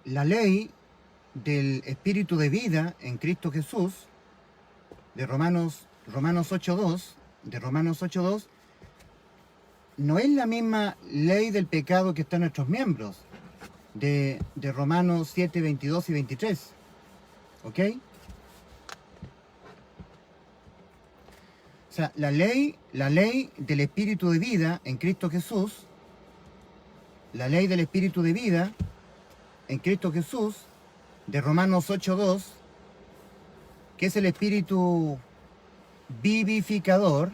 la ley del espíritu de vida en Cristo Jesús, de Romanos 8.2, de Romanos 8.2, no es la misma ley del pecado que está en nuestros miembros, de Romanos 7:22 y 23. ¿Ok? O sea, la ley del espíritu de vida en Cristo Jesús, la ley del espíritu de vida en Cristo Jesús, de Romanos 8.2, que es el espíritu vivificador,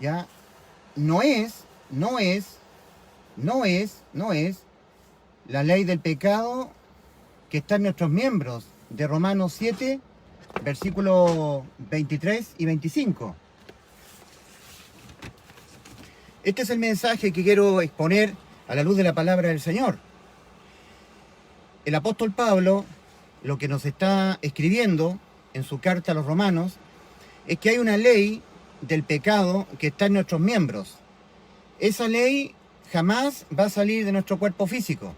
¿ya? No es la ley del pecado que está en nuestros miembros, de Romanos 7, versículos 23 y 25. Este es el mensaje que quiero exponer a la luz de la palabra del Señor. El apóstol Pablo, lo que nos está escribiendo en su carta a los romanos, es que hay una ley del pecado que está en nuestros miembros. Esa ley jamás va a salir de nuestro cuerpo físico.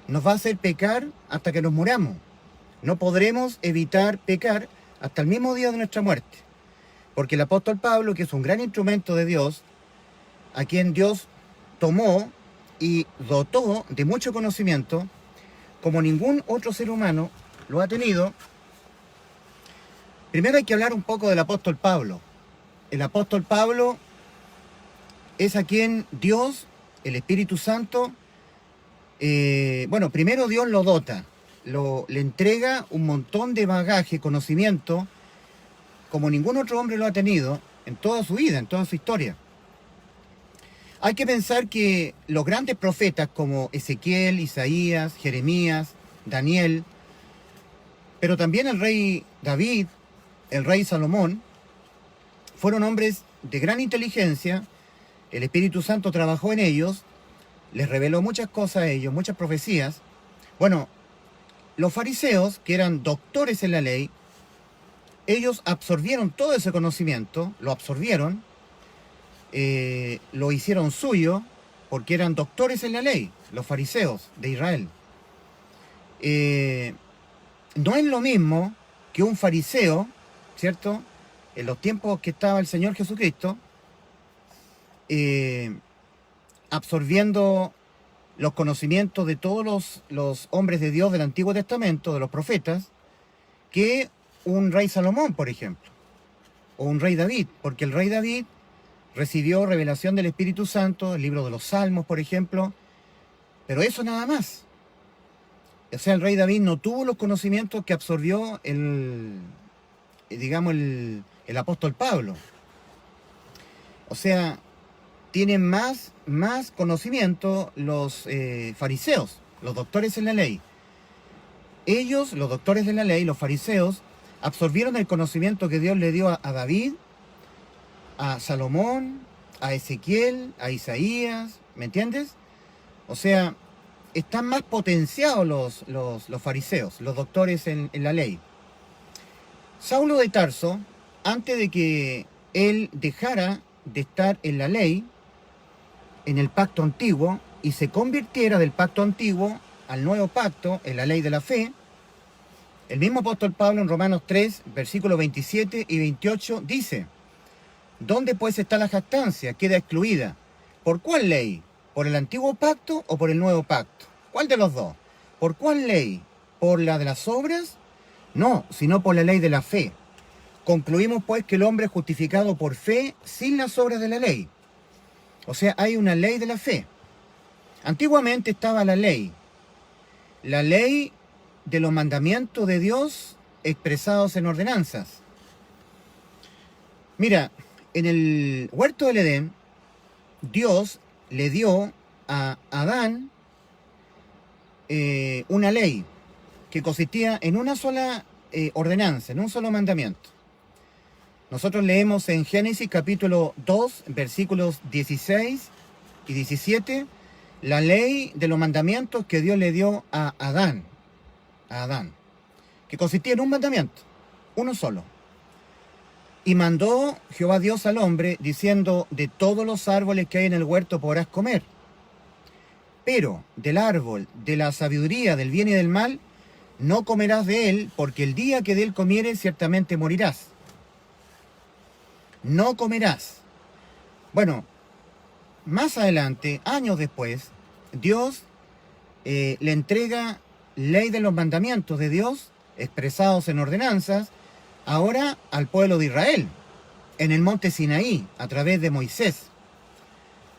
Nos va a hacer pecar hasta que nos muramos. No podremos evitar pecar hasta el mismo día de nuestra muerte. Porque el apóstol Pablo, que es un gran instrumento de Dios, a quien Dios tomó y dotó de mucho conocimiento, como ningún otro ser humano lo ha tenido. Primero hay que hablar un poco del apóstol Pablo. El apóstol Pablo es a quien Dios, el Espíritu Santo, primero Dios lo dota, le entrega un montón de bagaje, conocimiento, como ningún otro hombre lo ha tenido en toda su vida, en toda su historia. Hay que pensar que los grandes profetas como Ezequiel, Isaías, Jeremías, Daniel, pero también el rey David, el rey Salomón, fueron hombres de gran inteligencia. El Espíritu Santo trabajó en ellos, les reveló muchas cosas a ellos, muchas profecías. Bueno, los fariseos, que eran doctores en la ley, ellos absorbieron todo ese conocimiento, lo absorbieron, lo hicieron suyo, porque eran doctores en la ley, los fariseos de Israel. No es lo mismo que un fariseo, ¿cierto?, en los tiempos que estaba el Señor Jesucristo, absorbiendo los conocimientos de todos los hombres de Dios del Antiguo Testamento, de los profetas, que un rey Salomón, por ejemplo, o un rey David, porque el rey David recibió revelación del Espíritu Santo, el libro de los Salmos, por ejemplo, pero eso nada más. O sea, el rey David no tuvo los conocimientos que absorbió el apóstol Pablo. O sea, tienen más conocimiento los fariseos, los doctores en la ley. Ellos, los doctores de la ley, los fariseos, absorbieron el conocimiento que Dios le dio a David, a Salomón, a Ezequiel, a Isaías, ¿me entiendes? O sea, están más potenciados los fariseos, los doctores en la ley. Saulo de Tarso, antes de que él dejara de estar en la ley, en el pacto antiguo, y se convirtiera del pacto antiguo al nuevo pacto, en la ley de la fe, el mismo apóstol Pablo en Romanos 3, versículos 27 y 28, dice: ¿dónde pues está la jactancia? Queda excluida. ¿Por cuál ley? ¿Por el antiguo pacto o por el nuevo pacto? ¿Cuál de los dos? ¿Por cuál ley? ¿Por la de las obras? No, sino por la ley de la fe. Concluimos pues que el hombre es justificado por fe sin las obras de la ley. O sea, hay una ley de la fe. Antiguamente estaba la ley de los mandamientos de Dios expresados en ordenanzas. Mira, en el huerto del Edén, Dios le dio a Adán una ley que consistía en una sola ordenanza, en un solo mandamiento. Nosotros leemos en Génesis capítulo 2, versículos 16 y 17, la ley de los mandamientos que Dios le dio a Adán, que consistía en un mandamiento, uno solo. Y mandó Jehová Dios al hombre, diciendo: de todos los árboles que hay en el huerto podrás comer, Pero del árbol de la sabiduría del bien y del mal, no comerás de él, porque el día que de él comieres, ciertamente morirás. No comerás. Bueno, más adelante, años después, Dios le entrega ley de los mandamientos de Dios, expresados en ordenanzas, ahora al pueblo de Israel, en el monte Sinaí, a través de Moisés.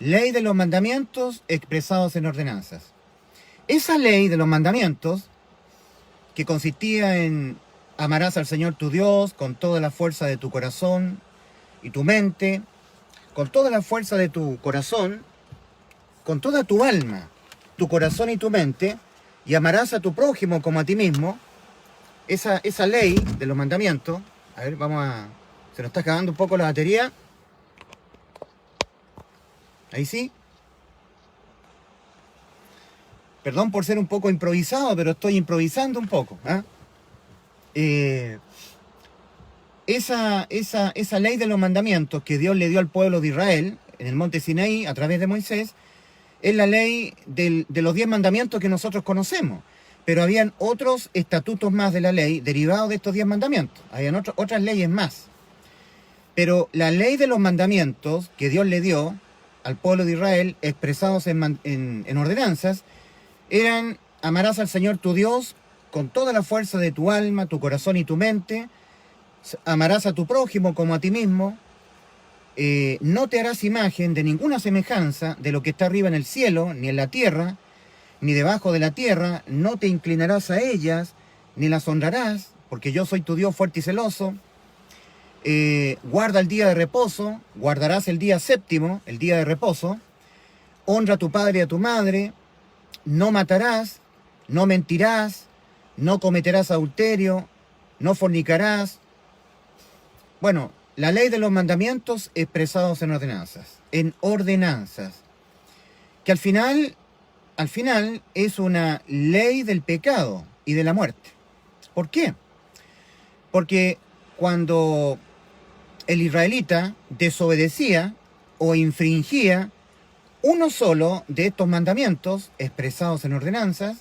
Ley de los mandamientos expresados en ordenanzas. Esa ley de los mandamientos, que consistía en amarás al Señor tu Dios con toda la fuerza de tu corazón y tu mente, con toda la fuerza de tu corazón, con toda tu alma, tu corazón y tu mente, y amarás a tu prójimo como a ti mismo. Esa ley de los mandamientos, a ver, se nos está acabando un poco la batería. Ahí sí. Perdón por ser un poco improvisado, pero estoy improvisando un poco. Esa ley de los mandamientos que Dios le dio al pueblo de Israel en el monte Sinaí a través de Moisés es la ley de los 10 mandamientos que nosotros conocemos. Pero habían otros estatutos más de la ley derivados de estos 10 mandamientos. Habían otras leyes más. Pero la ley de los mandamientos que Dios le dio al pueblo de Israel, expresados en ordenanzas, eran: amarás al Señor tu Dios con toda la fuerza de tu alma, tu corazón y tu mente. Amarás a tu prójimo como a ti mismo. No te harás imagen de ninguna semejanza de lo que está arriba en el cielo, ni en la tierra, ni debajo de la tierra. No te inclinarás a ellas, ni las honrarás, porque yo soy tu Dios fuerte y celoso. Guarda el día de reposo, guardarás el día séptimo, el día de reposo. Honra a tu padre y a tu madre. No matarás, no mentirás, no cometerás adulterio, no fornicarás. Bueno, la ley de los mandamientos expresados en ordenanzas, que al final es una ley del pecado y de la muerte. ¿Por qué? Porque cuando el israelita desobedecía o infringía uno solo de estos mandamientos expresados en ordenanzas,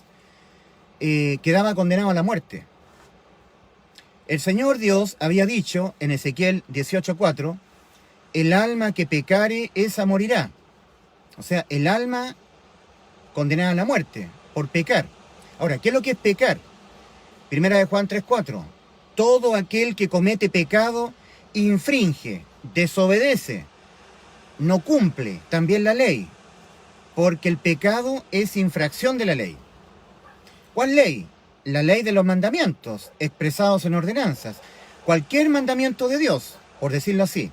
quedaba condenado a la muerte. El Señor Dios había dicho en Ezequiel 18:4, el alma que pecare, esa morirá. O sea, el alma condenada a la muerte por pecar. Ahora, ¿qué es lo que es pecar? Primera de Juan 3:4, todo aquel que comete pecado infringe, desobedece, no cumple también la ley, porque el pecado es infracción de la ley. ¿Cuál ley? La ley de los mandamientos, expresados en ordenanzas. Cualquier mandamiento de Dios, por decirlo así.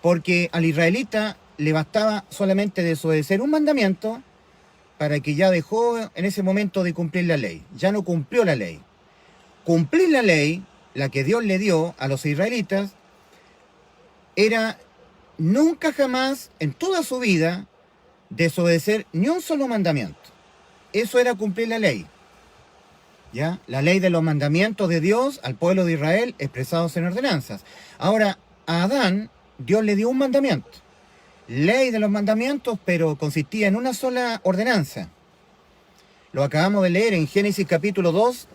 Porque al israelita le bastaba solamente desobedecer un mandamiento para que ya dejó en ese momento de cumplir la ley. Ya no cumplió la ley. Cumplir la ley, la que Dios le dio a los israelitas, era nunca jamás en toda su vida desobedecer ni un solo mandamiento. Eso era cumplir la ley. ¿Ya? La ley de los mandamientos de Dios al pueblo de Israel expresados en ordenanzas. Ahora, a Adán, Dios le dio un mandamiento. Ley de los mandamientos, pero consistía en una sola ordenanza. Lo acabamos de leer en Génesis capítulo 2,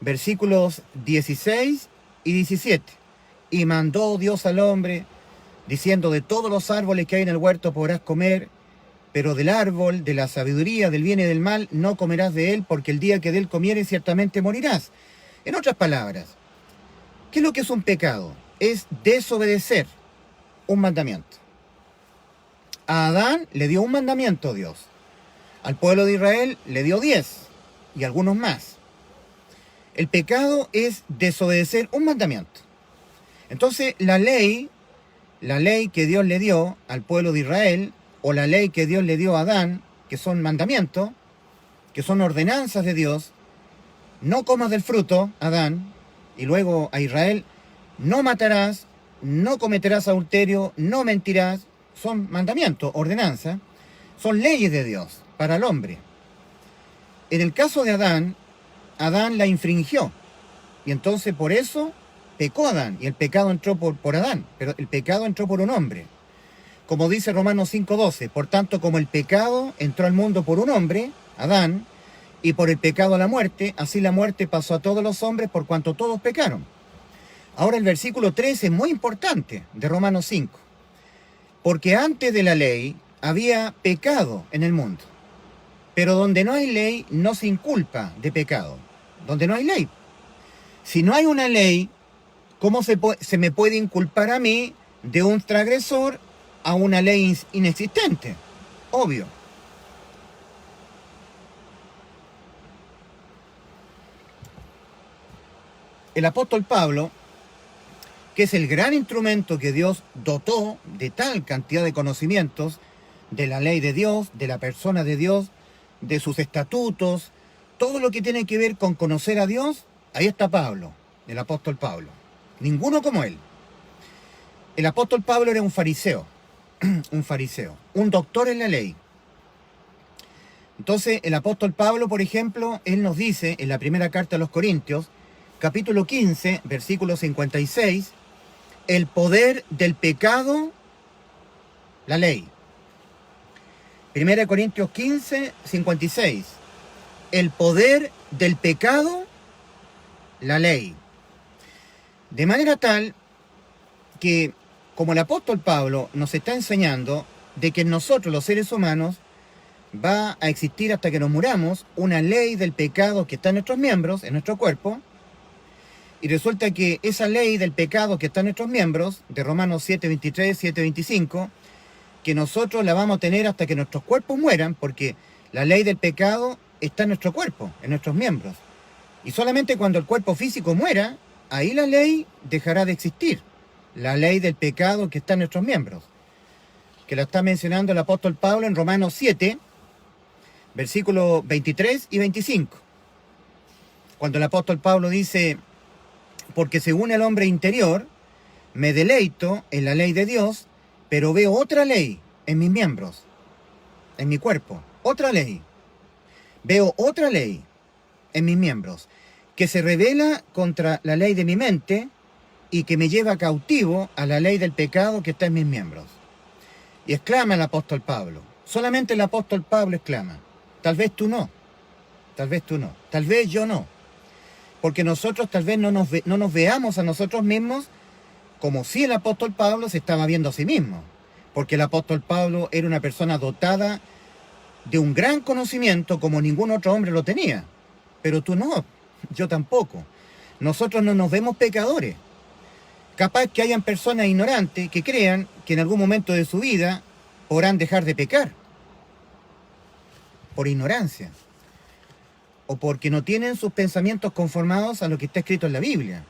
versículos 16 y 17. Y mandó Dios al hombre, diciendo: de todos los árboles que hay en el huerto podrás comer, pero del árbol de la sabiduría del bien y del mal no comerás de él, porque el día que de él comieres ciertamente morirás. En otras palabras, ¿qué es lo que es un pecado? Es desobedecer un mandamiento. A Adán le dio un mandamiento Dios. Al pueblo de Israel le dio 10 y algunos más. El pecado es desobedecer un mandamiento. Entonces, la ley que Dios le dio al pueblo de Israel, o la ley que Dios le dio a Adán, que son mandamientos, que son ordenanzas de Dios: no comas del fruto, Adán, y luego a Israel: no matarás, no cometerás adulterio, no mentirás. Son mandamientos, ordenanzas, son leyes de Dios para el hombre. En el caso de Adán, Adán la infringió, y entonces por eso pecó Adán, y el pecado entró por Adán, pero el pecado entró por un hombre. Como dice Romanos 5:12, por tanto, como el pecado entró al mundo por un hombre, Adán, y por el pecado la muerte, así la muerte pasó a todos los hombres por cuanto todos pecaron. Ahora el versículo 13 es muy importante de Romanos 5, porque antes de la ley había pecado en el mundo, pero donde no hay ley no se inculpa de pecado, donde no hay ley. Si no hay una ley, ¿cómo se me puede inculpar a mí de un transgresor a una ley inexistente? Obvio. El apóstol Pablo, que es el gran instrumento que Dios dotó de tal cantidad de conocimientos de la ley de Dios, de la persona de Dios, de sus estatutos, todo lo que tiene que ver con conocer a Dios, ahí está Pablo, el apóstol Pablo. Ninguno como él. El apóstol Pablo era un fariseo, un doctor en la ley. Entonces, el apóstol Pablo, por ejemplo, él nos dice en la primera carta a los Corintios, capítulo 15, versículo 56, el poder del pecado, la ley. 1 Corintios 15, 56, el poder del pecado, la ley. De manera tal que, como el apóstol Pablo nos está enseñando de que en nosotros los seres humanos va a existir hasta que nos muramos una ley del pecado que está en nuestros miembros, en nuestro cuerpo, y resulta que esa ley del pecado que está en nuestros miembros, de Romanos 7:23, 7:25, que nosotros la vamos a tener hasta que nuestros cuerpos mueran, porque la ley del pecado está en nuestro cuerpo, en nuestros miembros. Y solamente cuando el cuerpo físico muera, ahí la ley dejará de existir. La ley del pecado que está en nuestros miembros, que la está mencionando el apóstol Pablo en Romanos 7, versículos 23 y 25. Cuando el apóstol Pablo dice, porque según el hombre interior, me deleito en la ley de Dios, pero veo otra ley en mis miembros, en mi cuerpo, otra ley. Veo otra ley en mis miembros, que se revela contra la ley de mi mente y que me lleva cautivo a la ley del pecado que está en mis miembros. Y exclama el apóstol Pablo. Solamente el apóstol Pablo exclama. Tal vez tú no. Tal vez tú no. Tal vez yo no. Porque nosotros tal vez no nos veamos a nosotros mismos como si el apóstol Pablo se estaba viendo a sí mismo. Porque el apóstol Pablo era una persona dotada de un gran conocimiento como ningún otro hombre lo tenía. Pero tú no. Yo tampoco. Nosotros no nos vemos pecadores. Capaz que hayan personas ignorantes que crean que en algún momento de su vida podrán dejar de pecar. Por ignorancia. O porque no tienen sus pensamientos conformados a lo que está escrito en la Biblia.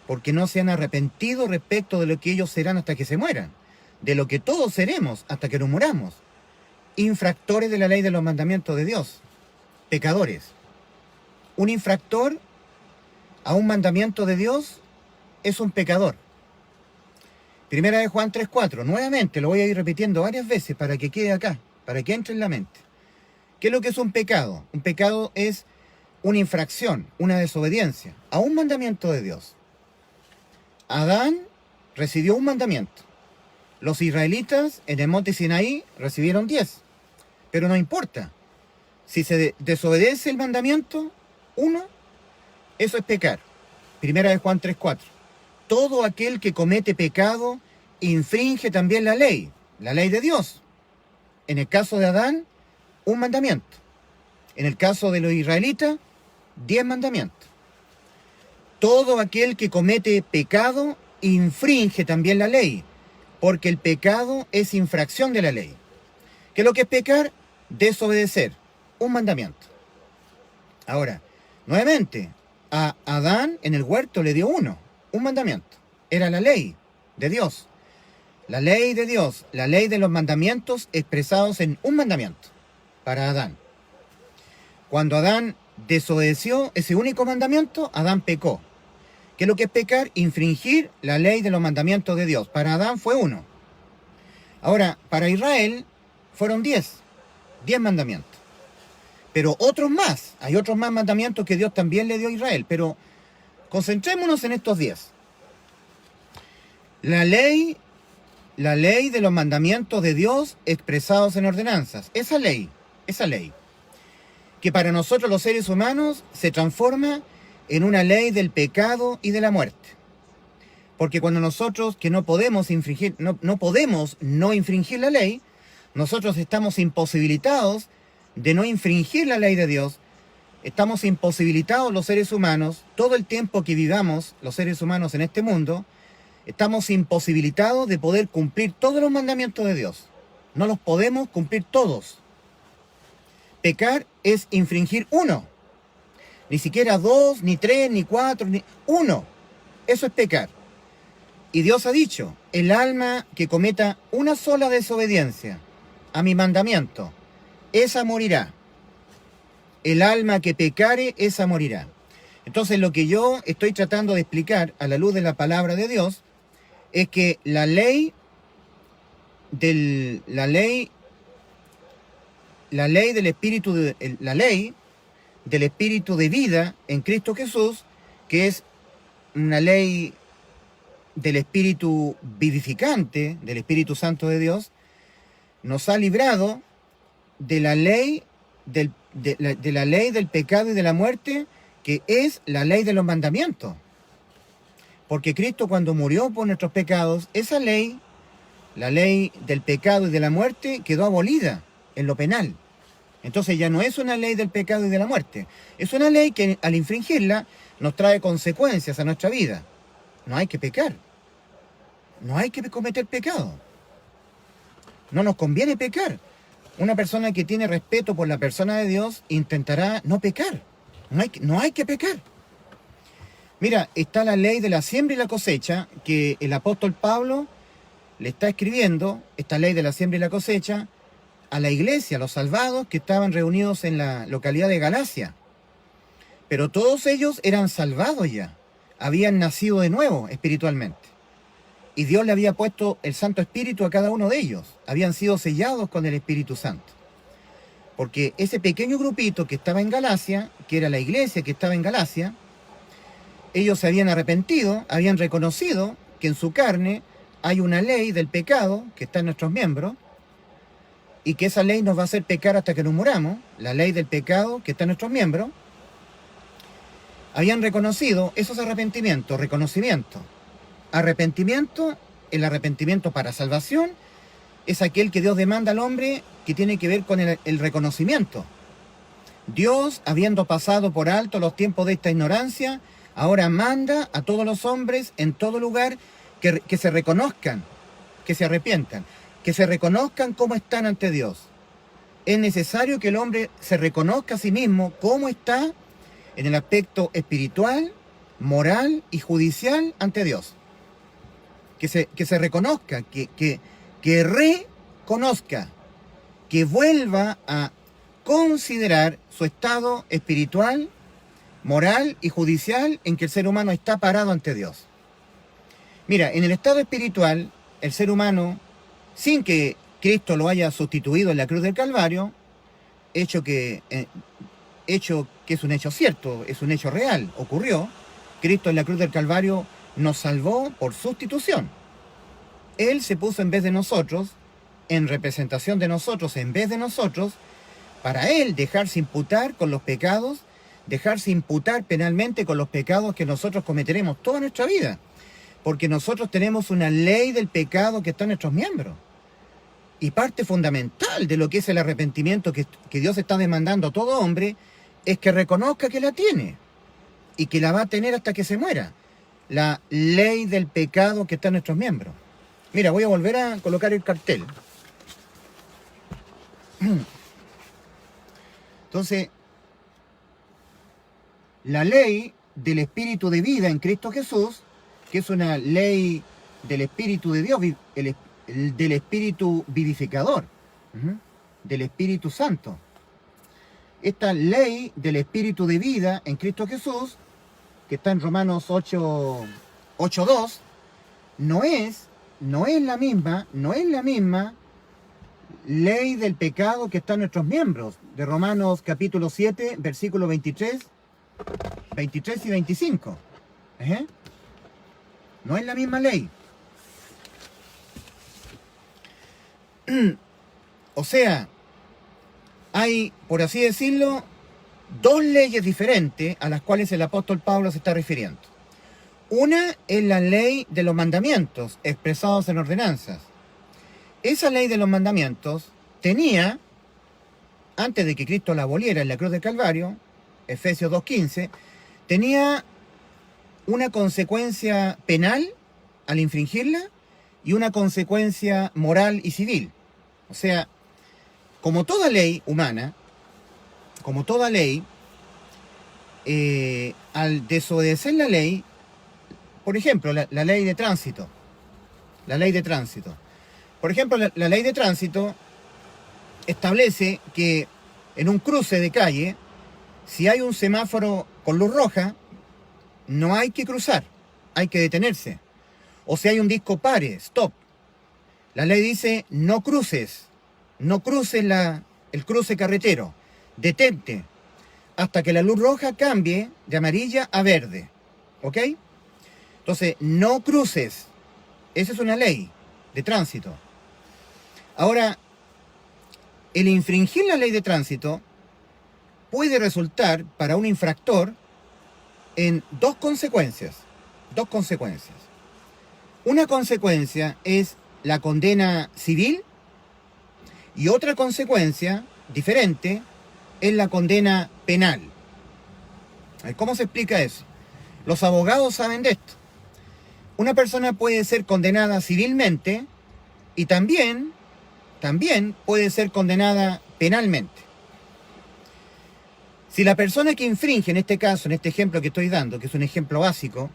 Porque no se han arrepentido respecto de lo que ellos serán hasta que se mueran. De lo que todos seremos hasta que nos muramos. Infractores de la ley de los mandamientos de Dios. Pecadores. Un infractor a un mandamiento de Dios es un pecador. Primera de Juan 3:4. Nuevamente, lo voy a ir repitiendo varias veces para que quede acá, para que entre en la mente. ¿Qué es lo que es un pecado? Un pecado es una infracción, una desobediencia a un mandamiento de Dios. Adán recibió un mandamiento. Los israelitas en el monte Sinaí recibieron 10. Pero no importa. Si se desobedece el mandamiento, eso es pecar. Primera de Juan 3:4. Todo aquel que comete pecado infringe también la ley de Dios. En el caso de Adán, un mandamiento. En el caso de los israelitas, 10 mandamientos. Todo aquel que comete pecado infringe también la ley, porque el pecado es infracción de la ley. ¿Qué es lo que es pecar? Desobedecer, un mandamiento. Ahora, nuevamente, a Adán en el huerto le dio un mandamiento. Era la ley de Dios. La ley de Dios, la ley de los mandamientos expresados en un mandamiento para Adán. Cuando Adán desobedeció ese único mandamiento, Adán pecó. ¿Qué es lo que es pecar? Infringir la ley de los mandamientos de Dios. Para Adán fue 1. Ahora, para Israel fueron 10 mandamientos. Pero otros más, hay otros más mandamientos que Dios también le dio a Israel, pero concentrémonos en estos 10. La ley la ley de los mandamientos de Dios expresados en ordenanzas. Esa ley, que para nosotros los seres humanos se transforma en una ley del pecado y de la muerte. Porque cuando nosotros, que no podemos no infringir la ley, nosotros estamos imposibilitados de no infringir la ley de Dios. Estamos imposibilitados los seres humanos, todo el tiempo que vivamos los seres humanos en este mundo, estamos imposibilitados de poder cumplir todos los mandamientos de Dios. No los podemos cumplir todos. Pecar es infringir uno. Ni siquiera 2, ni 3, ni 4, ni 1. Eso es pecar. Y Dios ha dicho, el alma que cometa una sola desobediencia a mi mandamiento, esa morirá. El alma que pecare, esa morirá. Entonces lo que yo estoy tratando de explicar a la luz de la palabra de Dios es que la ley del espíritu de vida en Cristo Jesús, que es una ley del espíritu vivificante, del Espíritu Santo de Dios, nos ha librado de la ley de la ley del pecado y de la muerte, que es la ley de los mandamientos. Porque Cristo, cuando murió por nuestros pecados, esa ley, la ley del pecado y de la muerte, quedó abolida en lo penal. Entonces ya no es una ley del pecado y de la muerte. Es una ley que al infringirla nos trae consecuencias a nuestra vida. No hay que pecar. No hay que cometer pecado. No nos conviene pecar. Una persona que tiene respeto por la persona de Dios intentará no pecar. No hay que pecar. Mira, está la ley de la siembra y la cosecha, que el apóstol Pablo le está escribiendo, esta ley de la siembra y la cosecha, a la iglesia, a los salvados que estaban reunidos en la localidad de Galacia. Pero todos ellos eran salvados ya, habían nacido de nuevo espiritualmente. Y Dios le había puesto el Santo Espíritu a cada uno de ellos, habían sido sellados con el Espíritu Santo. Porque ese pequeño grupito que estaba en Galacia, que era la iglesia que estaba en Galacia, ellos se habían arrepentido, habían reconocido que en su carne hay una ley del pecado que está en nuestros miembros, y que esa ley nos va a hacer pecar hasta que nos muramos, la ley del pecado que está en nuestros miembros. Habían reconocido esos arrepentimientos, reconocimiento. Arrepentimiento, el arrepentimiento para salvación, es aquel que Dios demanda al hombre, que tiene que ver con el reconocimiento. Dios, habiendo pasado por alto los tiempos de esta ignorancia, ahora manda a todos los hombres en todo lugar que se reconozcan, que se arrepientan, que se reconozcan cómo están ante Dios. Es necesario que el hombre se reconozca a sí mismo cómo está en el aspecto espiritual, moral y judicial ante Dios. Que se reconozca, que reconozca, que vuelva a considerar su estado espiritual, moral y judicial en que el ser humano está parado ante Dios. Mira, en el estado espiritual, el ser humano, sin que Cristo lo haya sustituido en la cruz del Calvario, hecho que es un hecho cierto, es un hecho real, ocurrió, Cristo en la cruz del Calvario nos salvó por sustitución. Él se puso en vez de nosotros, en representación de nosotros, en vez de nosotros, para Él dejarse imputar con los pecados, dejarse imputar penalmente con los pecados que nosotros cometeremos toda nuestra vida. Porque nosotros tenemos una ley del pecado que está en nuestros miembros. Y parte fundamental de lo que es el arrepentimiento que Dios está demandando a todo hombre es que reconozca que la tiene y que la va a tener hasta que se muera. La ley del pecado que está en nuestros miembros. Mira, voy a volver a colocar el cartel. Entonces, la ley del espíritu de vida en Cristo Jesús, que es una ley del espíritu de Dios, del espíritu vivificador, del Espíritu Santo. Esta ley del espíritu de vida en Cristo Jesús, que está en Romanos 8:2, no es la misma ley del pecado que está en nuestros miembros, de Romanos capítulo 7, versículos 23 y 25. No es la misma ley. O sea, hay, por así decirlo, dos leyes diferentes a las cuales el apóstol Pablo se está refiriendo. Una es la ley de los mandamientos expresados en ordenanzas. Esa ley de los mandamientos tenía, antes de que Cristo la aboliera en la cruz del Calvario, Efesios 2:15, tenía una consecuencia penal al infringirla y una consecuencia moral y civil. O sea, como toda ley humana, como toda ley, al desobedecer la ley, por ejemplo, la ley de tránsito, por ejemplo, la ley de tránsito establece que en un cruce de calle, si hay un semáforo con luz roja, no hay que cruzar, hay que detenerse. O si hay un disco pare, stop. La ley dice, no cruces el cruce carretero, detente, hasta que la luz roja cambie de amarilla a verde. ¿Ok? Entonces, no cruces. Esa es una ley de tránsito. Ahora, el infringir la ley de tránsito puede resultar para un infractor en dos consecuencias. Una consecuencia es la condena civil y otra consecuencia diferente es la condena penal. ¿Cómo se explica eso? Los abogados saben de esto. Una persona puede ser condenada civilmente y también puede ser condenada penalmente. Si la persona que infringe, en este caso, en este ejemplo que estoy dando, que es un ejemplo básico,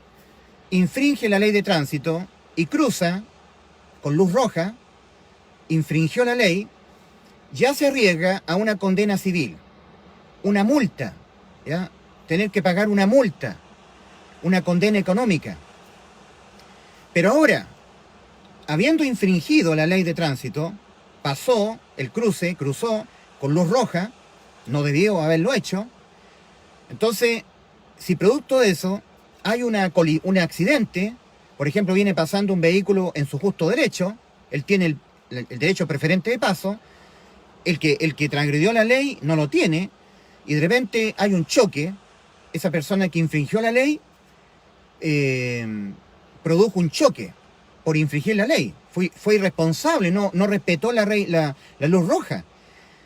infringe la ley de tránsito y cruza con luz roja, infringió la ley, ya se arriesga a una condena civil, una multa, ¿ya? Tener que pagar una multa, una condena económica. Pero ahora, habiendo infringido la ley de tránsito, pasó el cruce, cruzó con luz roja, no debió haberlo hecho. Entonces, si producto de eso hay un accidente, por ejemplo, viene pasando un vehículo en su justo derecho, él tiene el derecho preferente de paso, el que transgredió la ley no lo tiene, y de repente hay un choque, esa persona que infringió la ley produjo un choque por infringir la ley, fue irresponsable, no respetó la luz roja.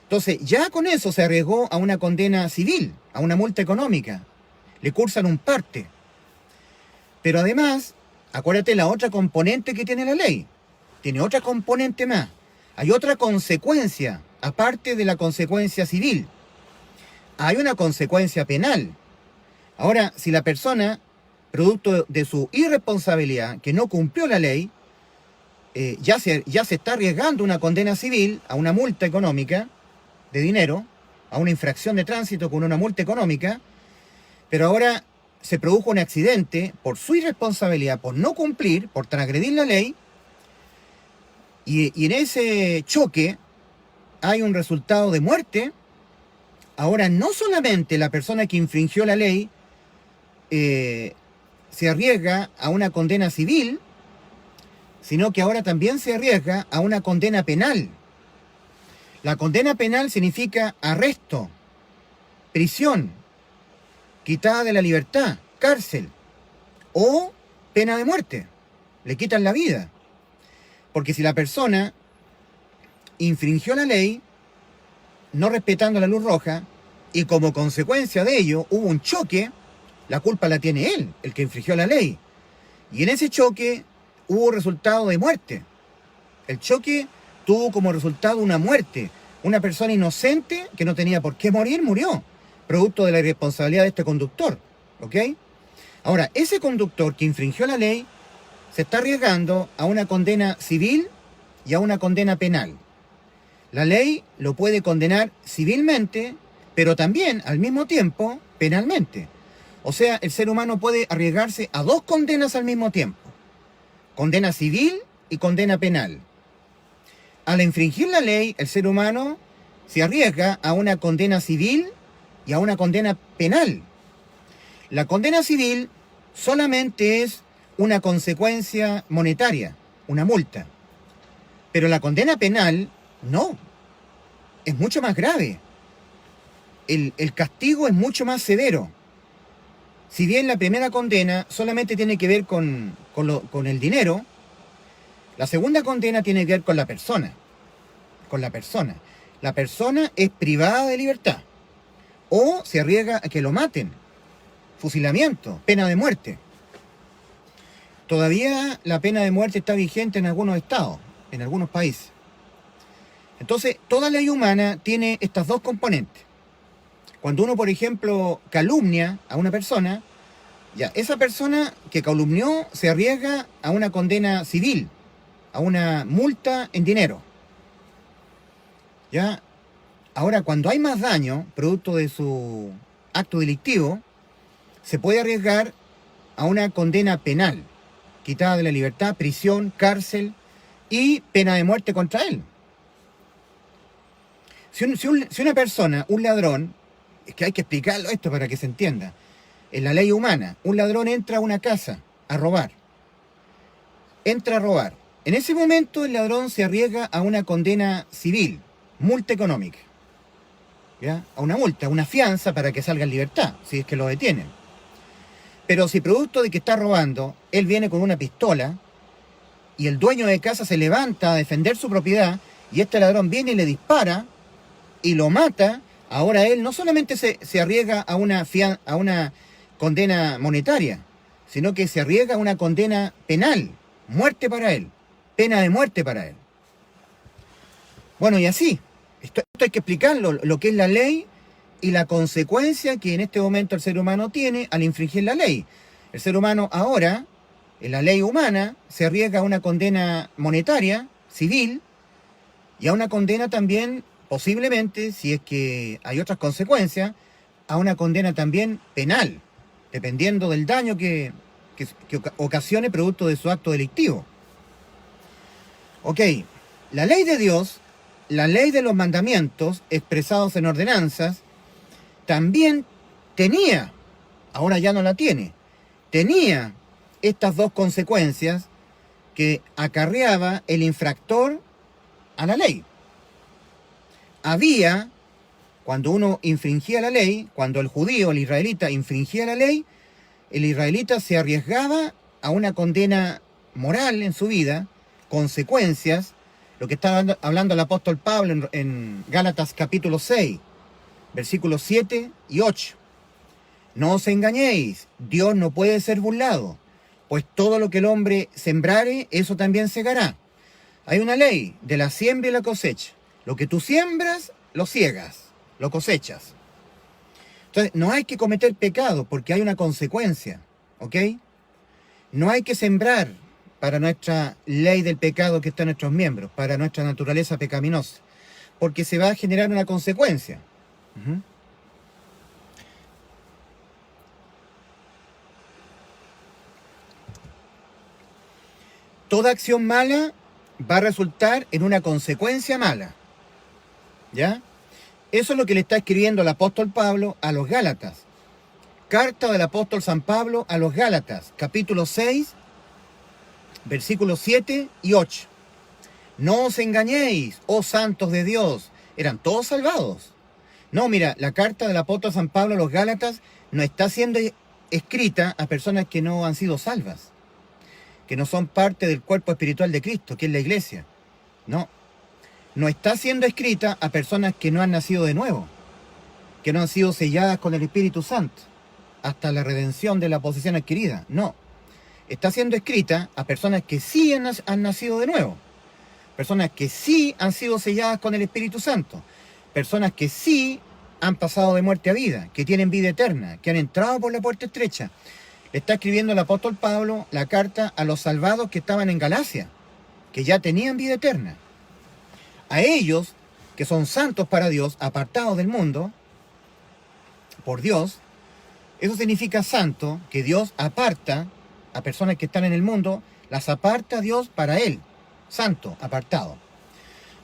Entonces, ya con eso se arriesgó a una condena civil, a una multa económica. Le cursan un parte. Pero además, acuérdate la otra componente que tiene la ley. Tiene otra componente más. Hay otra consecuencia, aparte de la consecuencia civil. Hay una consecuencia penal. Ahora, si la persona, producto de su irresponsabilidad, que no cumplió la ley, ya se está arriesgando una condena civil, a una multa económica, de dinero, a una infracción de tránsito con una multa económica, pero ahora se produjo un accidente por su irresponsabilidad, por no cumplir, por transgredir la ley, y en ese choque hay un resultado de muerte. Ahora no solamente la persona que infringió la ley se arriesga a una condena civil, sino que ahora también se arriesga a una condena penal. La condena penal significa arresto, prisión, quitada de la libertad, cárcel o pena de muerte. Le quitan la vida. Porque si la persona infringió la ley, no respetando la luz roja, y como consecuencia de ello hubo un choque, la culpa la tiene él, el que infringió la ley. Y en ese choque hubo resultado de muerte. El choque tuvo como resultado una muerte. Una persona inocente que no tenía por qué morir, murió, producto de la irresponsabilidad de este conductor. ¿Ok? Ahora, ese conductor que infringió la ley se está arriesgando a una condena civil y a una condena penal. La ley lo puede condenar civilmente, pero también, al mismo tiempo, penalmente. O sea, el ser humano puede arriesgarse a dos condenas al mismo tiempo. Condena civil y condena penal. Al infringir la ley, el ser humano se arriesga a una condena civil y a una condena penal. La condena civil solamente es una consecuencia monetaria, una multa. Pero la condena penal, no, es mucho más grave. El castigo es mucho más severo. Si bien la primera condena solamente tiene que ver con el dinero, la segunda condena tiene que ver con la persona. Con la persona. La persona es privada de libertad. O se arriesga a que lo maten. Fusilamiento, pena de muerte. Todavía la pena de muerte está vigente en algunos estados, en algunos países. Entonces, toda ley humana tiene estas dos componentes. Cuando uno, por ejemplo, calumnia a una persona, ya, esa persona que calumnió se arriesga a una condena civil, a una multa en dinero. ¿Ya? Ahora, cuando hay más daño, producto de su acto delictivo, se puede arriesgar a una condena penal, quitada de la libertad, prisión, cárcel y pena de muerte contra él. Si una persona, un ladrón, es que hay que explicarlo esto para que se entienda, en la ley humana, un ladrón entra a una casa a robar, entra a robar. En ese momento el ladrón se arriesga a una condena civil, multa económica, ¿ya? A una multa, a una fianza para que salga en libertad, si es que lo detienen. Pero si producto de que está robando, él viene con una pistola y el dueño de casa se levanta a defender su propiedad y este ladrón viene y le dispara y lo mata, ahora él no solamente se arriesga a una condena monetaria, sino que se arriesga a una condena penal, muerte para él, pena de muerte para él. Bueno, y así, esto hay que explicarlo, lo que es la ley y la consecuencia que en este momento el ser humano tiene al infringir la ley. El ser humano ahora, en la ley humana, se arriesga a una condena monetaria, civil, y a una condena también, posiblemente, si es que hay otras consecuencias, a una condena también penal, dependiendo del daño que ocasione producto de su acto delictivo. Ok, la ley de Dios, la ley de los mandamientos expresados en ordenanzas, también tenía, ahora ya no la tiene, tenía estas dos consecuencias que acarreaba el infractor a la ley. Había, cuando uno infringía la ley, cuando el judío, el israelita, infringía la ley, el israelita se arriesgaba a una condena moral en su vida, consecuencias, lo que estaba hablando el apóstol Pablo en Gálatas capítulo 6, versículos 7 y 8. No os engañéis, Dios no puede ser burlado, pues todo lo que el hombre sembrare, eso también segará. Hay una ley de la siembra y la cosecha. Lo que tú siembras, lo ciegas, lo cosechas. Entonces, no hay que cometer pecado porque hay una consecuencia, ¿ok? No hay que sembrar para nuestra ley del pecado que está en nuestros miembros, para nuestra naturaleza pecaminosa, porque se va a generar una consecuencia. Toda acción mala va a resultar en una consecuencia mala. ¿Ya? Eso es lo que le está escribiendo el apóstol Pablo a los Gálatas. Carta del apóstol San Pablo a los Gálatas, capítulo 6, versículos 7 y 8. No os engañéis, oh santos de Dios. Eran todos salvados. No, mira, la carta del apóstol San Pablo a los Gálatas no está siendo escrita a personas que no han sido salvas, que no son parte del cuerpo espiritual de Cristo, que es la iglesia. No. No está siendo escrita a personas que no han nacido de nuevo, que no han sido selladas con el Espíritu Santo, hasta la redención de la posesión adquirida. No. Está siendo escrita a personas que sí han nacido de nuevo, personas que sí han sido selladas con el Espíritu Santo, personas que sí han pasado de muerte a vida, que tienen vida eterna, que han entrado por la puerta estrecha. Le está escribiendo el apóstol Pablo la carta a los salvados que estaban en Galacia, que ya tenían vida eterna. A ellos, que son santos para Dios, apartados del mundo, por Dios, eso significa santo, que Dios aparta a personas que están en el mundo, las aparta Dios para Él, santo, apartado.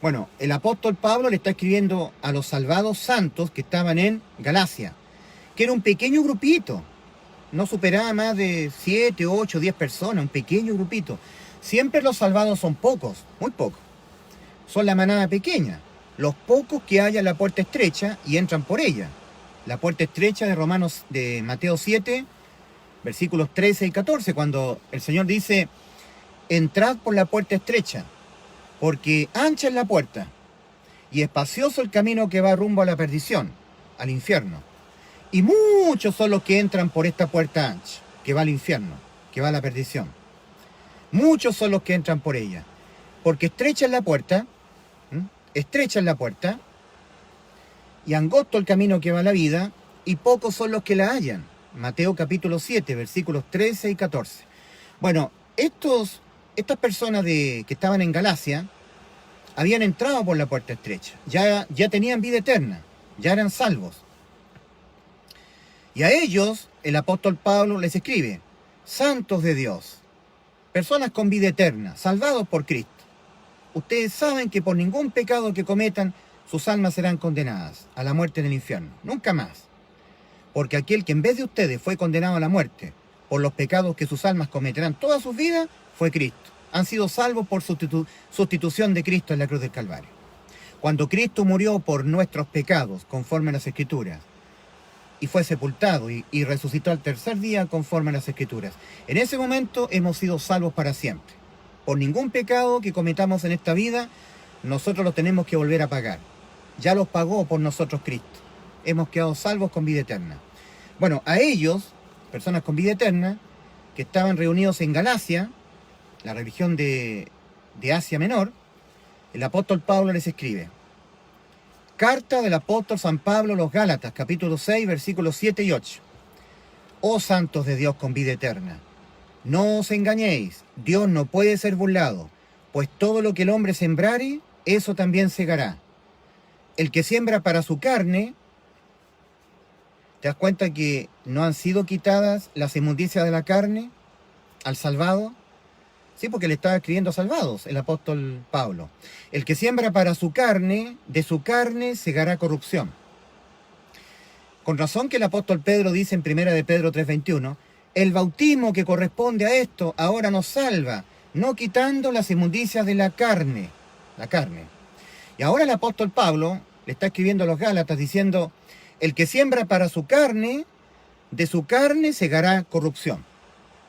Bueno, el apóstol Pablo le está escribiendo a los salvados santos que estaban en Galacia, que era un pequeño grupito, no superaba más de 7, 8, 10 personas, un pequeño grupito. Siempre los salvados son pocos, muy pocos. son la manada pequeña, los pocos que hallan la puerta estrecha y entran por ella. La puerta estrecha de Mateo 7, versículos 13 y 14, cuando el Señor dice: entrad por la puerta estrecha, porque ancha es la puerta, y espacioso el camino que va rumbo a la perdición, al infierno. Y muchos son los que entran por esta puerta ancha, que va al infierno, que va a la perdición. Muchos son los que entran por ella, porque estrecha es la puerta, y angosto el camino que va a la vida, y pocos son los que la hallan. Mateo capítulo 7, versículos 13 y 14. Bueno, estas personas que estaban en Galacia habían entrado por la puerta estrecha, ya tenían vida eterna, ya eran salvos. Y a ellos el apóstol Pablo les escribe: santos de Dios, personas con vida eterna, salvados por Cristo. Ustedes saben que por ningún pecado que cometan, sus almas serán condenadas a la muerte en el infierno, nunca más. Porque aquel que en vez de ustedes fue condenado a la muerte por los pecados que sus almas cometerán toda su vida, fue Cristo. Han sido salvos por sustitución de Cristo en la cruz del Calvario. Cuando Cristo murió por nuestros pecados, conforme a las Escrituras, y fue sepultado y resucitó al tercer día, conforme a las Escrituras, en ese momento hemos sido salvos para siempre. Por ningún pecado que cometamos en esta vida, nosotros los tenemos que volver a pagar. Ya los pagó por nosotros Cristo. Hemos quedado salvos con vida eterna. Bueno, a ellos, personas con vida eterna, que estaban reunidos en Galacia, la religión de Asia Menor, el apóstol Pablo les escribe: carta del apóstol San Pablo a los Gálatas, capítulo 6, versículos 7 y 8. Oh santos de Dios con vida eterna, no os engañéis, Dios no puede ser burlado, pues todo lo que el hombre sembrare, eso también segará. El que siembra para su carne, ¿te das cuenta que no han sido quitadas las inmundicias de la carne al salvado? Sí, porque le estaba escribiendo a salvados el apóstol Pablo. El que siembra para su carne, de su carne segará corrupción. Con razón que el apóstol Pedro dice en 1 de Pedro 3:21, el bautismo que corresponde a esto ahora nos salva, no quitando las inmundicias de la carne. Y ahora el apóstol Pablo le está escribiendo a los Gálatas diciendo: el que siembra para su carne, de su carne segará corrupción.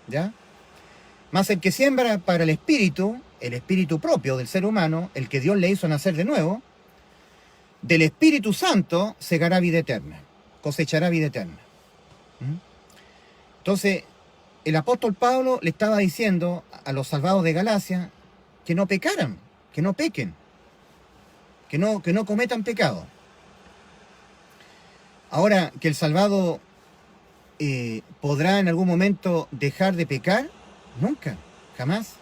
¿Ya? Mas el que siembra para el espíritu propio del ser humano, el que Dios le hizo nacer de nuevo, del Espíritu Santo segará vida eterna, cosechará vida eterna. Entonces, el apóstol Pablo le estaba diciendo a los salvados de Galacia que no pecaran, que no pequen, que no cometan pecado. Ahora, que el salvado podrá en algún momento dejar de pecar, nunca, jamás.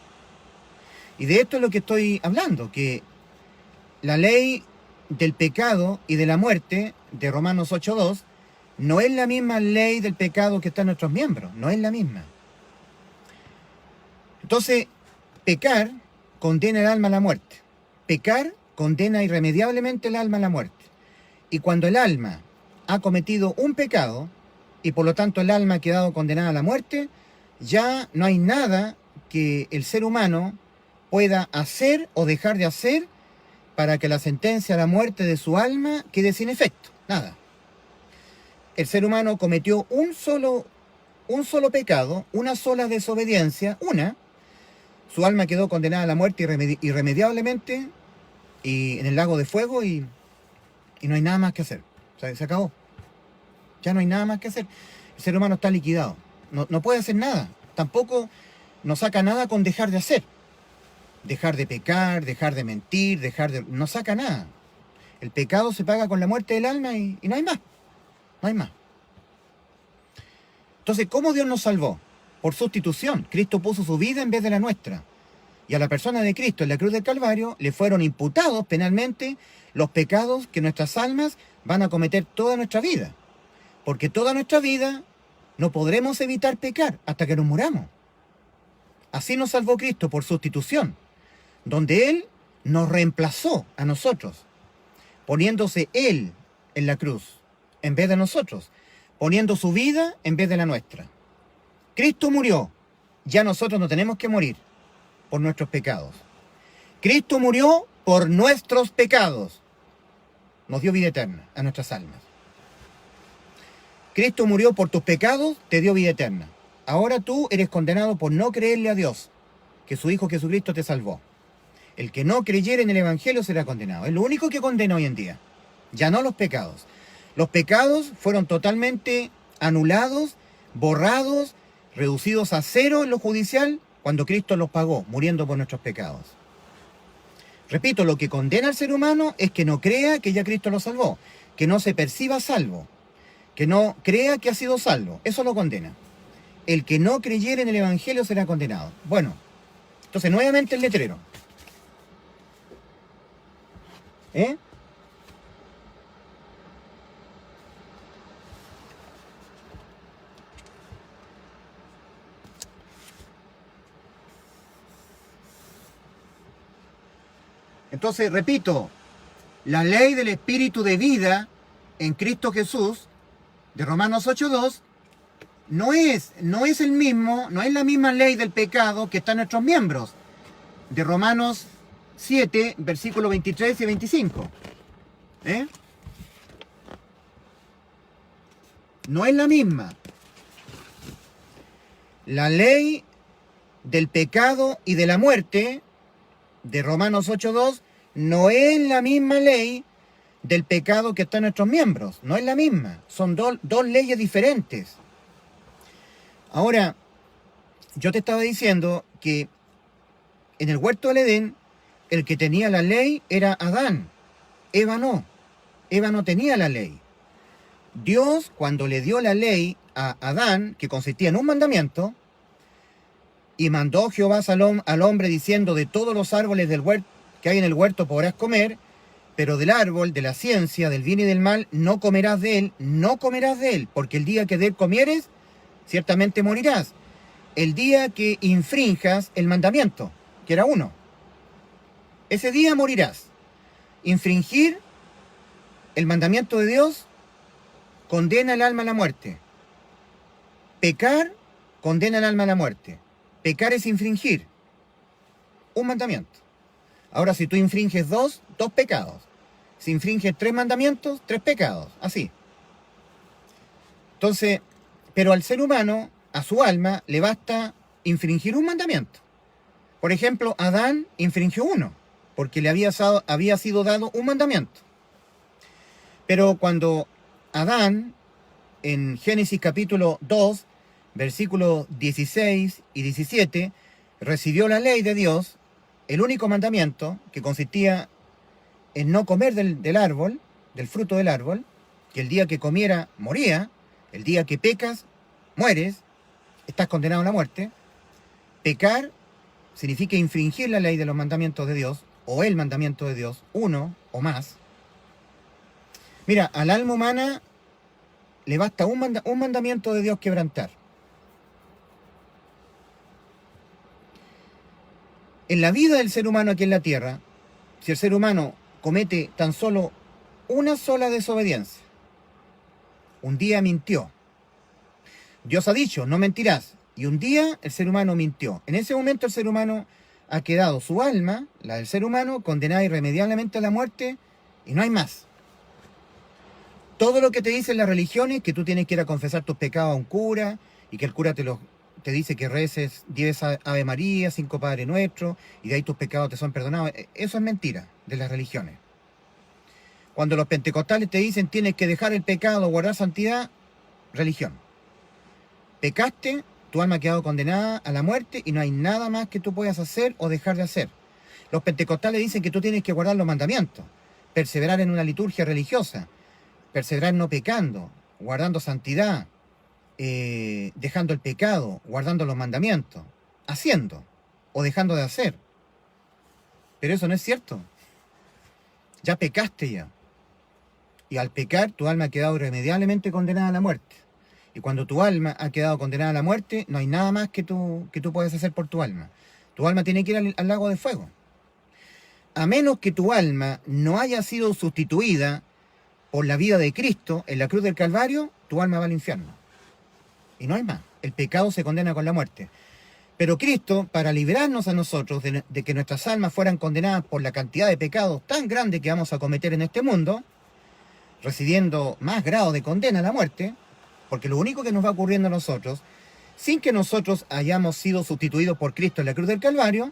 Y de esto es lo que estoy hablando, que la ley del pecado y de la muerte de Romanos 8:2 no es la misma ley del pecado que está en nuestros miembros, no es la misma. Entonces, pecar condena el alma a la muerte. Pecar condena irremediablemente el alma a la muerte. Y cuando el alma ha cometido un pecado, y por lo tanto el alma ha quedado condenada a la muerte, ya no hay nada que el ser humano pueda hacer o dejar de hacer para que la sentencia a la muerte de su alma quede sin efecto. Nada. El ser humano cometió un solo pecado, una sola desobediencia, su alma quedó condenada a la muerte irremediablemente y en el lago de fuego y no hay nada más que hacer. O sea, se acabó. Ya no hay nada más que hacer. El ser humano está liquidado. No puede hacer nada. Tampoco no saca nada con dejar de hacer. Dejar de pecar, dejar de mentir, no saca nada. El pecado se paga con la muerte del alma y no hay más. No hay más. Entonces, ¿cómo Dios nos salvó? Por sustitución. Cristo puso su vida en vez de la nuestra. Y a la persona de Cristo en la cruz del Calvario le fueron imputados penalmente los pecados que nuestras almas van a cometer toda nuestra vida. Porque toda nuestra vida no podremos evitar pecar hasta que nos muramos. Así nos salvó Cristo por sustitución, donde Él nos reemplazó a nosotros, poniéndose Él en la cruz en vez de nosotros, poniendo su vida en vez de la nuestra. Cristo murió, ya nosotros no tenemos que morir por nuestros pecados. Cristo murió por nuestros pecados, nos dio vida eterna a nuestras almas. Cristo murió por tus pecados, te dio vida eterna. Ahora tú eres condenado por no creerle a Dios, que su Hijo Jesucristo te salvó. El que no creyere en el Evangelio será condenado. Es lo único que condena hoy en día. Ya no los pecados. Los pecados fueron totalmente anulados, borrados, reducidos a cero en lo judicial cuando Cristo los pagó, muriendo por nuestros pecados. Repito, lo que condena al ser humano es que no crea que ya Cristo lo salvó, que no se perciba salvo, que no crea que ha sido salvo. Eso lo condena. El que no creyere en el Evangelio será condenado. Bueno, entonces nuevamente el letrero. Entonces, repito, la ley del Espíritu de vida en Cristo Jesús, de Romanos 8:2, no es la misma ley del pecado que está en nuestros miembros, de Romanos 7, versículos 23 y 25. No es la misma. La ley del pecado y de la muerte, de Romanos 8:2, no es la misma ley del pecado que está en nuestros miembros. No es la misma. Son dos leyes diferentes. Ahora, yo te estaba diciendo que en el huerto del Edén, el que tenía la ley era Adán. Eva no. Eva no tenía la ley. Dios, cuando le dio la ley a Adán, que consistía en un mandamiento, y mandó Jehová al hombre diciendo: de todos los árboles del huerto que hay en el huerto podrás comer, pero del árbol de la ciencia, del bien y del mal, no comerás de él, porque el día que de él comieres, ciertamente morirás. El día que infrinjas el mandamiento, que era uno, ese día morirás. Infringir el mandamiento de Dios condena el alma a la muerte. Pecar condena el alma a la muerte. Pecar es infringir un mandamiento. Ahora, si tú infringes dos pecados. Si infringes 3 mandamientos, 3 pecados. Así. Entonces, pero al ser humano, a su alma, le basta infringir un mandamiento. Por ejemplo, Adán infringió uno, porque le había sido dado un mandamiento. Pero cuando Adán, en Génesis capítulo 2, versículos 16 y 17, recibió la ley de Dios, el único mandamiento, que consistía en no comer del árbol, del fruto del árbol, que el día que comiera moría, el día que pecas, mueres, estás condenado a la muerte. Pecar significa infringir la ley de los mandamientos de Dios, o el mandamiento de Dios, uno o más. Mira, al alma humana le basta un mandamiento de Dios quebrantar. En la vida del ser humano aquí en la tierra, si el ser humano comete tan solo una sola desobediencia, un día mintió. Dios ha dicho, no mentirás. Y un día el ser humano mintió. En ese momento el ser humano ha quedado su alma, la del ser humano, condenada irremediablemente a la muerte, y no hay más. Todo lo que te dicen las religiones, que tú tienes que ir a confesar tus pecados a un cura, y que el cura te dice que reces 10 Ave María, 5 Padre Nuestro, y de ahí tus pecados te son perdonados. Eso es mentira de las religiones. Cuando los pentecostales te dicen tienes que dejar el pecado, guardar santidad, religión. Pecaste, tu alma ha quedado condenada a la muerte y no hay nada más que tú puedas hacer o dejar de hacer. Los pentecostales dicen que tú tienes que guardar los mandamientos, perseverar en una liturgia religiosa, perseverar no pecando, guardando santidad, dejando el pecado, guardando los mandamientos, haciendo o dejando de hacer. Pero eso no es cierto. Ya pecaste ya. Y al pecar, tu alma ha quedado irremediablemente condenada a la muerte. Y cuando tu alma ha quedado condenada a la muerte, no hay nada más que tú puedas hacer por tu alma. Tu alma tiene que ir al lago de fuego. A menos que tu alma no haya sido sustituida por la vida de Cristo en la cruz del Calvario, tu alma va al infierno. Y no hay más. El pecado se condena con la muerte. Pero Cristo, para librarnos a nosotros de que nuestras almas fueran condenadas por la cantidad de pecados tan grande que vamos a cometer en este mundo, recibiendo más grado de condena a la muerte, porque lo único que nos va ocurriendo a nosotros, sin que nosotros hayamos sido sustituidos por Cristo en la cruz del Calvario,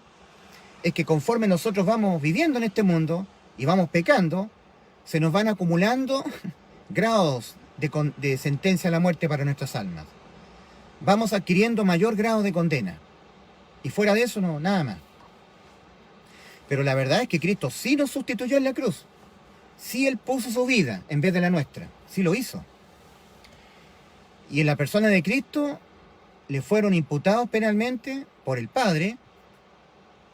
es que conforme nosotros vamos viviendo en este mundo y vamos pecando, se nos van acumulando grados de sentencia a la muerte para nuestras almas. Vamos adquiriendo mayor grado de condena. Y fuera de eso, no, nada más. Pero la verdad es que Cristo sí nos sustituyó en la cruz. Sí Él puso su vida en vez de la nuestra. Sí lo hizo. Y en la persona de Cristo le fueron imputados penalmente por el Padre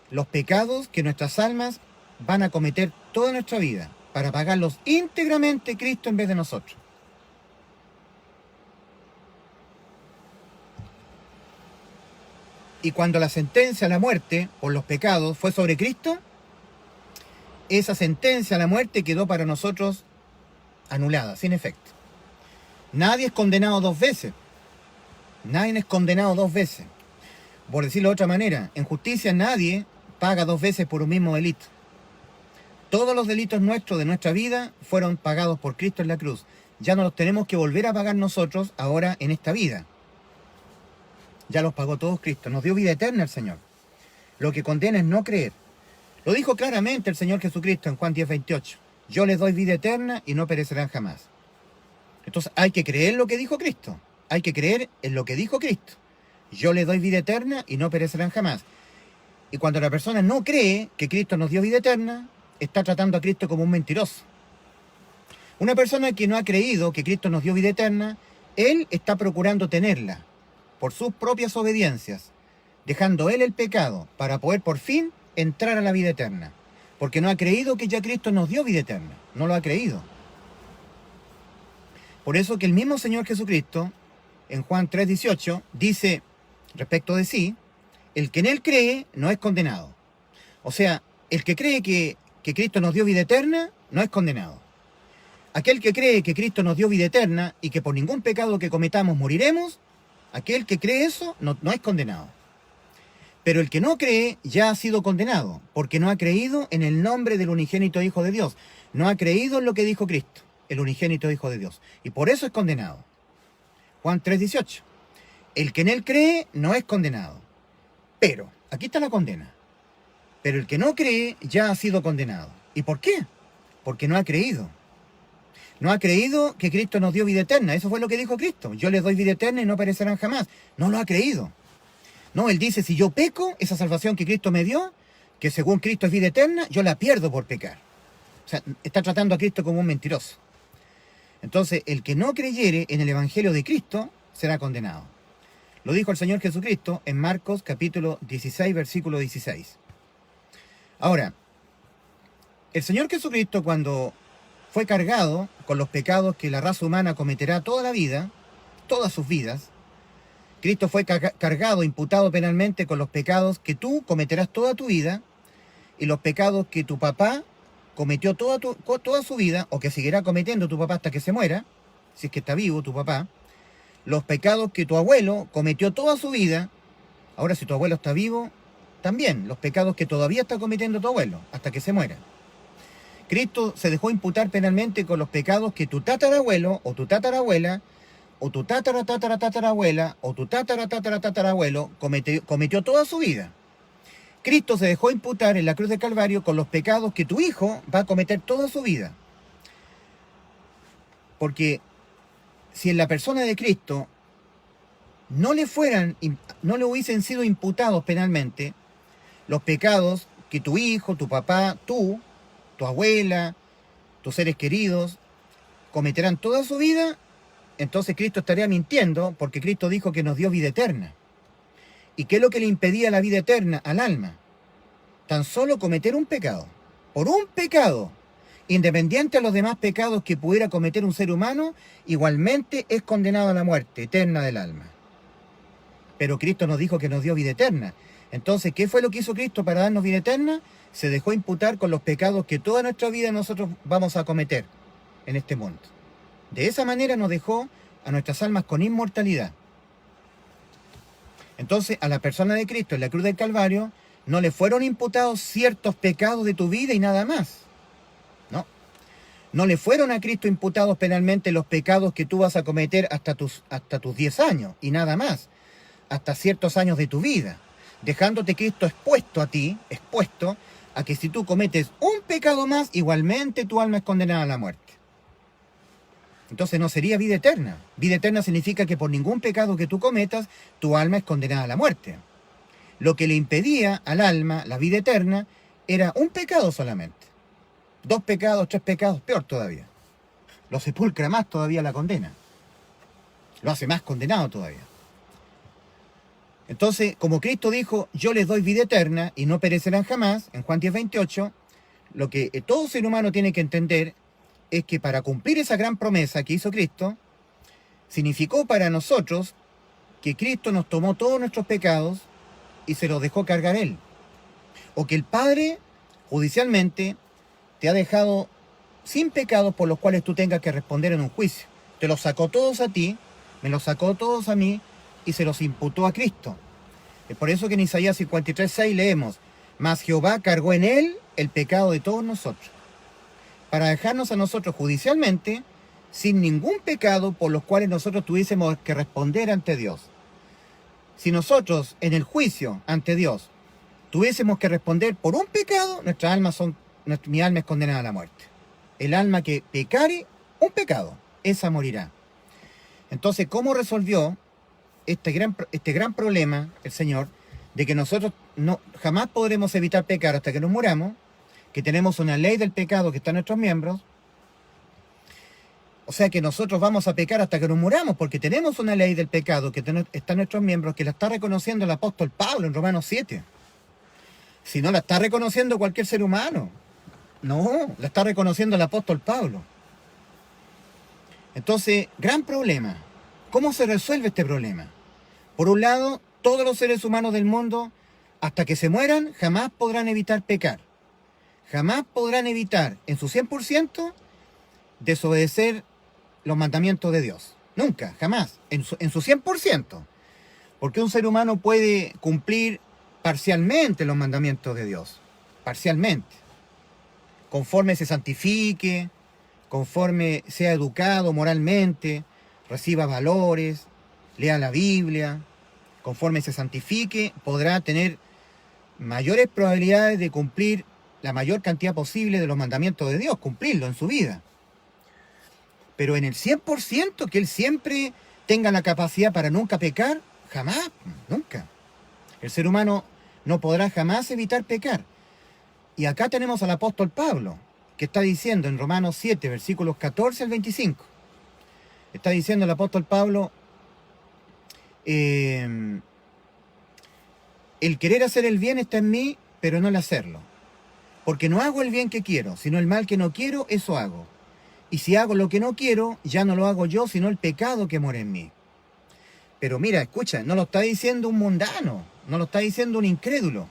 los pecados que nuestras almas van a cometer toda nuestra vida, para pagarlos íntegramente Cristo en vez de nosotros. Y cuando la sentencia a la muerte por los pecados fue sobre Cristo, esa sentencia a la muerte quedó para nosotros anulada, sin efecto. Nadie es condenado dos veces. Nadie es condenado dos veces. Por decirlo de otra manera, en justicia nadie paga dos veces por un mismo delito. Todos los delitos nuestros de nuestra vida fueron pagados por Cristo en la cruz. Ya no los tenemos que volver a pagar nosotros ahora en esta vida. Ya los pagó todos Cristo. Nos dio vida eterna el Señor. Lo que condena es no creer. Lo dijo claramente el Señor Jesucristo en Juan 10:28. Yo les doy vida eterna y no perecerán jamás. Entonces hay que creer lo que dijo Cristo. Hay que creer en lo que dijo Cristo. Yo les doy vida eterna y no perecerán jamás. Y cuando la persona no cree que Cristo nos dio vida eterna, está tratando a Cristo como un mentiroso. Una persona que no ha creído que Cristo nos dio vida eterna, él está procurando tenerla por sus propias obediencias, dejando él el pecado para poder por fin entrar a la vida eterna, porque no ha creído que ya Cristo nos dio vida eterna, no lo ha creído. Por eso que el mismo Señor Jesucristo, en Juan 3:18, dice respecto de sí, el que en él cree no es condenado. O sea, el que cree que Cristo nos dio vida eterna no es condenado. Aquel que cree que Cristo nos dio vida eterna y que por ningún pecado que cometamos moriremos, aquel que cree eso no es condenado. Pero el que no cree ya ha sido condenado, porque no ha creído en el nombre del unigénito Hijo de Dios. No ha creído en lo que dijo Cristo, el unigénito Hijo de Dios. Y por eso es condenado. Juan 3:18. El que en él cree no es condenado. Pero, aquí está la condena. Pero el que no cree ya ha sido condenado. ¿Y por qué? Porque no ha creído. No ha creído que Cristo nos dio vida eterna. Eso fue lo que dijo Cristo. Yo les doy vida eterna y no perecerán jamás. No lo ha creído. No, él dice, si yo peco, esa salvación que Cristo me dio, que según Cristo es vida eterna, yo la pierdo por pecar. O sea, está tratando a Cristo como un mentiroso. Entonces, el que no creyere en el Evangelio de Cristo será condenado. Lo dijo el Señor Jesucristo en Marcos capítulo 16, versículo 16. Ahora, el Señor Jesucristo cuando fue cargado con los pecados que la raza humana cometerá toda la vida, todas sus vidas, Cristo fue cargado, imputado penalmente con los pecados que tú cometerás toda tu vida y los pecados que tu papá cometió toda su vida, o que seguirá cometiendo tu papá hasta que se muera, si es que está vivo tu papá, los pecados que tu abuelo cometió toda su vida. Ahora, si tu abuelo está vivo, también los pecados que todavía está cometiendo tu abuelo hasta que se muera. Cristo se dejó imputar penalmente con los pecados que tu tatarabuelo o tu tatarabuela o tu tatarabuela o tu tatarabuelo cometió toda su vida. Cristo se dejó imputar en la cruz del Calvario con los pecados que tu hijo va a cometer toda su vida. Porque si en la persona de Cristo no le hubiesen sido imputados penalmente los pecados que tu hijo, tu papá, tu abuela, tus seres queridos cometerán toda su vida, entonces Cristo estaría mintiendo, porque Cristo dijo que nos dio vida eterna. ¿Y qué es lo que le impedía la vida eterna al alma? Tan solo cometer un pecado. Por un pecado, independiente a los demás pecados que pudiera cometer un ser humano, igualmente es condenado a la muerte eterna del alma. Pero Cristo nos dijo que nos dio vida eterna. Entonces, ¿qué fue lo que hizo Cristo para darnos vida eterna? Se dejó imputar con los pecados que toda nuestra vida nosotros vamos a cometer en este mundo. De esa manera nos dejó a nuestras almas con inmortalidad. Entonces, a la persona de Cristo en la cruz del Calvario no le fueron imputados ciertos pecados de tu vida y nada más. No. No le fueron a Cristo imputados penalmente los pecados que tú vas a cometer hasta tus 10 años y nada más, hasta ciertos años de tu vida, dejándote Cristo expuesto a ti, expuesto a que si tú cometes un pecado más, igualmente tu alma es condenada a la muerte. Entonces no sería vida eterna. Vida eterna significa que por ningún pecado que tú cometas, tu alma es condenada a la muerte. Lo que le impedía al alma la vida eterna era un pecado solamente. 2 pecados, 3 pecados, peor todavía. Lo sepulcra más todavía la condena. Lo hace más condenado todavía. Entonces, como Cristo dijo, yo les doy vida eterna y no perecerán jamás, en Juan 10:28, lo que todo ser humano tiene que entender es que para cumplir esa gran promesa que hizo Cristo, significó para nosotros que Cristo nos tomó todos nuestros pecados y se los dejó cargar Él. O que el Padre, judicialmente, te ha dejado sin pecados por los cuales tú tengas que responder en un juicio. Te los sacó todos a ti, me los sacó todos a mí y se los imputó a Cristo. Es por eso que en Isaías 53:6 leemos, mas Jehová cargó en Él el pecado de todos nosotros, para dejarnos a nosotros judicialmente sin ningún pecado por los cuales nosotros tuviésemos que responder ante Dios. Si nosotros en el juicio ante Dios tuviésemos que responder por un pecado, mi alma es condenada a la muerte. El alma que pecare un pecado, esa morirá. Entonces, ¿cómo resolvió este gran problema el Señor de que nosotros jamás podremos evitar pecar hasta que nos muramos, que tenemos una ley del pecado que está en nuestros miembros? O sea que nosotros vamos a pecar hasta que nos muramos porque tenemos una ley del pecado que está en nuestros miembros, que la está reconociendo el apóstol Pablo en Romanos 7. Si no la está reconociendo cualquier ser humano, no, la está reconociendo el apóstol Pablo. Entonces, gran problema. ¿Cómo se resuelve este problema? Por un lado, todos los seres humanos del mundo, hasta que se mueran, jamás podrán evitar pecar. Jamás podrán evitar, en su 100%, desobedecer los mandamientos de Dios. Nunca, jamás, en su 100%. Porque un ser humano puede cumplir parcialmente los mandamientos de Dios. Parcialmente. Conforme se santifique, conforme sea educado moralmente, reciba valores, lea la Biblia, conforme se santifique, podrá tener mayores probabilidades de cumplir la mayor cantidad posible de los mandamientos de Dios, cumplirlo en su vida. Pero en el 100% que él siempre tenga la capacidad para nunca pecar, jamás, nunca. El ser humano no podrá jamás evitar pecar. Y acá tenemos al apóstol Pablo, que está diciendo en Romanos 7, versículos 14 al 25. Está diciendo el apóstol Pablo, el querer hacer el bien está en mí, pero no el hacerlo. Porque no hago el bien que quiero, sino el mal que no quiero, eso hago. Y si hago lo que no quiero, ya no lo hago yo, sino el pecado que mora en mí. Pero mira, escucha, no lo está diciendo un mundano, no lo está diciendo un incrédulo,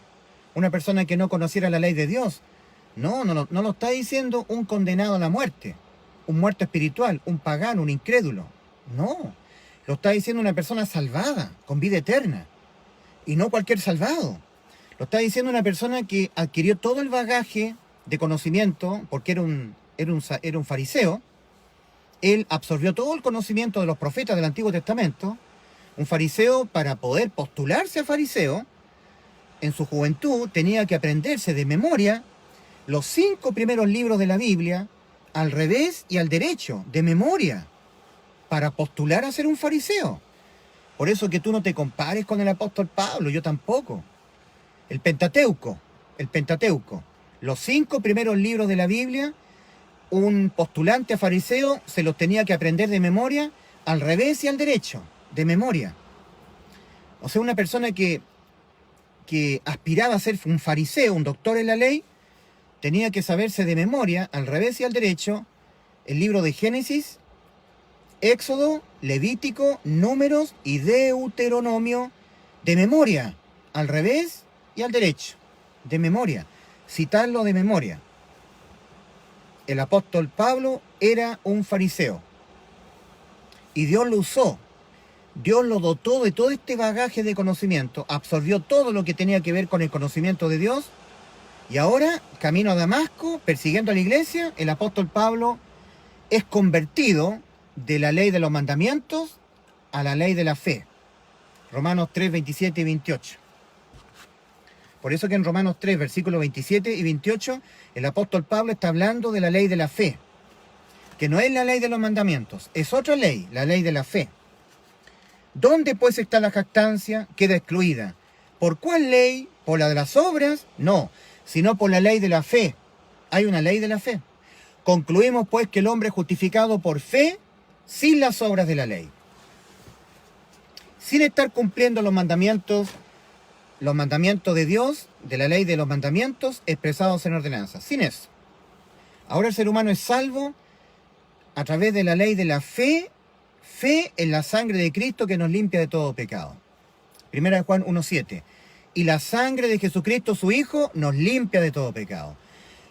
una persona que no conociera la ley de Dios. No lo está diciendo un condenado a la muerte, un muerto espiritual, un pagano, un incrédulo. No, lo está diciendo una persona salvada, con vida eterna. Y no cualquier salvado. Lo está diciendo una persona que adquirió todo el bagaje de conocimiento, porque era un fariseo. Él absorbió todo el conocimiento de los profetas del Antiguo Testamento. Un fariseo, para poder postularse a fariseo, en su juventud tenía que aprenderse de memoria los 5 primeros libros de la Biblia, al revés y al derecho, de memoria, para postular a ser un fariseo. Por eso que tú no te compares con el apóstol Pablo, yo tampoco. El Pentateuco, los 5 primeros libros de la Biblia, un postulante a fariseo se los tenía que aprender de memoria, al revés y al derecho, de memoria. O sea, una persona que aspiraba a ser un fariseo, un doctor en la ley, tenía que saberse de memoria, al revés y al derecho, el libro de Génesis, Éxodo, Levítico, Números y Deuteronomio, de memoria, al revés y al derecho, de memoria, citarlo de memoria. El apóstol Pablo era un fariseo y Dios lo usó Dios lo dotó de todo este bagaje de conocimiento, absorbió todo lo que tenía que ver con el conocimiento de Dios, y ahora, camino a Damasco, persiguiendo a la iglesia, el apóstol Pablo es convertido de la ley de los mandamientos a la ley de la fe. Romanos 3, 27 y 28. Por eso que en Romanos 3, versículos 27 y 28, el apóstol Pablo está hablando de la ley de la fe, que no es la ley de los mandamientos, es otra ley, la ley de la fe. ¿Dónde pues está la jactancia? Queda excluida. ¿Por cuál ley? ¿Por la de las obras? No, sino por la ley de la fe. Hay una ley de la fe. Concluimos pues que el hombre es justificado por fe sin las obras de la ley, sin estar cumpliendo los mandamientos de Dios, de la ley de los mandamientos expresados en ordenanzas, sin eso. Ahora el ser humano es salvo a través de la ley de la fe, fe en la sangre de Cristo que nos limpia de todo pecado. Primera de Juan 1:7. Y la sangre de Jesucristo, su Hijo, nos limpia de todo pecado.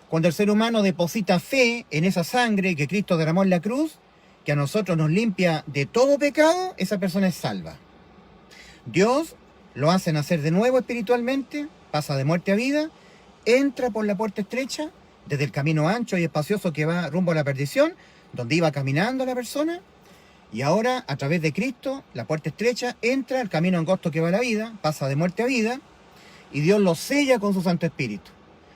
Cuando el ser humano deposita fe en esa sangre que Cristo derramó en la cruz, que a nosotros nos limpia de todo pecado, esa persona es salva. Dios lo hace nacer de nuevo espiritualmente, pasa de muerte a vida, entra por la puerta estrecha, desde el camino ancho y espacioso que va rumbo a la perdición, donde iba caminando la persona, y ahora, a través de Cristo, la puerta estrecha, entra al camino angosto que va a la vida, pasa de muerte a vida, y Dios lo sella con su Santo Espíritu.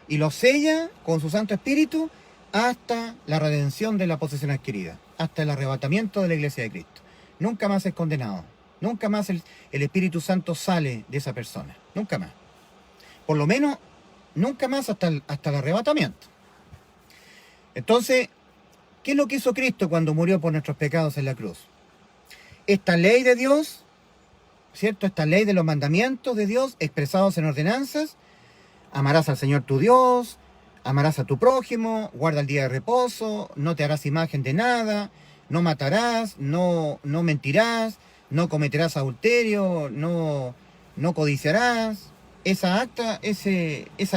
Y lo sella con su Santo Espíritu hasta la redención de la posesión adquirida, hasta el arrebatamiento de la iglesia de Cristo. Nunca más es condenado. Nunca más el Espíritu Santo sale de esa persona. Nunca más. Por lo menos, nunca más hasta el arrebatamiento. Entonces, ¿qué es lo que hizo Cristo cuando murió por nuestros pecados en la cruz? Esta ley de Dios, ¿cierto? Esta ley de los mandamientos de Dios expresados en ordenanzas. Amarás al Señor tu Dios, amarás a tu prójimo, guarda el día de reposo, no te harás imagen de nada, no matarás, no mentirás, no cometerás adulterio, no codiciarás. Esa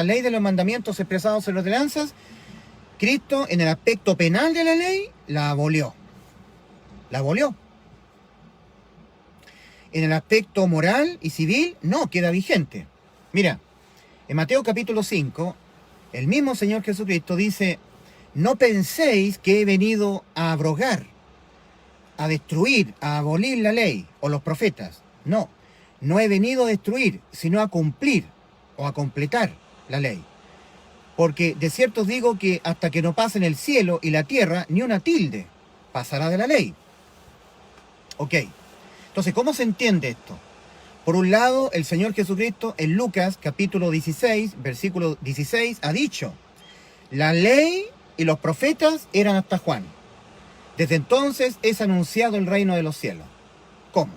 ley de los mandamientos expresados en ordenanzas, Cristo en el aspecto penal de la ley la abolió. La abolió. En el aspecto moral y civil no, queda vigente. Mira, en Mateo capítulo 5, el mismo Señor Jesucristo dice: no penséis que he venido a abrogar, a destruir, a abolir la ley o los profetas. No, no he venido a destruir, sino a cumplir o a completar la ley. Porque de cierto os digo que hasta que no pasen el cielo y la tierra, ni una tilde pasará de la ley. Ok, entonces, ¿cómo se entiende esto? Por un lado, el Señor Jesucristo en Lucas capítulo 16, versículo 16, ha dicho: la ley y los profetas eran hasta Juan. Desde entonces es anunciado el reino de los cielos. ¿Cómo?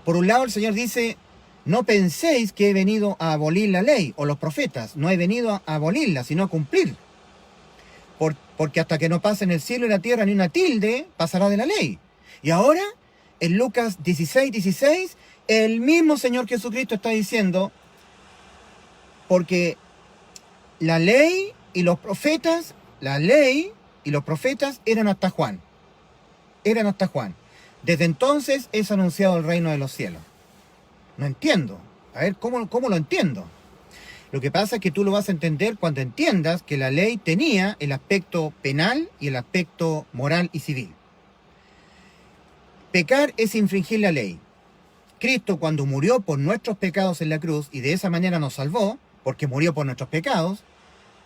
Por un lado, el Señor dice: no penséis que he venido a abolir la ley o los profetas. No he venido a abolirla, sino a cumplir. Porque hasta que no pasen el cielo y la tierra, ni una tilde pasará de la ley. Y ahora, en Lucas 16, 16, el mismo Señor Jesucristo está diciendo: porque la ley y los profetas eran hasta Juan. Eran hasta Juan. Desde entonces es anunciado el reino de los cielos. No entiendo. A ver, ¿cómo lo entiendo? Lo que pasa es que tú lo vas a entender cuando entiendas que la ley tenía el aspecto penal y el aspecto moral y civil. Pecar es infringir la ley. Cristo, cuando murió por nuestros pecados en la cruz y de esa manera nos salvó, porque murió por nuestros pecados,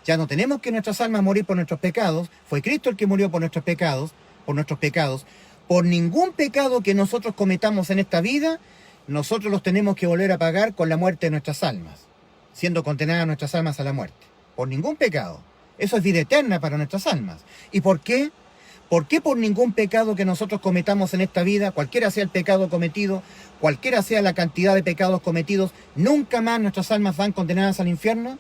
ya no tenemos que nuestras almas morir por nuestros pecados. Fue Cristo el que murió por nuestros pecados. Por ningún pecado que nosotros cometamos en esta vida, nosotros los tenemos que volver a pagar con la muerte de nuestras almas, siendo condenadas nuestras almas a la muerte. Por ningún pecado. Eso es vida eterna para nuestras almas. ¿Y por qué? ¿Por qué por ningún pecado que nosotros cometamos en esta vida, cualquiera sea el pecado cometido, cualquiera sea la cantidad de pecados cometidos, nunca más nuestras almas van condenadas al infierno?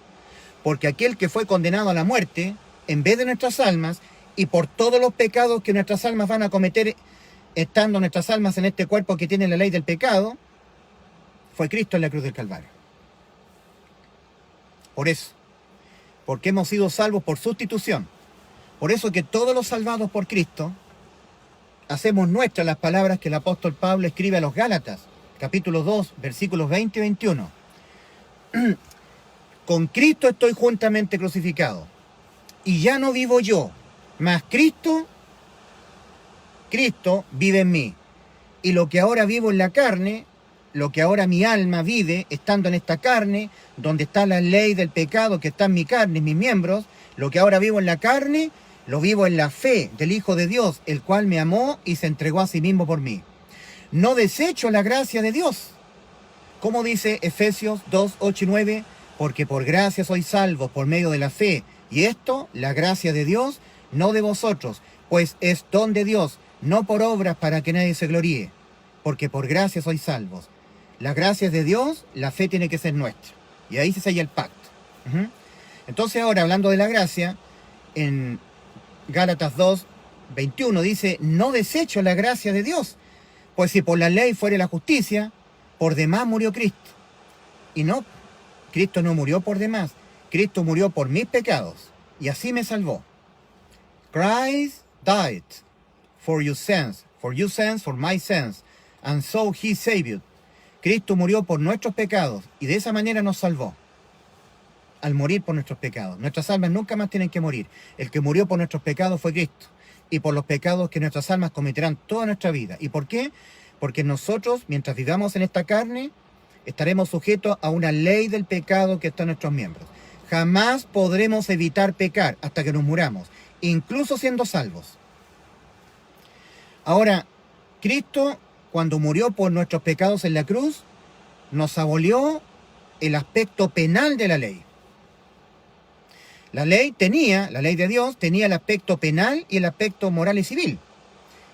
Porque aquel que fue condenado a la muerte, en vez de nuestras almas, y por todos los pecados que nuestras almas van a cometer, estando nuestras almas en este cuerpo que tiene la ley del pecado, fue Cristo en la cruz del Calvario. Por eso, porque hemos sido salvos por sustitución. Por eso que todos los salvados por Cristo, hacemos nuestras las palabras que el apóstol Pablo escribe a los Gálatas, capítulo 2, versículos 20 y 21. Con Cristo estoy juntamente crucificado, y ya no vivo yo, mas Cristo vive en mí. Y lo que ahora vivo en la carne, lo que ahora mi alma vive, estando en esta carne, donde está la ley del pecado que está en mi carne, en mis miembros, lo que ahora vivo en la carne, lo vivo en la fe del Hijo de Dios, el cual me amó y se entregó a sí mismo por mí. No desecho la gracia de Dios. Como dice Efesios 2, 8 y 9, porque por gracia sois salvos por medio de la fe, y esto, la gracia de Dios, no de vosotros, pues es don de Dios, no por obras para que nadie se gloríe, porque por gracia sois salvos. La gracia es de Dios, la fe tiene que ser nuestra. Y ahí se sella el pacto. Entonces ahora, hablando de la gracia, en Gálatas 2, 21 dice, no desecho la gracia de Dios, pues si por la ley fuere la justicia, por demás murió Cristo. Y no, Cristo no murió por demás, Cristo murió por mis pecados, y así me salvó. Christ died for your sins, for my sins, and so he saved you. Cristo murió por nuestros pecados, y de esa manera nos salvó. Al morir por nuestros pecados. Nuestras almas nunca más tienen que morir. El que murió por nuestros pecados fue Cristo. Y por los pecados que nuestras almas cometerán toda nuestra vida. ¿Y por qué? Porque nosotros, mientras vivamos en esta carne, estaremos sujetos a una ley del pecado que está en nuestros miembros. Jamás podremos evitar pecar hasta que nos muramos, incluso siendo salvos. Ahora, Cristo, cuando murió por nuestros pecados en la cruz, nos abolió el aspecto penal de la ley. La ley de Dios tenía el aspecto penal y el aspecto moral y civil.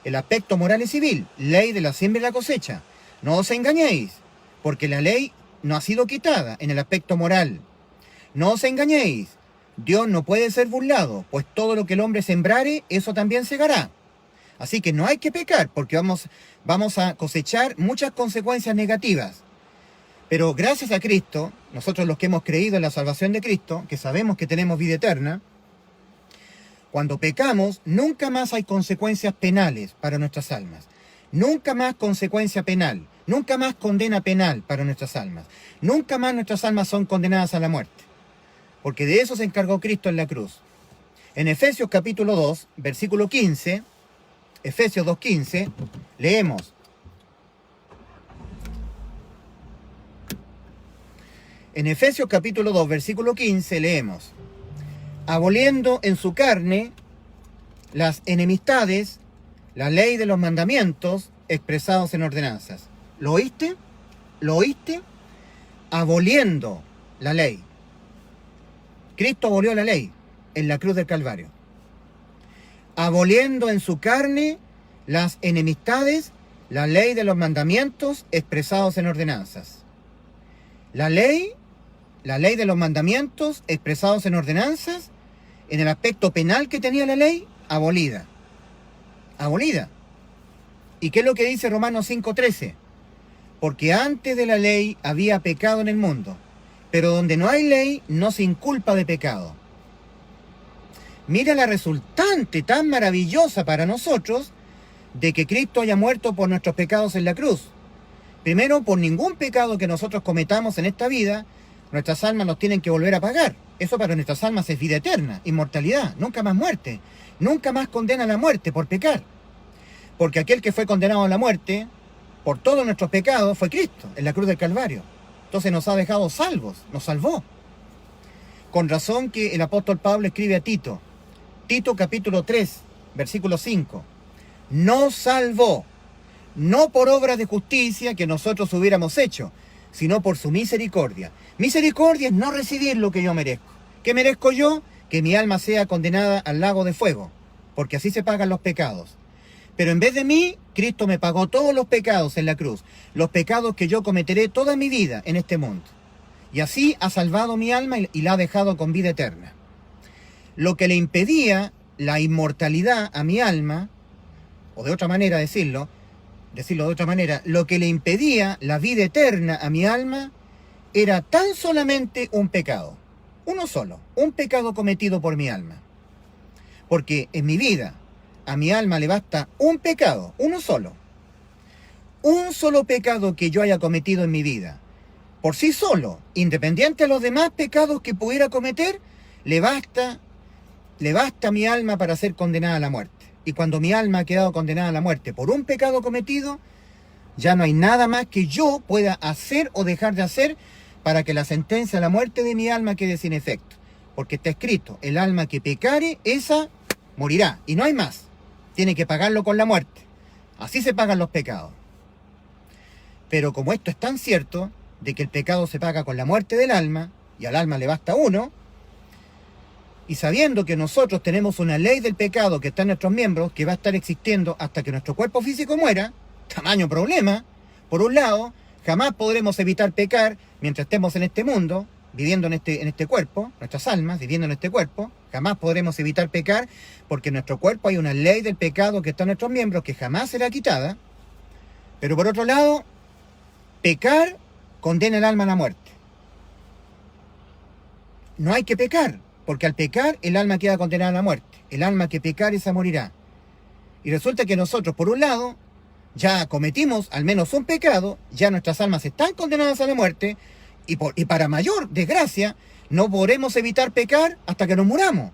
El aspecto moral y civil, ley de la siembra y la cosecha. No os engañéis, porque la ley no ha sido quitada en el aspecto moral. No os engañéis, Dios no puede ser burlado, pues todo lo que el hombre sembrare, eso también segará. Así que no hay que pecar, porque vamos a cosechar muchas consecuencias negativas. Pero gracias a Cristo, nosotros los que hemos creído en la salvación de Cristo, que sabemos que tenemos vida eterna, cuando pecamos, nunca más hay consecuencias penales para nuestras almas. Nunca más consecuencia penal, nunca más condena penal para nuestras almas. Nunca más nuestras almas son condenadas a la muerte. Porque de eso se encargó Cristo en la cruz. En Efesios capítulo 2, versículo 15, Efesios 2:15, leemos. En Efesios capítulo 2, versículo 15, leemos, aboliendo en su carne las enemistades, la ley de los mandamientos expresados en ordenanzas. ¿Lo oíste? ¿Lo oíste? Aboliendo la ley. Cristo abolió la ley en la cruz del Calvario. Aboliendo en su carne las enemistades, la ley de los mandamientos expresados en ordenanzas. La ley de los mandamientos expresados en ordenanzas, en el aspecto penal que tenía la ley, abolida. Abolida. ¿Y qué es lo que dice Romanos 5:13? Porque antes de la ley había pecado en el mundo, pero donde no hay ley no se inculpa de pecado. Mira la resultante tan maravillosa para nosotros de que Cristo haya muerto por nuestros pecados en la cruz. Primero, por ningún pecado que nosotros cometamos en esta vida, nuestras almas nos tienen que volver a pagar. Eso para nuestras almas es vida eterna, inmortalidad, nunca más muerte. Nunca más condena a la muerte por pecar. Porque aquel que fue condenado a la muerte por todos nuestros pecados fue Cristo, en la cruz del Calvario. Entonces nos ha dejado salvos, nos salvó. Con razón que el apóstol Pablo escribe a Tito, Tito capítulo 3, versículo 5, nos salvó, no por obras de justicia que nosotros hubiéramos hecho, sino por su misericordia. Misericordia es no recibir lo que yo merezco. ¿Qué merezco yo? Que mi alma sea condenada al lago de fuego, porque así se pagan los pecados. Pero en vez de mí, Cristo me pagó todos los pecados en la cruz, los pecados que yo cometeré toda mi vida en este mundo. Y así ha salvado mi alma y la ha dejado con vida eterna. Lo que le impedía la inmortalidad a mi alma, o de otra manera decirlo de otra manera, lo que le impedía la vida eterna a mi alma era tan solamente un pecado. Uno solo, un pecado cometido por mi alma. Porque en mi vida, a mi alma le basta un pecado, uno solo. Un solo pecado que yo haya cometido en mi vida. Por sí solo, independiente de los demás pecados que pudiera cometer, le basta a mi alma para ser condenada a la muerte. Y cuando mi alma ha quedado condenada a la muerte por un pecado cometido, ya no hay nada más que yo pueda hacer o dejar de hacer para que la sentencia a la muerte de mi alma quede sin efecto. Porque está escrito, el alma que pecare, esa morirá. Y no hay más. Tiene que pagarlo con la muerte. Así se pagan los pecados. Pero como esto es tan cierto, de que el pecado se paga con la muerte del alma, y al alma le basta uno, y sabiendo que nosotros tenemos una ley del pecado que está en nuestros miembros, que va a estar existiendo hasta que nuestro cuerpo físico muera, tamaño problema. Por un lado, jamás podremos evitar pecar mientras estemos en este mundo, viviendo en este cuerpo, nuestras almas viviendo en este cuerpo, jamás podremos evitar pecar, porque en nuestro cuerpo hay una ley del pecado que está en nuestros miembros que jamás será quitada. Pero por otro lado, pecar condena el alma a la muerte. No hay que pecar, porque al pecar el alma queda condenada a la muerte. El alma que pecar, esa morirá. Y resulta que nosotros, por un lado, ya cometimos al menos un pecado, ya nuestras almas están condenadas a la muerte, y para mayor desgracia, no podremos evitar pecar hasta que nos muramos,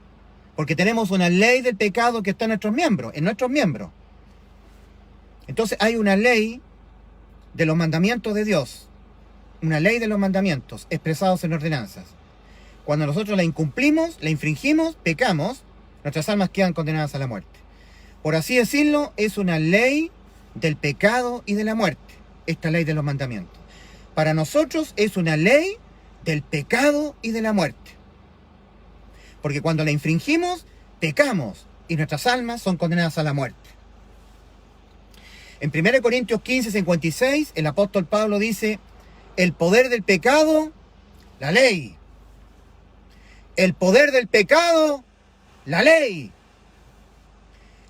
porque tenemos una ley del pecado que está en nuestros miembros. Entonces hay una ley de los mandamientos de Dios, una ley de los mandamientos expresados en ordenanzas. Cuando nosotros la incumplimos, la infringimos, pecamos, nuestras almas quedan condenadas a la muerte. Por así decirlo, es una ley del pecado y de la muerte, esta ley de los mandamientos. Para nosotros es una ley del pecado y de la muerte. Porque cuando la infringimos, pecamos y nuestras almas son condenadas a la muerte. En 1 Corintios 15:56, el apóstol Pablo dice, el poder del pecado, la ley. El poder del pecado, la ley.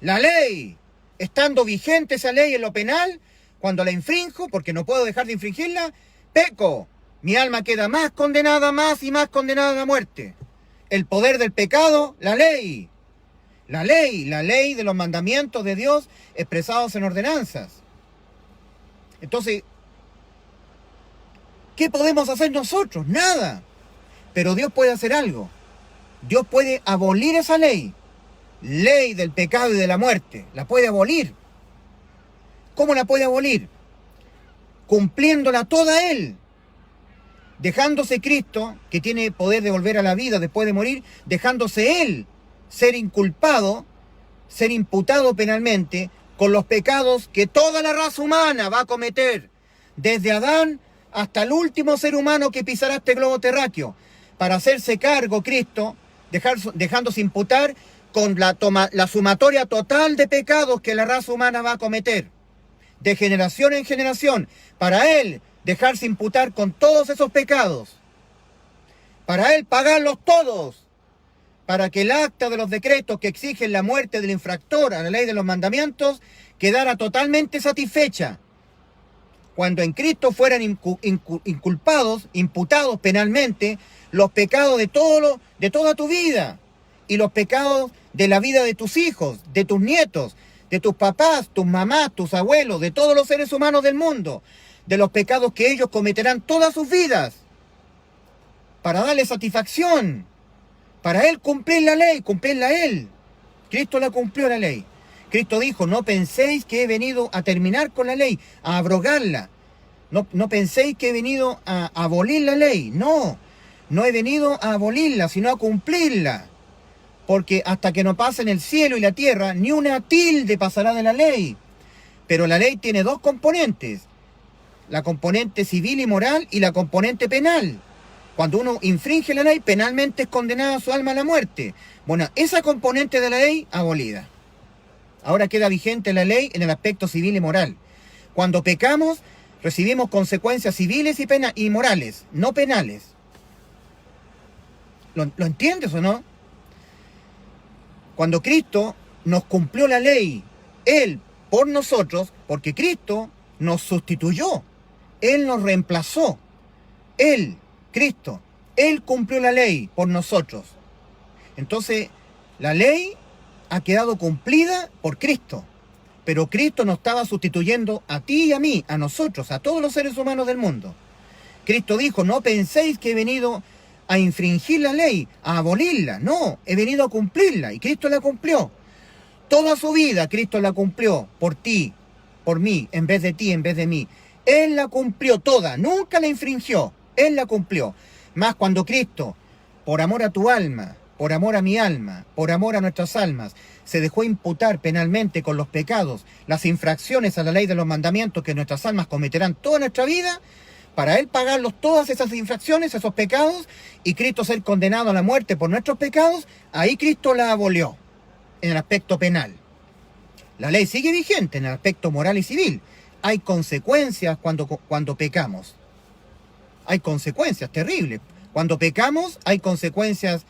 La ley, estando vigente esa ley en lo penal, cuando la infrinjo, porque no puedo dejar de infringirla, peco. Mi alma queda más y más condenada a la muerte. El poder del pecado, la ley. La ley de los mandamientos de Dios expresados en ordenanzas. Entonces, ¿qué podemos hacer nosotros? Nada. Pero Dios puede hacer algo. Dios puede abolir esa ley. Ley del pecado y de la muerte. La puede abolir. ¿Cómo la puede abolir? Cumpliéndola toda Él. Dejándose Cristo, que tiene poder de volver a la vida después de morir, dejándose Él ser inculpado, ser imputado penalmente con los pecados que toda la raza humana va a cometer, desde Adán hasta el último ser humano que pisará este globo terráqueo, para hacerse cargo Cristo, dejándose imputar con la sumatoria total de pecados que la raza humana va a cometer, de generación en generación, para Él dejarse imputar con todos esos pecados, para Él pagarlos todos, para que el acta de los decretos que exigen la muerte del infractor a la ley de los mandamientos quedara totalmente satisfecha. Cuando en Cristo fueran inculpados, imputados penalmente, los pecados de toda tu vida, y los pecados de la vida de tus hijos, de tus nietos, de tus papás, tus mamás, tus abuelos, de todos los seres humanos del mundo, de los pecados que ellos cometerán todas sus vidas, para darle satisfacción, para Él cumplir la ley, cumplirla Él. Cristo la cumplió la ley. Cristo dijo, no penséis que he venido a terminar con la ley, a abrogarla. No penséis que he venido a abolir la ley. No he venido a abolirla, sino a cumplirla. Porque hasta que no pasen el cielo y la tierra, ni una tilde pasará de la ley. Pero la ley tiene dos componentes. La componente civil y moral y la componente penal. Cuando uno infringe la ley, penalmente es condenado a su alma a la muerte. Bueno, esa componente de la ley, abolida. Ahora queda vigente la ley en el aspecto civil y moral. Cuando pecamos, recibimos consecuencias civiles y morales, no penales. ¿Lo entiendes o no? Cuando Cristo nos cumplió la ley, Él por nosotros, porque Cristo nos sustituyó, Él nos reemplazó, Él, Cristo, Él cumplió la ley por nosotros. Entonces, la ley ha quedado cumplida por Cristo. Pero Cristo nos estaba sustituyendo a ti y a mí, a nosotros, a todos los seres humanos del mundo. Cristo dijo, no penséis que he venido a infringir la ley, a abolirla. No, he venido a cumplirla y Cristo la cumplió. Toda su vida Cristo la cumplió por ti, por mí, en vez de ti, en vez de mí. Él la cumplió toda, nunca la infringió, Él la cumplió. Más cuando Cristo, por amor a tu alma, por amor a mi alma, por amor a nuestras almas, se dejó imputar penalmente con los pecados, las infracciones a la ley de los mandamientos que nuestras almas cometerán toda nuestra vida, para Él pagarlos todas esas infracciones, esos pecados, y Cristo ser condenado a la muerte por nuestros pecados, ahí Cristo la abolió, en el aspecto penal. La ley sigue vigente en el aspecto moral y civil. Hay consecuencias cuando pecamos. Hay consecuencias terribles. Cuando pecamos hay consecuencias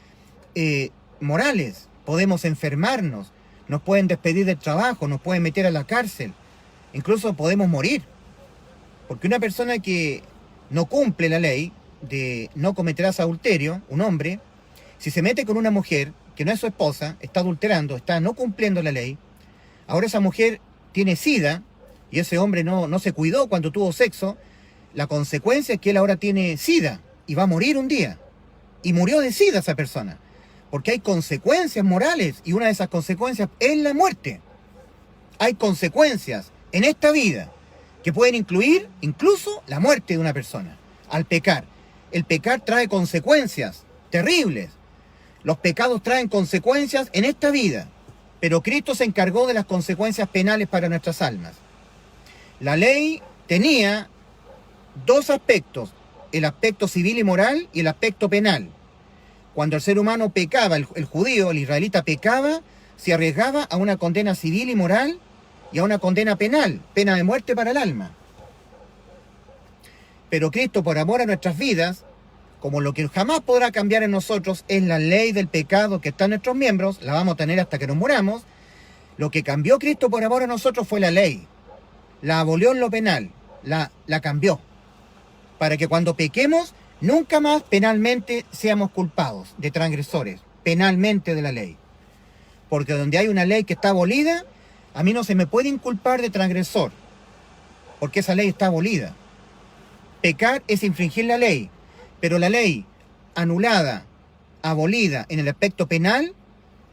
morales. Podemos enfermarnos, nos pueden despedir del trabajo, nos pueden meter a la cárcel, incluso podemos morir. Porque una persona que no cumple la ley de no cometerás adulterio, un hombre, si se mete con una mujer que no es su esposa, está adulterando, está no cumpliendo la ley, ahora esa mujer tiene SIDA y ese hombre no se cuidó cuando tuvo sexo, la consecuencia es que él ahora tiene SIDA y va a morir un día. Y murió de SIDA esa persona. Porque hay consecuencias morales y una de esas consecuencias es la muerte. Hay consecuencias en esta vida que pueden incluir incluso la muerte de una persona al pecar. El pecar trae consecuencias terribles. Los pecados traen consecuencias en esta vida, pero Cristo se encargó de las consecuencias penales para nuestras almas. La ley tenía dos aspectos, el aspecto civil y moral y el aspecto penal. Cuando el ser humano pecaba, el judío, el israelita pecaba, se arriesgaba a una condena civil y moral y a una condena penal, pena de muerte para el alma. Pero Cristo, por amor a nuestras vidas, como lo que jamás podrá cambiar en nosotros es la ley del pecado que está en nuestros miembros, la vamos a tener hasta que nos muramos, lo que cambió Cristo por amor a nosotros fue la ley. La abolió en lo penal, la cambió, para que cuando pequemos, nunca más penalmente seamos culpados de transgresores, penalmente de la ley. Porque donde hay una ley que está abolida, a mí no se me puede inculpar de transgresor, porque esa ley está abolida. Pecar es infringir la ley, pero la ley anulada, abolida en el aspecto penal,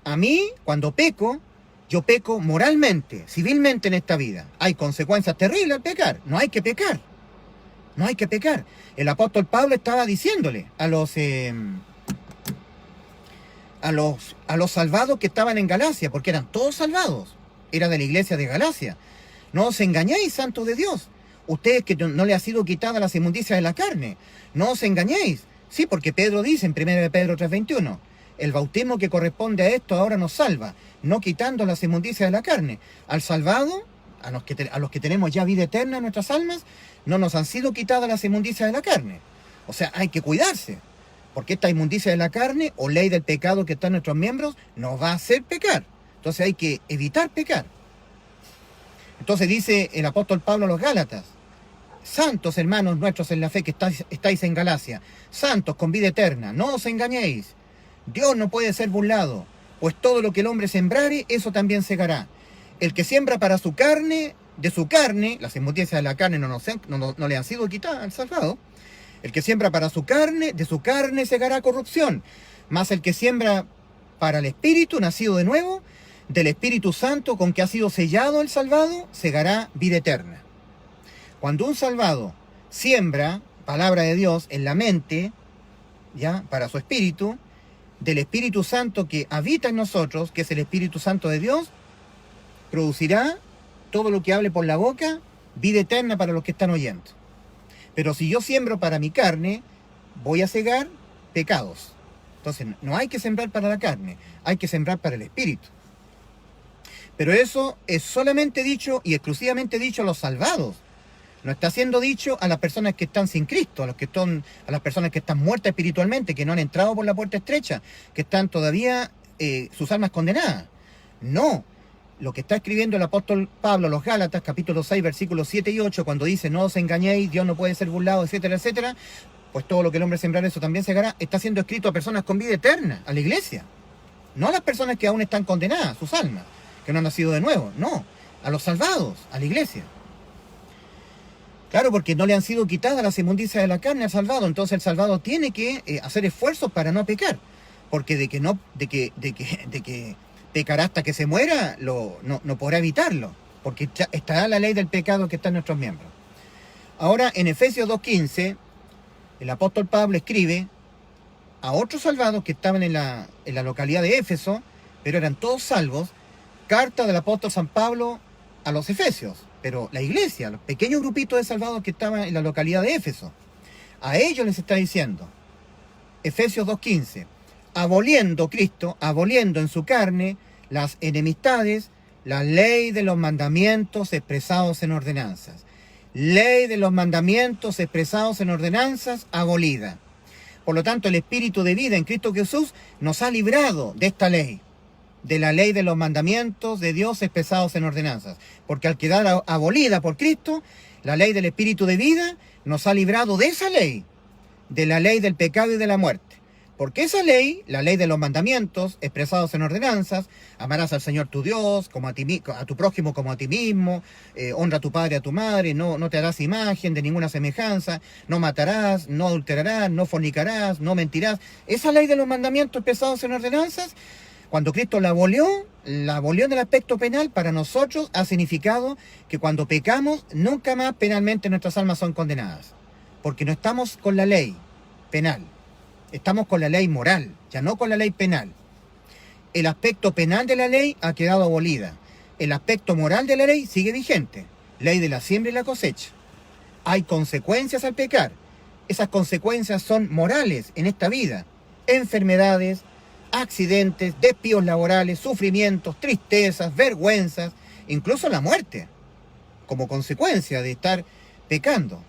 a mí, cuando peco, yo peco moralmente, civilmente en esta vida. Hay consecuencias terribles al pecar, no hay que pecar. No hay que pecar. El apóstol Pablo estaba diciéndole a los salvados que estaban en Galacia, porque eran todos salvados, era de la iglesia de Galacia. No os engañéis, santos de Dios. Ustedes que no le ha sido quitada las inmundicias de la carne. No os engañéis. Sí, porque Pedro dice en 1 Pedro 3:21, el bautismo que corresponde a esto ahora nos salva, no quitando las inmundicias de la carne. Al salvado, a los que tenemos ya vida eterna en nuestras almas, no nos han sido quitadas las inmundicias de la carne. O sea, hay que cuidarse, porque esta inmundicia de la carne o ley del pecado que está en nuestros miembros nos va a hacer pecar. Entonces hay que evitar pecar. Entonces dice el apóstol Pablo a los Gálatas, santos hermanos nuestros en la fe que estáis en Galacia, santos con vida eterna, no os engañéis. Dios no puede ser burlado, pues todo lo que el hombre sembrare, eso también segará. El que siembra para su carne, de su carne, las inmundicias de la carne no le han sido quitadas al salvado. El que siembra para su carne, de su carne segará corrupción. Mas el que siembra para el Espíritu, nacido de nuevo, del Espíritu Santo con que ha sido sellado el salvado, segará vida eterna. Cuando un salvado siembra palabra de Dios en la mente, ya, para su espíritu, del Espíritu Santo que habita en nosotros, que es el Espíritu Santo de Dios, producirá todo lo que hable por la boca, vida eterna para los que están oyendo. Pero si yo siembro para mi carne, voy a cegar pecados. Entonces no hay que sembrar para la carne, hay que sembrar para el Espíritu. Pero eso es solamente dicho y exclusivamente dicho a los salvados. No está siendo dicho a las personas que están sin Cristo, a las personas que están muertas espiritualmente, que no han entrado por la puerta estrecha, que están todavía sus almas condenadas. No. Lo que está escribiendo el apóstol Pablo a los Gálatas, capítulo 6, versículos 7 y 8, cuando dice, no os engañéis, Dios no puede ser burlado, etcétera, etcétera, pues todo lo que el hombre sembrar, eso también segará, está siendo escrito a personas con vida eterna, a la iglesia. no a las personas que aún están condenadas, sus almas, que no han nacido de nuevo, no, a los salvados, a la iglesia. Claro, porque no le han sido quitadas las inmundicias de la carne al salvado, entonces el salvado tiene que hacer esfuerzos para no pecar, porque de que pecará hasta que se muera, no podrá evitarlo, porque estará la ley del pecado que está en nuestros miembros. Ahora, en Efesios 2:15, el apóstol Pablo escribe a otros salvados que estaban en la localidad de Éfeso, pero eran todos salvos, carta del apóstol San Pablo a los Efesios, pero la iglesia, los pequeños grupitos de salvados que estaban en la localidad de Éfeso, a ellos les está diciendo, Efesios 2:15, aboliendo Cristo, aboliendo en su carne las enemistades, la ley de los mandamientos expresados en ordenanzas. Ley de los mandamientos expresados en ordenanzas abolida. Por lo tanto, el espíritu de vida en Cristo Jesús nos ha librado de esta ley, de la ley de los mandamientos de Dios expresados en ordenanzas. Porque al quedar abolida por Cristo, la ley del espíritu de vida nos ha librado de esa ley, de la ley del pecado y de la muerte. Porque esa ley, la ley de los mandamientos expresados en ordenanzas, amarás al Señor tu Dios, como a tu prójimo como a ti mismo, honra a tu padre y a tu madre, no te harás imagen de ninguna semejanza, no matarás, no adulterarás, no fornicarás, no mentirás. Esa ley de los mandamientos expresados en ordenanzas, cuando Cristo la abolió en el aspecto penal, para nosotros ha significado que cuando pecamos, nunca más penalmente nuestras almas son condenadas. Porque no estamos con la ley penal. Estamos con la ley moral, ya no con la ley penal. El aspecto penal de la ley ha quedado abolida. El aspecto moral de la ley sigue vigente. Ley de la siembra y la cosecha. Hay consecuencias al pecar. Esas consecuencias son morales en esta vida. Enfermedades, accidentes, despidos laborales, sufrimientos, tristezas, vergüenzas, incluso la muerte, como consecuencia de estar pecando.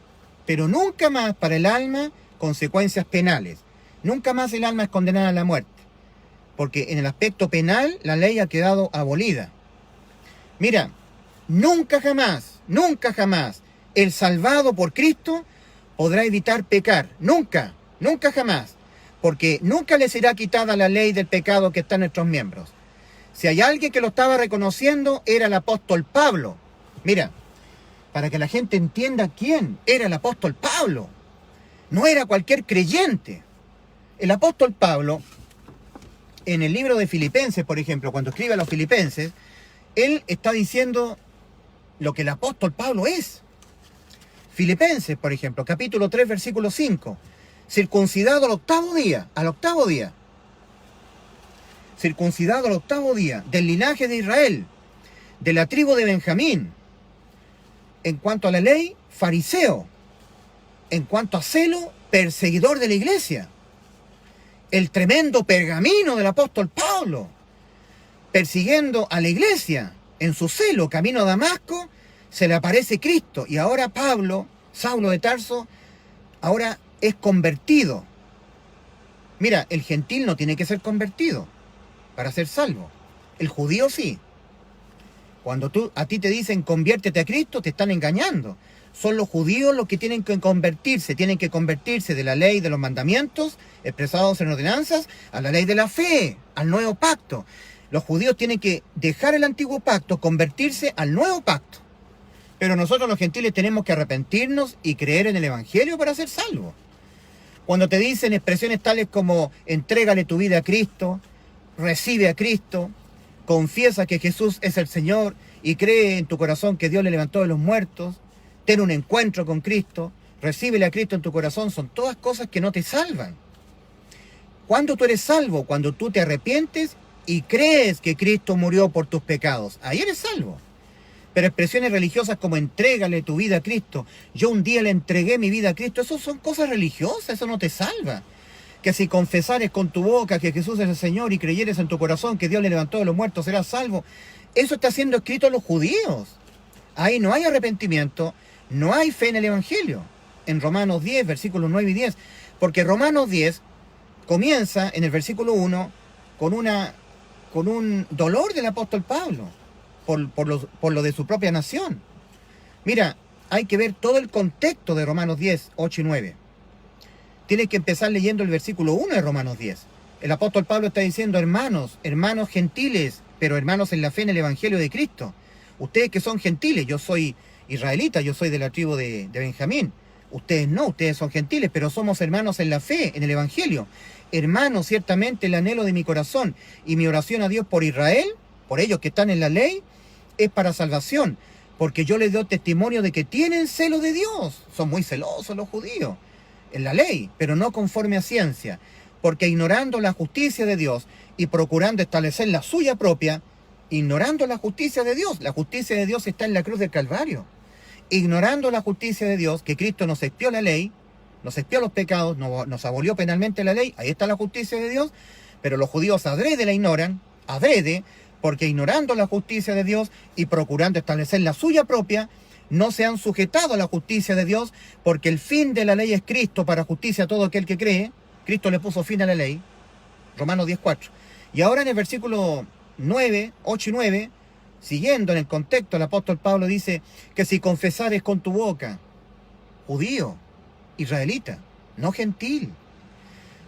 Pero nunca más para el alma consecuencias penales. Nunca más el alma es condenada a la muerte, porque en el aspecto penal la ley ha quedado abolida. Mira, nunca jamás el salvado por Cristo podrá evitar pecar. Nunca jamás, porque nunca le será quitada la ley del pecado que está en nuestros miembros. Si hay alguien que lo estaba reconociendo, era el apóstol Pablo. Mira, para que la gente entienda quién era el apóstol Pablo, no era cualquier creyente. El apóstol Pablo, en el libro de Filipenses, por ejemplo, cuando escribe a los filipenses, él está diciendo lo que el apóstol Pablo es. Filipenses, por ejemplo, capítulo 3, versículo 5. Circuncidado al octavo día. Circuncidado al octavo día, del linaje de Israel, de la tribu de Benjamín. En cuanto a la ley, fariseo. En cuanto a celo, perseguidor de la iglesia. El tremendo pergamino del apóstol Pablo, persiguiendo a la iglesia en su celo, camino a Damasco, se le aparece Cristo. Y ahora Pablo, Saulo de Tarso, ahora es convertido. Mira, el gentil no tiene que ser convertido para ser salvo. El judío sí. Cuando a ti te dicen conviértete a Cristo, te están engañando. Son los judíos los que tienen que convertirse de la ley de los mandamientos expresados en ordenanzas a la ley de la fe, al nuevo pacto. Los judíos tienen que dejar el antiguo pacto, convertirse al nuevo pacto. Pero nosotros los gentiles tenemos que arrepentirnos y creer en el Evangelio para ser salvos. Cuando te dicen expresiones tales como entrégale tu vida a Cristo, recibe a Cristo, confiesa que Jesús es el Señor y cree en tu corazón que Dios le levantó de los muertos, ten un encuentro con Cristo, recíbele a Cristo en tu corazón, son todas cosas que no te salvan. ¿Cuándo tú eres salvo? Cuando tú te arrepientes y crees que Cristo murió por tus pecados. Ahí eres salvo. Pero expresiones religiosas como entrégale tu vida a Cristo, yo un día le entregué mi vida a Cristo, eso son cosas religiosas, eso no te salva. Que si confesares con tu boca que Jesús es el Señor y creyeres en tu corazón que Dios le levantó de los muertos, serás salvo. Eso está siendo escrito a los judíos. Ahí no hay arrepentimiento, no hay fe en el Evangelio. En Romanos 10, versículos 9 y 10. Porque Romanos 10 comienza en el versículo 1 con un dolor del apóstol Pablo por lo de su propia nación. Mira, hay que ver todo el contexto de Romanos 10, 8 y 9. Tienes que empezar leyendo el versículo 1 de Romanos 10. El apóstol Pablo está diciendo, hermanos, hermanos gentiles, pero hermanos en la fe en el Evangelio de Cristo. Ustedes que son gentiles, yo soy israelita, yo soy de la tribu de Benjamín. Ustedes no, ustedes son gentiles, pero somos hermanos en la fe, en el Evangelio. Hermanos, ciertamente el anhelo de mi corazón y mi oración a Dios por Israel, por ellos que están en la ley, es para salvación, porque yo les doy testimonio de que tienen celo de Dios. Son muy celosos los judíos en la ley, pero no conforme a ciencia, porque ignorando la justicia de Dios y procurando establecer la suya propia, ignorando la justicia de Dios está en la cruz del Calvario. Ignorando la justicia de Dios, que Cristo nos expió la ley, nos expió los pecados, nos abolió penalmente la ley, ahí está la justicia de Dios, pero los judíos adrede la ignoran, adrede, porque ignorando la justicia de Dios y procurando establecer la suya propia, no se han sujetado a la justicia de Dios, porque el fin de la ley es Cristo para justicia a todo aquel que cree. Cristo le puso fin a la ley, Romanos 10:4. Y ahora en el versículo 9, 8 y 9, siguiendo en el contexto, el apóstol Pablo dice que si confesares con tu boca, judío, israelita, no gentil.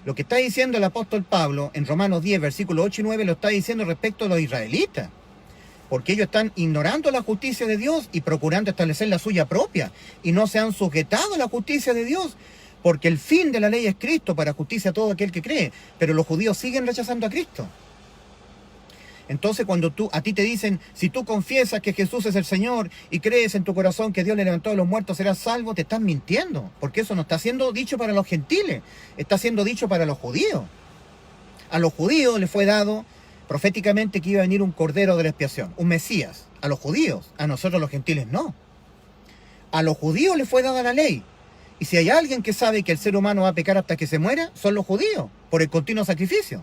Lo que está diciendo el apóstol Pablo en Romanos 10, versículos 8 y 9, lo está diciendo respecto a los israelitas, porque ellos están ignorando la justicia de Dios y procurando establecer la suya propia, y no se han sujetado a la justicia de Dios, porque el fin de la ley es Cristo para justicia a todo aquel que cree, pero los judíos siguen rechazando a Cristo. Entonces cuando a ti te dicen, si tú confiesas que Jesús es el Señor y crees en tu corazón que Dios le levantó de los muertos, serás salvo, te están mintiendo, porque eso no está siendo dicho para los gentiles, está siendo dicho para los judíos. A los judíos les fue dado proféticamente que iba a venir un cordero de la expiación, un Mesías, a los judíos, a nosotros los gentiles no. A los judíos les fue dada la ley, y si hay alguien que sabe que el ser humano va a pecar hasta que se muera, son los judíos, por el continuo sacrificio.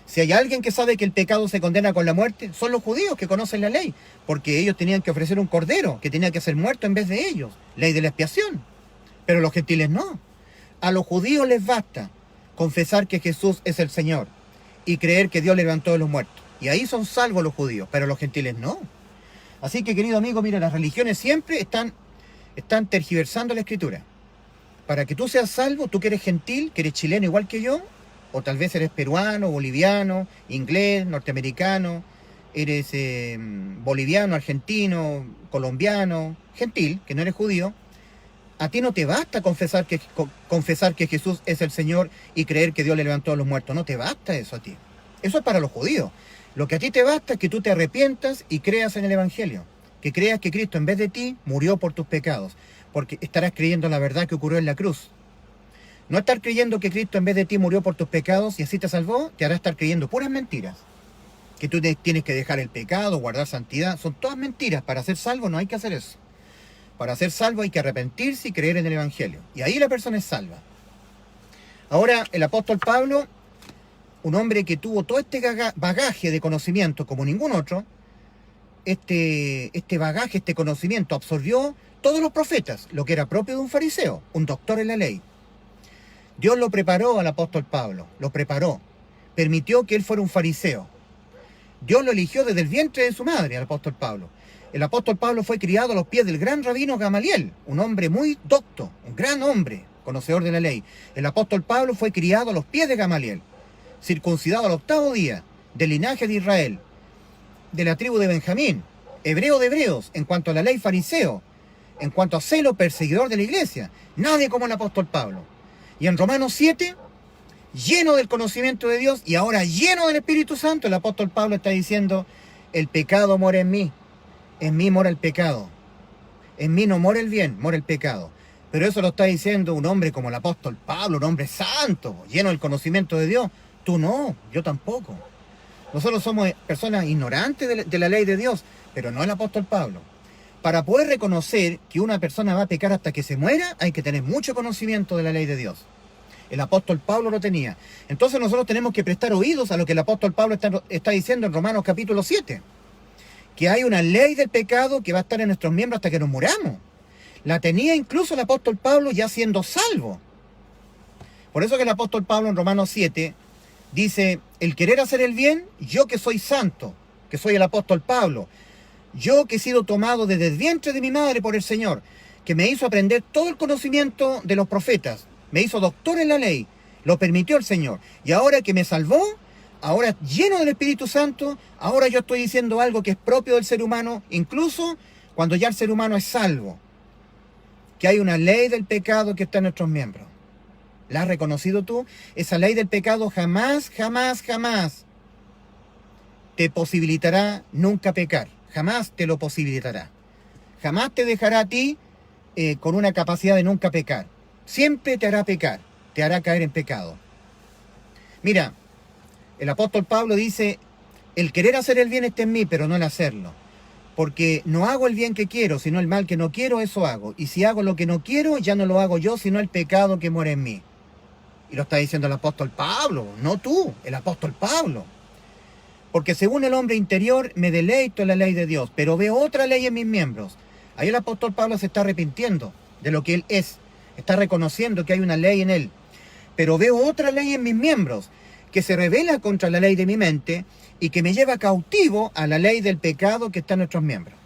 Si hay alguien que sabe que el pecado se condena con la muerte, son los judíos que conocen la ley, porque ellos tenían que ofrecer un cordero que tenía que ser muerto en vez de ellos, ley de la expiación. Pero los gentiles no. A los judíos les basta confesar que Jesús es el Señor y creer que Dios le levantó de los muertos. Y ahí son salvos los judíos, pero los gentiles no. Así que, querido amigo, mira, las religiones siempre están tergiversando la Escritura. Para que tú seas salvo, tú que eres gentil, que eres chileno igual que yo, o tal vez eres peruano, boliviano, inglés, norteamericano, eres boliviano, argentino, colombiano, gentil, que no eres judío, a ti no te basta confesar que Jesús es el Señor y creer que Dios le levantó a los muertos. No te basta eso a ti. Eso es para los judíos. Lo que a ti te basta es que tú te arrepientas y creas en el Evangelio. Que creas que Cristo en vez de ti murió por tus pecados. Porque estarás creyendo en la verdad que ocurrió en la cruz. No estar creyendo que Cristo en vez de ti murió por tus pecados y así te salvó, te hará estar creyendo puras mentiras. Que tú tienes que dejar el pecado, guardar santidad. Son todas mentiras. Para ser salvo no hay que hacer eso. Para ser salvo hay que arrepentirse y creer en el Evangelio. Y ahí la persona es salva. Ahora, el apóstol Pablo, un hombre que tuvo todo este bagaje de conocimiento como ningún otro, este bagaje, este conocimiento, absorbió todos los profetas, lo que era propio de un fariseo, un doctor en la ley. Dios lo preparó al apóstol Pablo, lo preparó, permitió que él fuera un fariseo. Dios lo eligió desde el vientre de su madre, al apóstol Pablo. El apóstol Pablo fue criado a los pies del gran rabino Gamaliel, un hombre muy docto, un gran hombre, conocedor de la ley. El apóstol Pablo fue criado a los pies de Gamaliel, circuncidado al 8º día, del linaje de Israel, de la tribu de Benjamín, hebreo de hebreos, en cuanto a la ley fariseo, en cuanto a celo perseguidor de la iglesia. Nadie como el apóstol Pablo. Y en Romanos 7, lleno del conocimiento de Dios y ahora lleno del Espíritu Santo, el apóstol Pablo está diciendo, el pecado mora en mí mora el pecado. En mí no mora el bien, mora el pecado. Pero eso lo está diciendo un hombre como el apóstol Pablo, un hombre santo, lleno del conocimiento de Dios. Tú no, yo tampoco. Nosotros somos personas ignorantes de la ley de Dios, pero no el apóstol Pablo. Para poder reconocer que una persona va a pecar hasta que se muera, hay que tener mucho conocimiento de la ley de Dios. El apóstol Pablo lo tenía. Entonces nosotros tenemos que prestar oídos a lo que el apóstol Pablo está diciendo en Romanos capítulo 7. Que hay una ley del pecado que va a estar en nuestros miembros hasta que nos muramos. La tenía incluso el apóstol Pablo ya siendo salvo. Por eso que el apóstol Pablo en Romanos 7 dice, el querer hacer el bien, yo que soy santo, que soy el apóstol Pablo, yo que he sido tomado desde el vientre de mi madre por el Señor, que me hizo aprender todo el conocimiento de los profetas, me hizo doctor en la ley, Lo permitió el Señor. Y ahora que me salvó, ahora lleno del Espíritu Santo, ahora yo estoy diciendo algo que es propio del ser humano, incluso cuando ya el ser humano es salvo. Que hay una ley del pecado que está en nuestros miembros. ¿La has reconocido tú? Esa ley del pecado jamás, jamás, jamás te posibilitará nunca pecar. Jamás te lo posibilitará. Jamás te dejará a ti con una capacidad de nunca pecar. Siempre te hará pecar, te hará caer en pecado. Mira, el apóstol Pablo dice, el querer hacer el bien está en mí, pero no el hacerlo. Porque no hago el bien que quiero, sino el mal que no quiero, eso hago. Y si hago lo que no quiero, ya no lo hago yo, sino el pecado que muere en mí. Y lo está diciendo el apóstol Pablo, no tú, el apóstol Pablo. Porque según el hombre interior me deleito en la ley de Dios, pero veo otra ley en mis miembros. Ahí el apóstol Pablo se está arrepintiendo de lo que él es. Está reconociendo que hay una ley en él. Pero veo otra ley en mis miembros que se revela contra la ley de mi mente y que me lleva cautivo a la ley del pecado que está en nuestros miembros.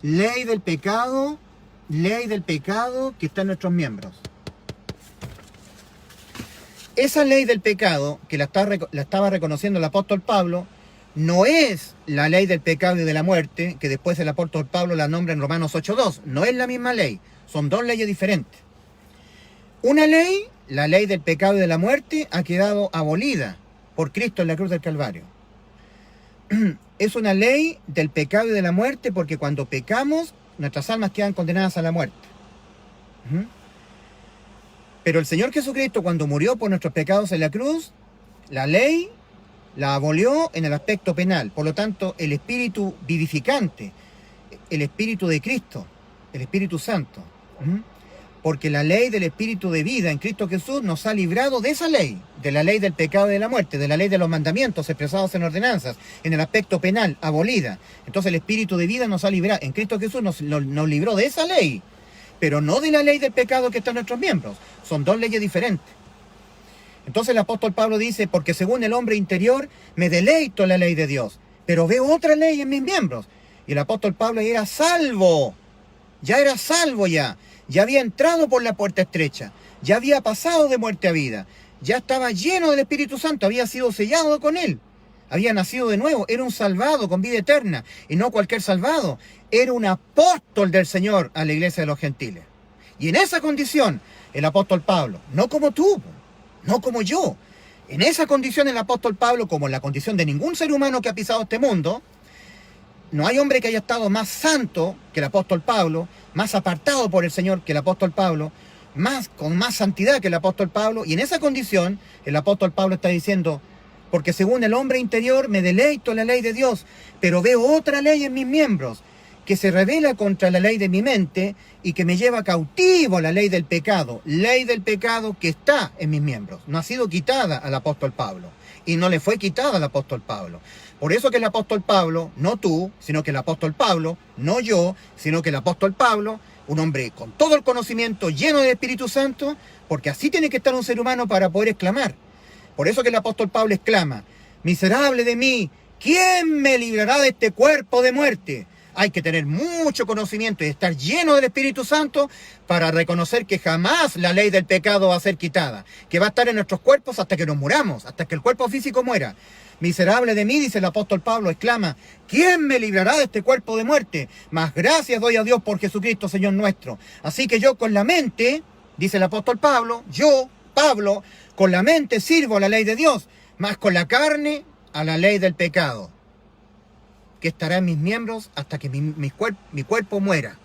Ley del pecado que está en nuestros miembros. Esa ley del pecado que la estaba reconociendo el apóstol Pablo no es la ley del pecado y de la muerte, que después el apóstol Pablo la nombra en Romanos 8:2. No es la misma ley, son dos leyes diferentes. Una ley, la ley del pecado y de la muerte, ha quedado abolida por Cristo en la cruz del Calvario. Es una ley del pecado y de la muerte porque cuando pecamos, nuestras almas quedan condenadas a la muerte. Pero el Señor Jesucristo, cuando murió por nuestros pecados en la cruz, la ley la abolió en el aspecto penal. Por lo tanto, el espíritu vivificante, el espíritu de Cristo, el Espíritu Santo, porque la ley del espíritu de vida en Cristo Jesús nos ha librado de esa ley, de la ley del pecado y de la muerte, de la ley de los mandamientos expresados en ordenanzas, en el aspecto penal, abolida. Entonces el espíritu de vida nos ha librado, en Cristo Jesús nos libró de esa ley, pero no de la ley del pecado que está en nuestros miembros. Son dos leyes diferentes. Entonces el apóstol Pablo dice, porque según el hombre interior me deleito en la ley de Dios, pero veo otra ley en mis miembros. Y el apóstol Pablo ya era salvo, ya había entrado por la puerta estrecha, ya había pasado de muerte a vida, ya estaba lleno del Espíritu Santo, había sido sellado con él, había nacido de nuevo, era un salvado con vida eterna, y no cualquier salvado, era un apóstol del Señor a la iglesia de los gentiles. Y en esa condición, el apóstol Pablo, no como tú, no como yo, en esa condición el apóstol Pablo, como en la condición de ningún ser humano que ha pisado este mundo, no hay hombre que haya estado más santo que el apóstol Pablo, más apartado por el Señor que el apóstol Pablo, con más santidad que el apóstol Pablo, y en esa condición el apóstol Pablo está diciendo, porque según el hombre interior me deleito en la ley de Dios, pero veo otra ley en mis miembros, que se revela contra la ley de mi mente y que me lleva cautivo a la ley del pecado que está en mis miembros. No ha sido quitada al apóstol Pablo y no le fue quitada al apóstol Pablo. Por eso que el apóstol Pablo, no tú, sino que el apóstol Pablo, no yo, sino que el apóstol Pablo, un hombre con todo el conocimiento, lleno del Espíritu Santo, porque así tiene que estar un ser humano para poder exclamar. Por eso que el apóstol Pablo exclama, miserable de mí, ¿quién me librará de este cuerpo de muerte? Hay que tener mucho conocimiento y estar lleno del Espíritu Santo para reconocer que jamás la ley del pecado va a ser quitada, que va a estar en nuestros cuerpos hasta que nos muramos, hasta que el cuerpo físico muera. Miserable de mí, dice el apóstol Pablo, exclama, ¿quién me librará de este cuerpo de muerte? Mas gracias doy a Dios por Jesucristo, Señor nuestro. Así que yo con la mente, dice el apóstol Pablo, yo, Pablo, con la mente sirvo a la ley de Dios, mas con la carne a la ley del pecado, que estará en mis miembros hasta que mi cuerpo muera.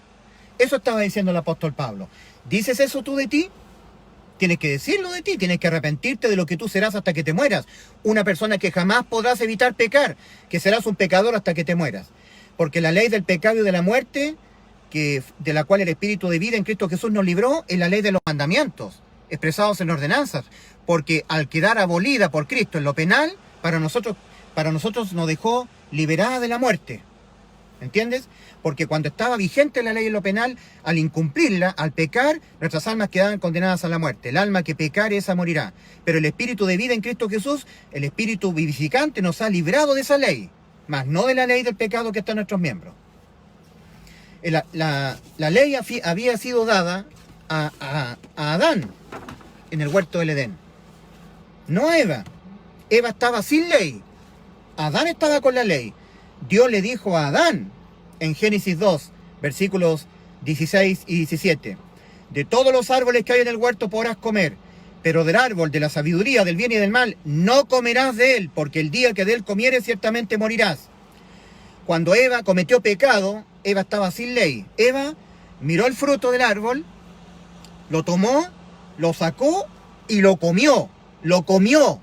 Eso estaba diciendo el apóstol Pablo. ¿Dices eso tú de ti? Tienes que decirlo de ti, tienes que arrepentirte de lo que tú serás hasta que te mueras. Una persona que jamás podrás evitar pecar, que serás un pecador hasta que te mueras. Porque la ley del pecado y de la muerte, de la cual el Espíritu de vida en Cristo Jesús nos libró, es la ley de los mandamientos, expresados en ordenanzas. Porque al quedar abolida por Cristo en lo penal, para nosotros nos dejó liberada de la muerte. ¿Entiendes? Porque cuando estaba vigente la ley en lo penal, al incumplirla, al pecar, nuestras almas quedaban condenadas a la muerte. El alma que pecare, esa morirá. Pero el Espíritu de vida en Cristo Jesús, el Espíritu vivificante, nos ha librado de esa ley. mas no de la ley del pecado que está en nuestros miembros. La ley había sido dada a Adán en el huerto del Edén, no a Eva. Eva estaba sin ley, Adán estaba con la ley. Dios le dijo a Adán en Génesis 2, versículos 16 y 17: de todos los árboles que hay en el huerto podrás comer, pero del árbol de la sabiduría, del bien y del mal, no comerás de él, porque el día que de él comieres ciertamente morirás. Cuando Eva cometió pecado, Eva estaba sin ley. Eva miró el fruto del árbol, lo tomó, lo sacó y lo comió. Lo comió.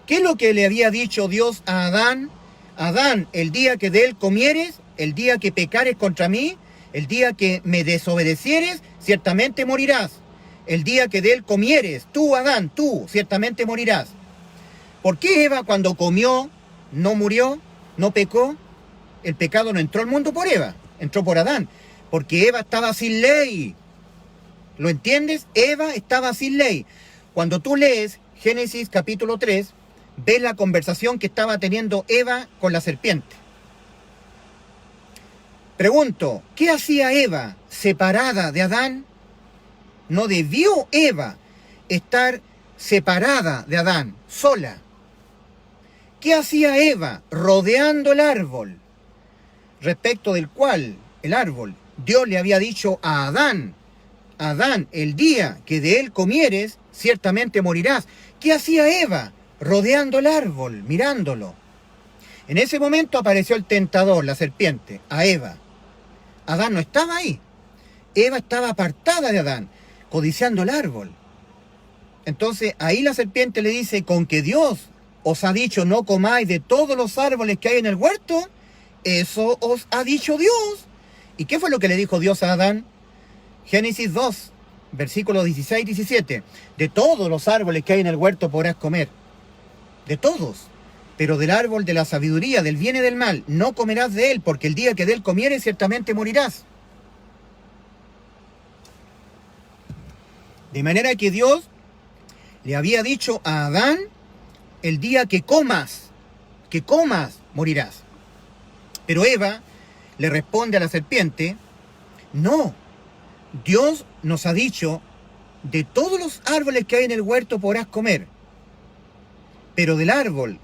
¿Qué es lo que le había dicho Dios a Adán? Adán, el día que de él comieres, el día que pecares contra mí, el día que me desobedecieres, ciertamente morirás. El día que de él comieres, tú Adán, tú, ciertamente morirás. ¿Por qué Eva cuando comió no murió, no pecó? El pecado no entró al mundo por Eva, entró por Adán, porque Eva estaba sin ley. ¿Lo entiendes? Eva estaba sin ley. Cuando tú lees Génesis capítulo 3, ves la conversación que estaba teniendo Eva con la serpiente. Pregunto, ¿qué hacía Eva separada de Adán? No debió Eva estar separada de Adán, sola. ¿Qué hacía Eva rodeando el árbol, respecto del cual, el árbol, Dios le había dicho a Adán: Adán, el día que de él comieres, ciertamente morirás? ¿Qué hacía Eva rodeando el árbol, mirándolo? En ese momento apareció el tentador, la serpiente, a Eva. Adán no estaba ahí. Eva estaba apartada de Adán, codiciando el árbol. Entonces ahí la serpiente le dice: con que Dios os ha dicho no comáis de todos los árboles que hay en el huerto, eso os ha dicho Dios. ¿Y qué fue lo que le dijo Dios a Adán? Génesis 2, versículos 16 y 17. De todos los árboles que hay en el huerto podrás comer. De todos. Pero del árbol de la sabiduría, del bien y del mal, no comerás de él, porque el día que de él comieres ciertamente morirás. De manera que Dios le había dicho a Adán: el día que comas, morirás. Pero Eva le responde a la serpiente: no, Dios nos ha dicho, de todos los árboles que hay en el huerto podrás comer, pero del árbol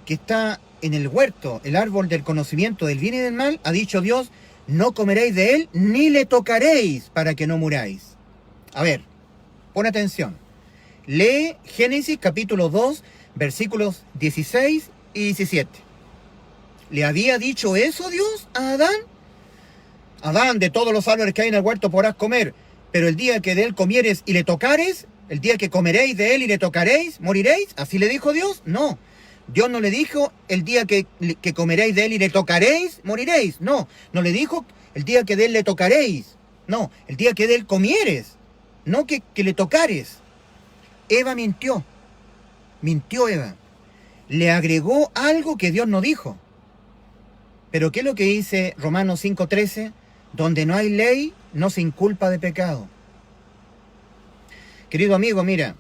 que está en el huerto, el árbol del conocimiento del bien y del mal, ha dicho Dios: no comeréis de él, ni le tocaréis, para que no muráis. A ver, pon atención. Lee Génesis capítulo 2, versículos 16 y 17. ¿Le había dicho eso Dios a Adán? Adán, de todos los árboles que hay en el huerto podrás comer, pero el día que de él comieres y le tocares, el día que comeréis de él y le tocaréis, moriréis. ¿Así le dijo Dios? No. Dios no le dijo: el día que comeréis de él y le tocaréis, moriréis. No, no le dijo: el día que de él le tocaréis. No, el día que de él comieres, no que le tocares. Eva mintió. Mintió Eva. Le agregó algo que Dios no dijo. Pero ¿qué es lo que dice Romanos 5:13? Donde no hay ley, no se inculpa de pecado. Querido amigo, mira,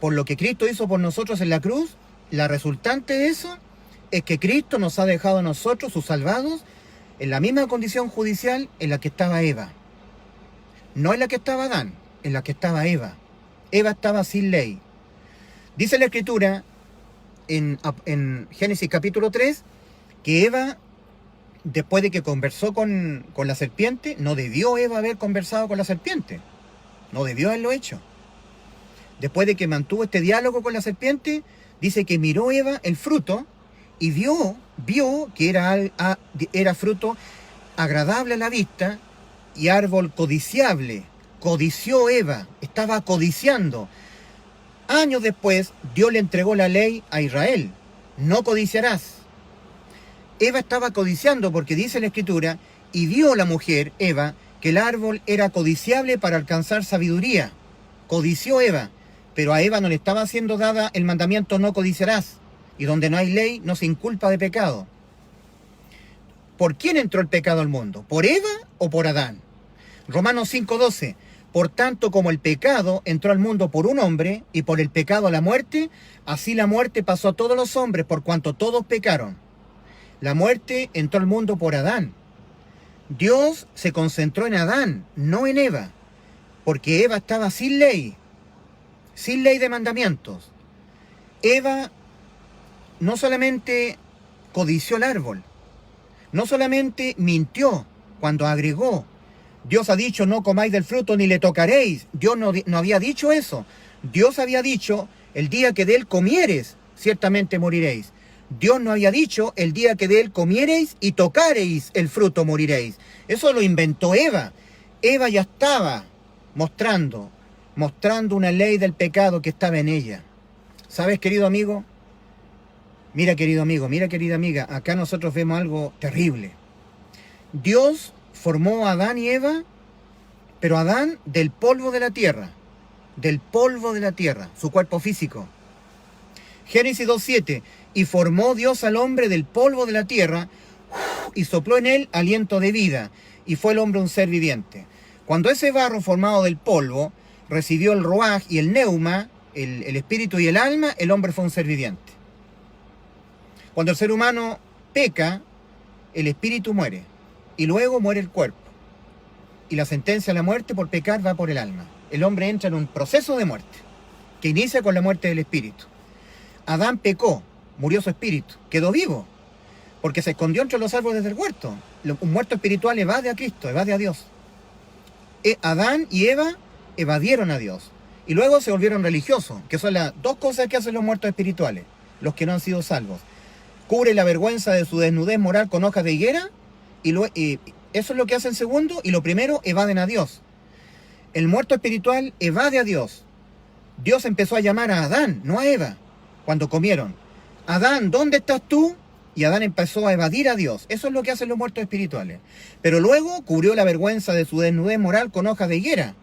por lo que Cristo hizo por nosotros en la cruz, la resultante de eso es que Cristo nos ha dejado a nosotros, sus salvados, en la misma condición judicial en la que estaba Eva. No en la que estaba Adán, en la que estaba Eva. Eva estaba sin ley. Dice la Escritura en Génesis capítulo 3 que Eva, después de que conversó con la serpiente, no debió Eva haber conversado con la serpiente. No debió haberlo hecho. Después de que mantuvo este diálogo con la serpiente, dice que miró Eva el fruto y vio que era fruto agradable a la vista y árbol codiciable. Codició Eva, estaba codiciando. Años después, Dios le entregó la ley a Israel: no codiciarás. Eva estaba codiciando porque dice la Escritura: y vio la mujer, Eva, que el árbol era codiciable para alcanzar sabiduría. Codició Eva, pero a Eva no le estaba siendo dada el mandamiento: no codiciarás. Y donde no hay ley, no se inculpa de pecado. ¿Por quién entró el pecado al mundo? ¿Por Eva o por Adán? Romanos 5:12. Por tanto, como el pecado entró al mundo por un hombre, y por el pecado la muerte, así la muerte pasó a todos los hombres, por cuanto todos pecaron. La muerte entró al mundo por Adán. Dios se concentró en Adán, no en Eva, porque Eva estaba sin ley de mandamientos. Eva no solamente codició el árbol, no solamente mintió cuando agregó, Dios ha dicho no comáis del fruto ni le tocaréis. Dios no había dicho eso. Dios había dicho el día que de él comieres, ciertamente moriréis. Dios no había dicho el día que de él comiereis y tocareis el fruto moriréis. Eso lo inventó Eva. Eva ya estaba mostrando una ley del pecado que estaba en ella. ¿Sabes, querido amigo? Mira, querido amigo, mira, querida amiga, acá nosotros vemos algo terrible. Dios formó a Adán y Eva, pero Adán del polvo de la tierra, su cuerpo físico. Génesis 2:7, y formó Dios al hombre del polvo de la tierra, y sopló en él aliento de vida, y fue el hombre un ser viviente. Cuando ese barro formado del polvo recibió el ruaj y el neuma, el espíritu y el alma, el hombre fue un ser viviente. Cuando el ser humano peca, el espíritu muere, y luego muere el cuerpo. Y la sentencia a la muerte por pecar va por el alma. El hombre entra en un proceso de muerte, que inicia con la muerte del espíritu. Adán pecó, murió su espíritu, quedó vivo, porque se escondió entre los árboles del huerto. Un muerto espiritual evade a Cristo, evade a Dios. Adán y Eva evadieron a Dios, y luego se volvieron religiosos, que son las dos cosas que hacen los muertos espirituales, los que no han sido salvos. Cubre la vergüenza de su desnudez moral con hojas de higuera, y eso es lo que hacen segundo, y lo primero, evaden a Dios. El muerto espiritual evade a Dios. Dios empezó a llamar a Adán, no a Eva, cuando comieron. Adán, ¿dónde estás tú? Y Adán empezó a evadir a Dios. Eso es lo que hacen los muertos espirituales. Pero luego cubrió la vergüenza de su desnudez moral con hojas de higuera.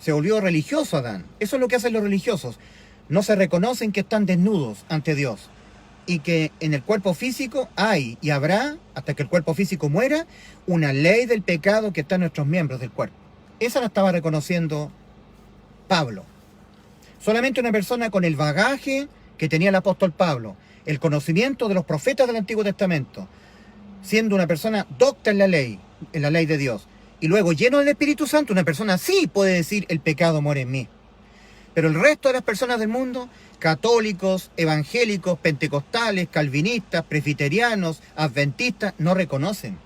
Se volvió religioso Adán. Eso es lo que hacen los religiosos. No se reconocen que están desnudos ante Dios. Y que en el cuerpo físico hay y habrá, hasta que el cuerpo físico muera, una ley del pecado que está en nuestros miembros del cuerpo. Esa la estaba reconociendo Pablo. Solamente una persona con el bagaje que tenía el apóstol Pablo, el conocimiento de los profetas del Antiguo Testamento, siendo una persona docta en la ley de Dios, y luego lleno del Espíritu Santo, una persona sí puede decir el pecado muere en mí. Pero el resto de las personas del mundo, católicos, evangélicos, pentecostales, calvinistas, presbiterianos, adventistas, no reconocen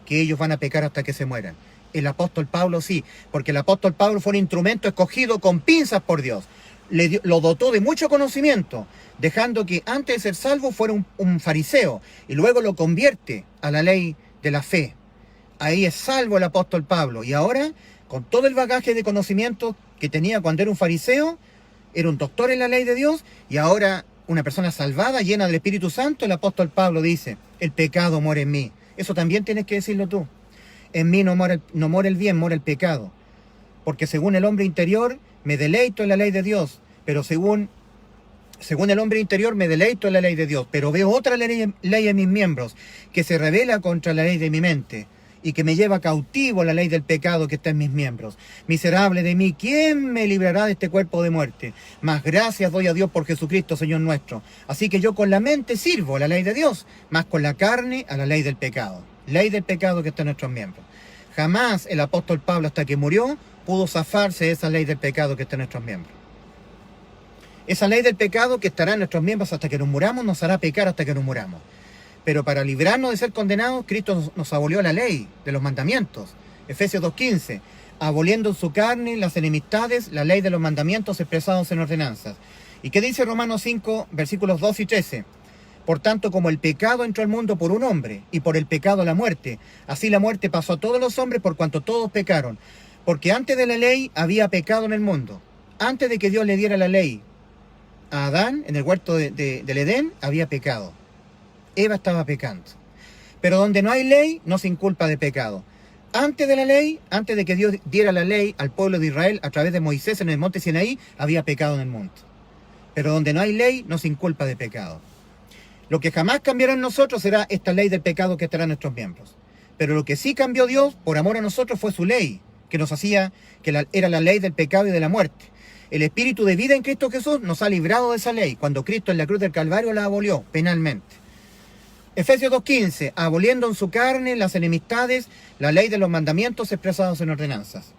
que ellos van a pecar hasta que se mueran. El apóstol Pablo sí, porque el apóstol Pablo fue un instrumento escogido con pinzas por Dios. Lo dotó de mucho conocimiento, dejando que antes de ser salvo fuera un fariseo, y luego lo convierte a la ley de la fe. Ahí es salvo el apóstol Pablo, y ahora, con todo el bagaje de conocimiento que tenía cuando era un fariseo, era un doctor en la ley de Dios, y ahora una persona salvada, llena del Espíritu Santo, el apóstol Pablo dice, el pecado muere en mí. Eso también tienes que decirlo tú. En mí no muere el bien, muere el pecado. Porque según el hombre interior, me deleito en la ley de Dios, pero según el hombre interior me deleito en la ley de Dios, pero veo otra ley en mis miembros, que se revela contra la ley de mi mente, y que me lleva cautivo la ley del pecado que está en mis miembros. Miserable de mí, ¿quién me librará de este cuerpo de muerte? Mas gracias doy a Dios por Jesucristo, Señor nuestro. Así que yo con la mente sirvo a la ley de Dios, mas con la carne a la ley del pecado. Ley del pecado que está en nuestros miembros. Jamás el apóstol Pablo, hasta que murió, pudo zafarse de esa ley del pecado que está en nuestros miembros. Esa ley del pecado que estará en nuestros miembros hasta que nos muramos, nos hará pecar hasta que nos muramos. Pero para librarnos de ser condenados, Cristo nos abolió la ley de los mandamientos. Efesios 2:15, aboliendo en su carne las enemistades, la ley de los mandamientos expresados en ordenanzas. ¿Y qué dice Romanos 5, versículos 2 y 13? Por tanto, como el pecado entró al mundo por un hombre, y por el pecado la muerte, así la muerte pasó a todos los hombres por cuanto todos pecaron. Porque antes de la ley había pecado en el mundo. Antes de que Dios le diera la ley a Adán, en el huerto del Edén, había pecado. Eva estaba pecando. Pero donde no hay ley, no se inculpa de pecado. Antes de la ley, antes de que Dios diera la ley al pueblo de Israel a través de Moisés en el monte Sinaí, había pecado en el mundo. Pero donde no hay ley, no se inculpa de pecado. Lo que jamás cambiará en nosotros será esta ley del pecado que estará en nuestros miembros. Pero lo que sí cambió Dios, por amor a nosotros, fue su ley, que nos hacía, era la ley del pecado y de la muerte. El espíritu de vida en Cristo Jesús nos ha librado de esa ley, cuando Cristo en la cruz del Calvario la abolió penalmente. Efesios 2:15, aboliendo en su carne las enemistades, la ley de los mandamientos expresados en ordenanzas.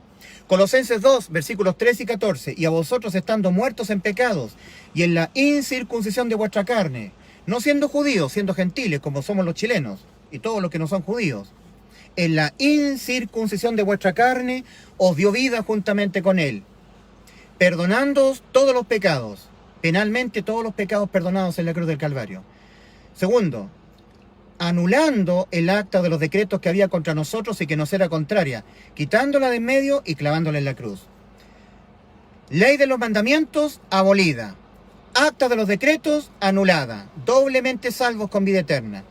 Colosenses 2, versículos 13 y 14, y a vosotros estando muertos en pecados y en la incircuncisión de vuestra carne, no siendo judíos, siendo gentiles, como somos los chilenos y todos los que no son judíos, en la incircuncisión de vuestra carne os dio vida juntamente con él, perdonándoos todos los pecados, penalmente todos los pecados perdonados en la cruz del Calvario. Segundo, anulando el acta de los decretos que había contra nosotros y que nos era contraria, quitándola de en medio y clavándola en la cruz. Ley de los mandamientos abolida, acta de los decretos anulada, doblemente salvos con vida eterna.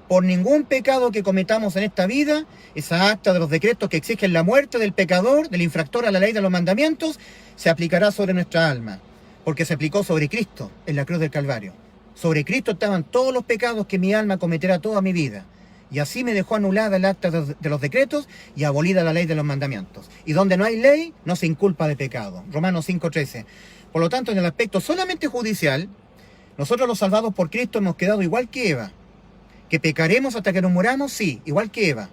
Por ningún pecado que cometamos en esta vida, esa acta de los decretos que exigen la muerte del pecador, del infractor a la ley de los mandamientos, se aplicará sobre nuestra alma, porque se aplicó sobre Cristo en la cruz del Calvario. Sobre Cristo estaban todos los pecados que mi alma cometerá toda mi vida. Y así me dejó anulada el acta de los decretos y abolida la ley de los mandamientos. Y donde no hay ley, no se inculpa de pecado. Romanos 5:13. Por lo tanto, en el aspecto solamente judicial, nosotros los salvados por Cristo hemos quedado igual que Eva. ¿Que pecaremos hasta que nos muramos? Sí, igual que Eva.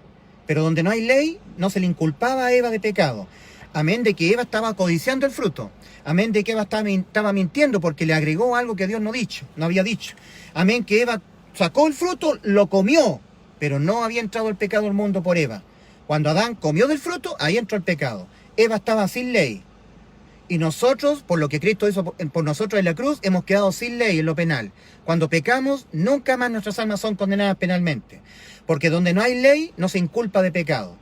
Pero donde no hay ley, no se le inculpaba a Eva de pecado. Amén de que Eva estaba codiciando el fruto. Amén de que Eva estaba mintiendo porque le agregó algo que Dios no había dicho. Amén que Eva sacó el fruto, lo comió, pero no había entrado el pecado al mundo por Eva. Cuando Adán comió del fruto, ahí entró el pecado. Eva estaba sin ley. Y nosotros, por lo que Cristo hizo por nosotros en la cruz, hemos quedado sin ley en lo penal. Cuando pecamos, nunca más nuestras almas son condenadas penalmente. Porque donde no hay ley, no se inculpa de pecado.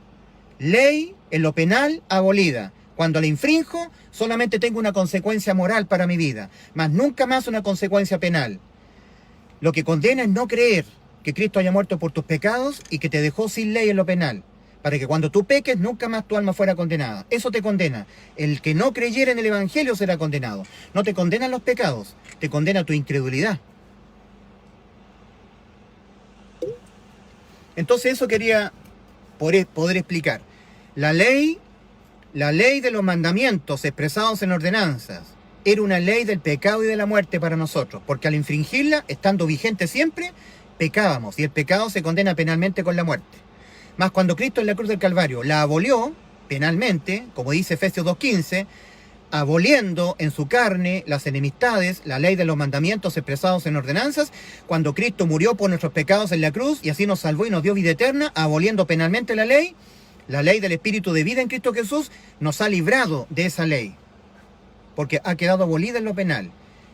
Ley en lo penal abolida. Cuando la infrinjo, solamente tengo una consecuencia moral para mi vida, mas nunca más una consecuencia penal. Lo que condena es no creer que Cristo haya muerto por tus pecados y que te dejó sin ley en lo penal, para que cuando tú peques, nunca más tu alma fuera condenada. Eso te condena. El que no creyera en el Evangelio será condenado. No te condenan los pecados, te condena tu incredulidad. Entonces eso quería poder explicar. La ley de los mandamientos expresados en ordenanzas era una ley del pecado y de la muerte para nosotros, porque al infringirla, estando vigente siempre, pecábamos, y el pecado se condena penalmente con la muerte. Mas cuando Cristo en la cruz del Calvario la abolió penalmente, como dice Efesios 2:15, aboliendo en su carne las enemistades, la ley de los mandamientos expresados en ordenanzas, cuando Cristo murió por nuestros pecados en la cruz y así nos salvó y nos dio vida eterna, aboliendo penalmente la ley del Espíritu de vida en Cristo Jesús, nos ha librado de esa ley, porque ha quedado abolida en lo penal.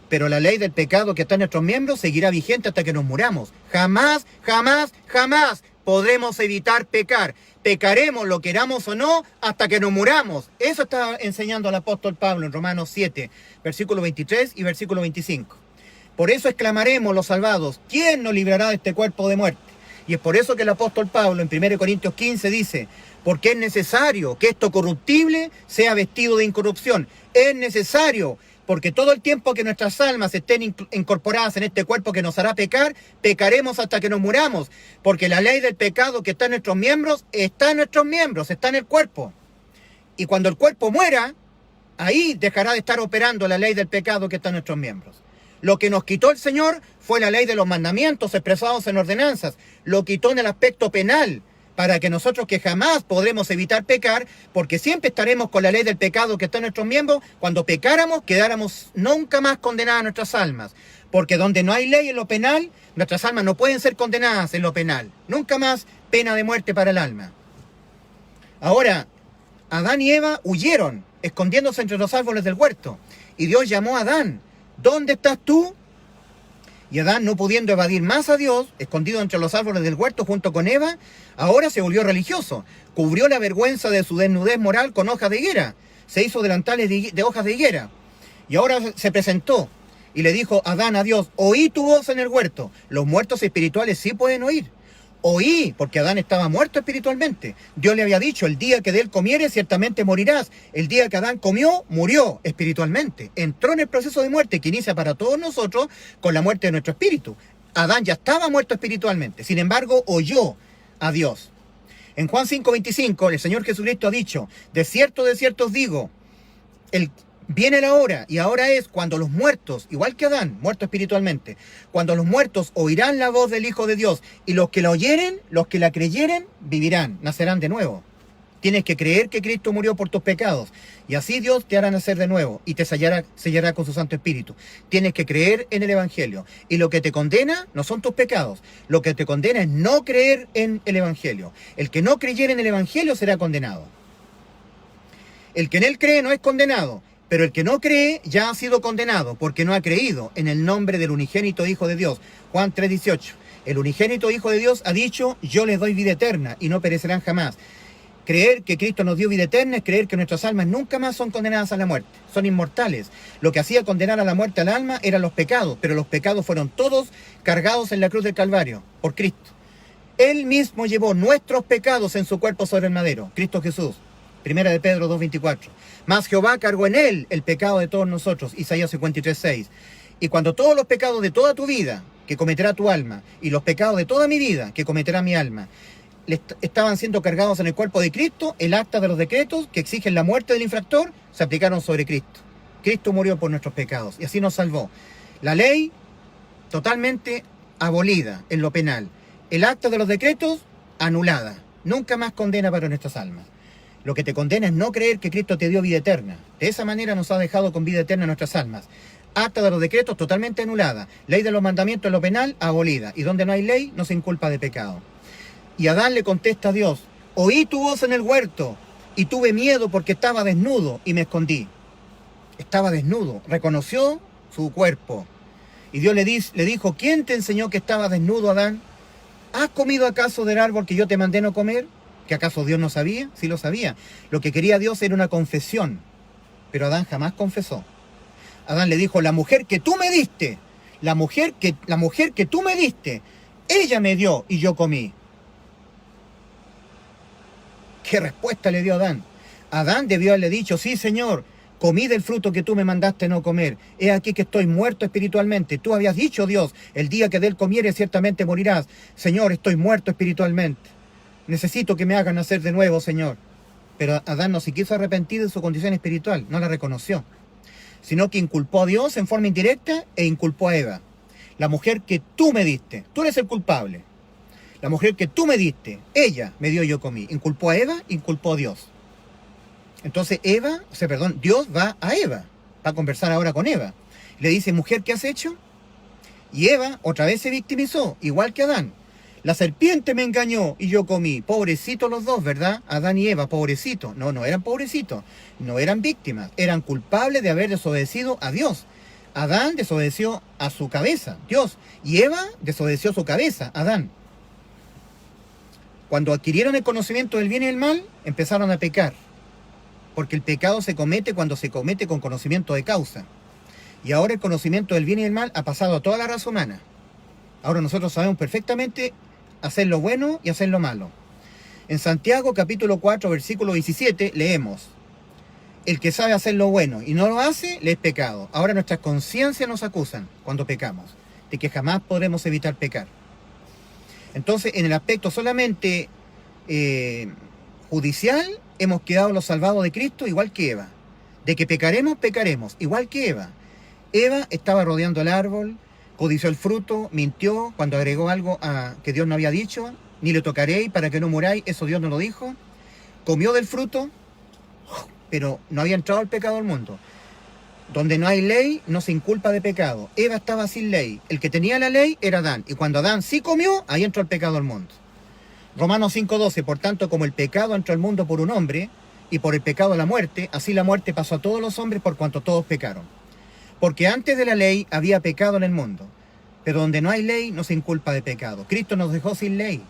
Pero la ley del pecado que está en nuestros miembros seguirá vigente hasta que nos muramos. Jamás, jamás, jamás podremos evitar pecar. Pecaremos, lo queramos o no, hasta que nos muramos. Eso está enseñando el apóstol Pablo en Romanos 7, versículo 23 y versículo 25. Por eso exclamaremos los salvados, ¿quién nos librará de este cuerpo de muerte? Y es por eso que el apóstol Pablo en 1 Corintios 15 dice, porque es necesario que esto corruptible sea vestido de incorrupción. Es necesario, porque todo el tiempo que nuestras almas estén incorporadas en este cuerpo que nos hará pecar, pecaremos hasta que nos muramos. Porque la ley del pecado que está en nuestros miembros, está en el cuerpo. Y cuando el cuerpo muera, ahí dejará de estar operando la ley del pecado que está en nuestros miembros. Lo que nos quitó el Señor fue la ley de los mandamientos expresados en ordenanzas. Lo quitó en el aspecto penal, para que nosotros que jamás podremos evitar pecar, porque siempre estaremos con la ley del pecado que está en nuestros miembros, cuando pecáramos, quedáramos nunca más condenadas nuestras almas. Porque donde no hay ley en lo penal, nuestras almas no pueden ser condenadas en lo penal. Nunca más pena de muerte para el alma. Ahora, Adán y Eva huyeron, escondiéndose entre los árboles del huerto. Y Dios llamó a Adán, ¿dónde estás tú? Y Adán, no pudiendo evadir más a Dios, escondido entre los árboles del huerto junto con Eva, ahora se volvió religioso. Cubrió la vergüenza de su desnudez moral con hojas de higuera. Se hizo delantales de hojas de higuera. Y ahora se presentó y le dijo Adán a Dios, oí tu voz en el huerto. Los muertos espirituales sí pueden oír. Oí, porque Adán estaba muerto espiritualmente. Dios le había dicho, el día que de él comieres, ciertamente morirás. El día que Adán comió, murió espiritualmente. Entró en el proceso de muerte que inicia para todos nosotros con la muerte de nuestro espíritu. Adán ya estaba muerto espiritualmente. Sin embargo, oyó a Dios. En Juan 5:25, el Señor Jesucristo ha dicho, de cierto os digo, viene la hora, y ahora es cuando los muertos, igual que Adán, muerto espiritualmente, cuando los muertos oirán la voz del Hijo de Dios, y los que la oyeren, los que la creyeren, vivirán, nacerán de nuevo. Tienes que creer que Cristo murió por tus pecados, y así Dios te hará nacer de nuevo, y te sellará con su Santo Espíritu. Tienes que creer en el Evangelio, y lo que te condena no son tus pecados, lo que te condena es no creer en el Evangelio. El que no creyere en el Evangelio será condenado. El que en él cree no es condenado, pero el que no cree ya ha sido condenado, porque no ha creído en el nombre del unigénito Hijo de Dios. Juan 3:18. El unigénito Hijo de Dios ha dicho, yo les doy vida eterna, y no perecerán jamás. Creer que Cristo nos dio vida eterna es creer que nuestras almas nunca más son condenadas a la muerte, son inmortales. Lo que hacía condenar a la muerte al alma eran los pecados, pero los pecados fueron todos cargados en la cruz del Calvario, por Cristo. Él mismo llevó nuestros pecados en su cuerpo sobre el madero, Cristo Jesús. Primera de Pedro 2:24. Mas Jehová cargó en él el pecado de todos nosotros, Isaías 53:6. Y cuando todos los pecados de toda tu vida, que cometerá tu alma, y los pecados de toda mi vida, que cometerá mi alma, estaban siendo cargados en el cuerpo de Cristo, el acta de los decretos que exigen la muerte del infractor se aplicaron sobre Cristo. Cristo murió por nuestros pecados y así nos salvó. La ley totalmente abolida en lo penal. El acta de los decretos anulada. Nunca más condena para nuestras almas. Lo que te condena es no creer que Cristo te dio vida eterna. De esa manera nos ha dejado con vida eterna nuestras almas. Acta de los decretos totalmente anulada. Ley de los mandamientos en lo penal abolida. Y donde no hay ley no se inculpa de pecado. Y Adán le contesta a Dios, oí tu voz en el huerto y tuve miedo porque estaba desnudo y me escondí. Estaba desnudo, reconoció su cuerpo. Y Dios le dijo, ¿quién te enseñó que estaba desnudo, Adán? ¿Has comido acaso del árbol que yo te mandé no comer? ¿Que acaso Dios no sabía? Sí lo sabía. Lo que quería Dios era una confesión, pero Adán jamás confesó. Adán le dijo, la mujer que tú me diste, la mujer que tú me diste, ella me dio y yo comí. ¿Qué respuesta le dio Adán? Adán debió haberle dicho, sí, Señor, comí del fruto que tú me mandaste no comer. He aquí que estoy muerto espiritualmente. Tú habías dicho, Dios, el día que de él comieres ciertamente morirás. Señor, estoy muerto espiritualmente. Necesito que me hagan nacer de nuevo, Señor. Pero Adán no se quiso arrepentir de su condición espiritual, no la reconoció, sino que inculpó a Dios en forma indirecta e inculpó a Eva. La mujer que tú me diste, tú eres el culpable. La mujer que tú me diste, ella me dio y yo comí. Inculpó a Eva, inculpó a Dios. Entonces Dios va a Eva, va a conversar ahora con Eva. Le dice, mujer, ¿qué has hecho? Y Eva otra vez se victimizó, igual que Adán. La serpiente me engañó y yo comí. Pobrecitos los dos, ¿verdad? Adán y Eva, pobrecitos. No eran pobrecitos, no eran víctimas, eran culpables de haber desobedecido a Dios. Adán desobedeció a su cabeza, Dios, y Eva desobedeció a su cabeza, Adán. Cuando adquirieron el conocimiento del bien y del mal, empezaron a pecar. Porque el pecado se comete cuando se comete con conocimiento de causa. Y ahora el conocimiento del bien y del mal ha pasado a toda la raza humana. Ahora nosotros sabemos perfectamente hacer lo bueno y hacer lo malo. En Santiago capítulo 4, versículo 17, leemos, el que sabe hacer lo bueno y no lo hace, le es pecado. Ahora nuestras conciencias nos acusan cuando pecamos, de que jamás podremos evitar pecar. Entonces, en el aspecto solamente judicial, hemos quedado los salvados de Cristo igual que Eva. De que pecaremos, pecaremos, igual que Eva. Eva estaba rodeando el árbol, codició el fruto, mintió cuando agregó algo que Dios no había dicho, ni le tocaréis para que no muráis, eso Dios no lo dijo. Comió del fruto, pero no había entrado el pecado al mundo. Donde no hay ley, no se inculpa de pecado. Eva estaba sin ley. El que tenía la ley era Adán. Y cuando Adán sí comió, ahí entró el pecado al mundo. Romanos 5:12, por tanto, como el pecado entró al mundo por un hombre, y por el pecado la muerte, así la muerte pasó a todos los hombres por cuanto todos pecaron. Porque antes de la ley había pecado en el mundo. Pero donde no hay ley, no se inculpa de pecado. Cristo nos dejó sin ley.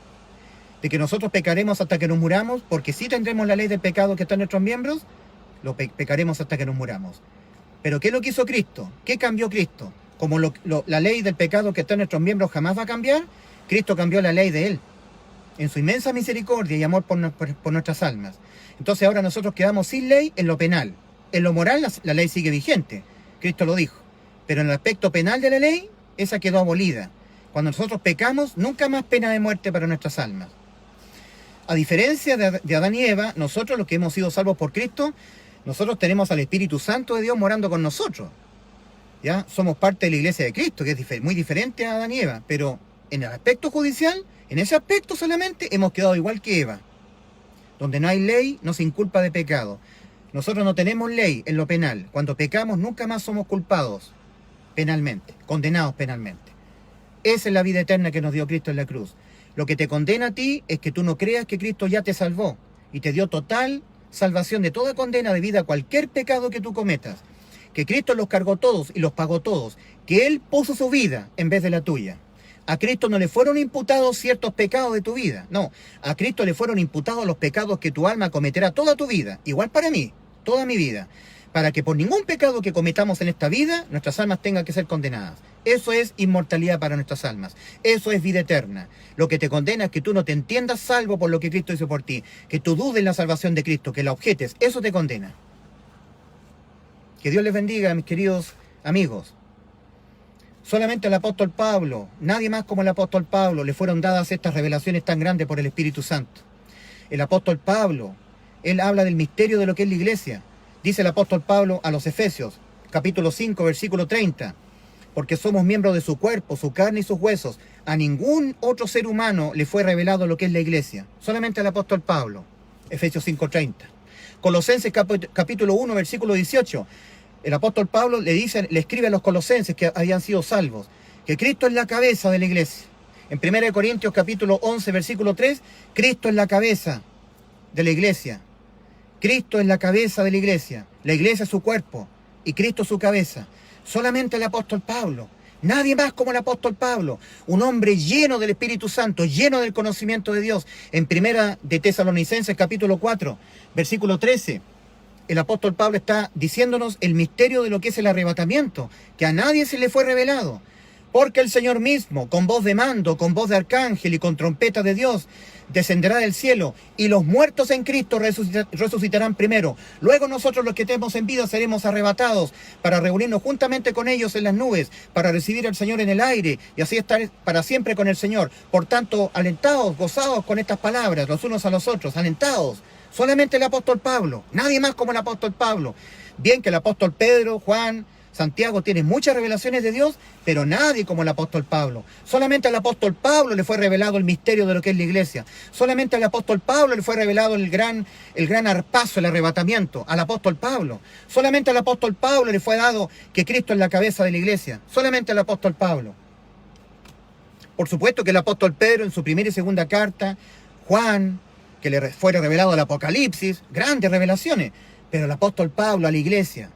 De que nosotros pecaremos hasta que nos muramos, porque si tendremos la ley del pecado que está en nuestros miembros, pecaremos hasta que nos muramos. Pero ¿qué es lo que hizo Cristo? ¿Qué cambió Cristo? Como la ley del pecado que está en nuestros miembros jamás va a cambiar, Cristo cambió la ley de Él, en su inmensa misericordia y amor por nuestras almas. Entonces ahora nosotros quedamos sin ley en lo penal. En lo moral la ley sigue vigente, Cristo lo dijo. Pero en el aspecto penal de la ley, esa quedó abolida. Cuando nosotros pecamos, nunca más pena de muerte para nuestras almas. A diferencia de Adán y Eva, nosotros los que hemos sido salvos por Cristo, nosotros tenemos al Espíritu Santo de Dios morando con nosotros. ¿Ya? Somos parte de la iglesia de Cristo, que es muy diferente a Adán y Eva, pero en el aspecto judicial, en ese aspecto solamente hemos quedado igual que Eva. Donde no hay ley, no se inculpa de pecado. Nosotros no tenemos ley en lo penal. Cuando pecamos nunca más somos culpados penalmente, condenados penalmente. Esa es la vida eterna que nos dio Cristo en la cruz. Lo que te condena a ti es que tú no creas que Cristo ya te salvó y te dio total salvación de toda condena debida a cualquier pecado que tú cometas. Que Cristo los cargó todos y los pagó todos. Que Él puso su vida en vez de la tuya. A Cristo no le fueron imputados ciertos pecados de tu vida. No, a Cristo le fueron imputados los pecados que tu alma cometerá toda tu vida. Igual para mí, toda mi vida. Para que por ningún pecado que cometamos en esta vida, nuestras almas tengan que ser condenadas. Eso es inmortalidad para nuestras almas. Eso es vida eterna. Lo que te condena es que tú no te entiendas salvo por lo que Cristo hizo por ti. Que tú dudes en la salvación de Cristo, que la objetes. Eso te condena. Que Dios les bendiga, mis queridos amigos. Solamente al apóstol Pablo, nadie más como el apóstol Pablo, le fueron dadas estas revelaciones tan grandes por el Espíritu Santo. El apóstol Pablo, él habla del misterio de lo que es la iglesia. Dice el apóstol Pablo a los Efesios, capítulo 5, versículo 30, porque somos miembros de su cuerpo, su carne y sus huesos. A ningún otro ser humano le fue revelado lo que es la iglesia. Solamente al apóstol Pablo, Efesios 5:30. Colosenses capítulo 1, versículo 18. El apóstol Pablo le escribe a los colosenses que habían sido salvos, que Cristo es la cabeza de la iglesia. En 1 Corintios capítulo 11, versículo 3, Cristo es la cabeza de la iglesia. Cristo es la cabeza de la iglesia es su cuerpo y Cristo es su cabeza. Solamente el apóstol Pablo, nadie más como el apóstol Pablo, un hombre lleno del Espíritu Santo, lleno del conocimiento de Dios. En 1 de Tesalonicenses capítulo 4, versículo 13, el apóstol Pablo está diciéndonos el misterio de lo que es el arrebatamiento, que a nadie se le fue revelado. Porque el Señor mismo, con voz de mando, con voz de arcángel y con trompeta de Dios, descenderá del cielo, y los muertos en Cristo resucitarán primero. Luego nosotros los que estemos en vida seremos arrebatados para reunirnos juntamente con ellos en las nubes, para recibir al Señor en el aire, y así estar para siempre con el Señor. Por tanto, alentados, gozados con estas palabras, los unos a los otros, alentados. Solamente el apóstol Pablo, nadie más como el apóstol Pablo. Bien que el apóstol Pedro, Juan, Santiago tienen muchas revelaciones de Dios, pero nadie como el apóstol Pablo. Solamente al apóstol Pablo le fue revelado el misterio de lo que es la iglesia. Solamente al apóstol Pablo le fue revelado el gran arpazo, el arrebatamiento. Al apóstol Pablo. Solamente al apóstol Pablo le fue dado que Cristo es la cabeza de la iglesia. Solamente al apóstol Pablo. Por supuesto que el apóstol Pedro en su primera y segunda carta, Juan, que le fue revelado el Apocalipsis, grandes revelaciones. Pero el apóstol Pablo a la iglesia,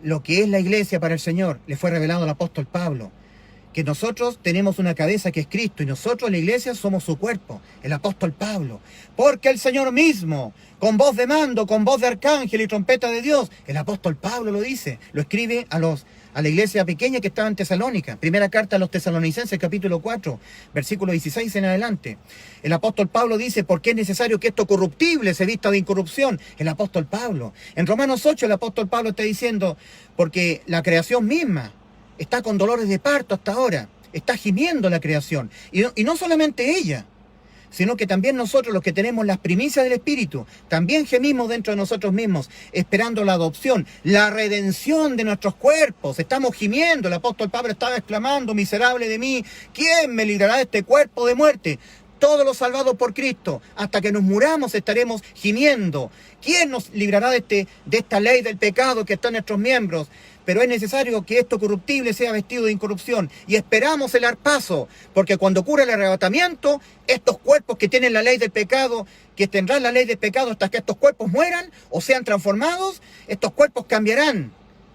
lo que es la iglesia para el Señor, le fue revelado al apóstol Pablo. Que nosotros tenemos una cabeza que es Cristo y nosotros la iglesia somos su cuerpo, el apóstol Pablo. Porque el Señor mismo, con voz de mando, con voz de arcángel y trompeta de Dios, el apóstol Pablo lo dice, lo escribe a la iglesia pequeña que estaba en Tesalónica. Primera carta a los Tesalonicenses, capítulo 4, versículo 16 en adelante. El apóstol Pablo dice, ¿por qué es necesario que esto corruptible se vista de incorrupción? El apóstol Pablo. En Romanos 8 el apóstol Pablo está diciendo, porque la creación misma está con dolores de parto hasta ahora. Está gimiendo la creación. Y no solamente ella, sino que también nosotros, los que tenemos las primicias del Espíritu, también gemimos dentro de nosotros mismos, esperando la adopción, la redención de nuestros cuerpos. Estamos gimiendo. El apóstol Pablo estaba exclamando, miserable de mí, ¿quién me librará de este cuerpo de muerte? Todos los salvados por Cristo, hasta que nos muramos estaremos gimiendo. ¿Quién nos librará de esta ley del pecado que está en nuestros miembros? Pero es necesario que esto corruptible sea vestido de incorrupción. Y esperamos el arpazo, porque cuando ocurra el arrebatamiento, estos cuerpos que tienen la ley del pecado, que tendrán la ley del pecado hasta que estos cuerpos mueran o sean transformados, estos cuerpos cambiarán.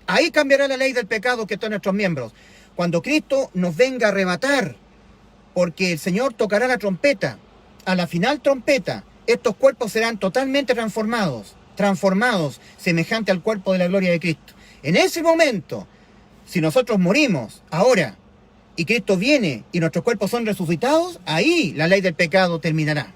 Ahí cambiará la ley del pecado que está en nuestros miembros. Cuando Cristo nos venga a arrebatar, porque el Señor tocará la trompeta, a la final trompeta, estos cuerpos serán totalmente transformados, semejante al cuerpo de la gloria de Cristo. En ese momento, si nosotros morimos ahora y Cristo viene y nuestros cuerpos son resucitados, ahí la ley del pecado terminará.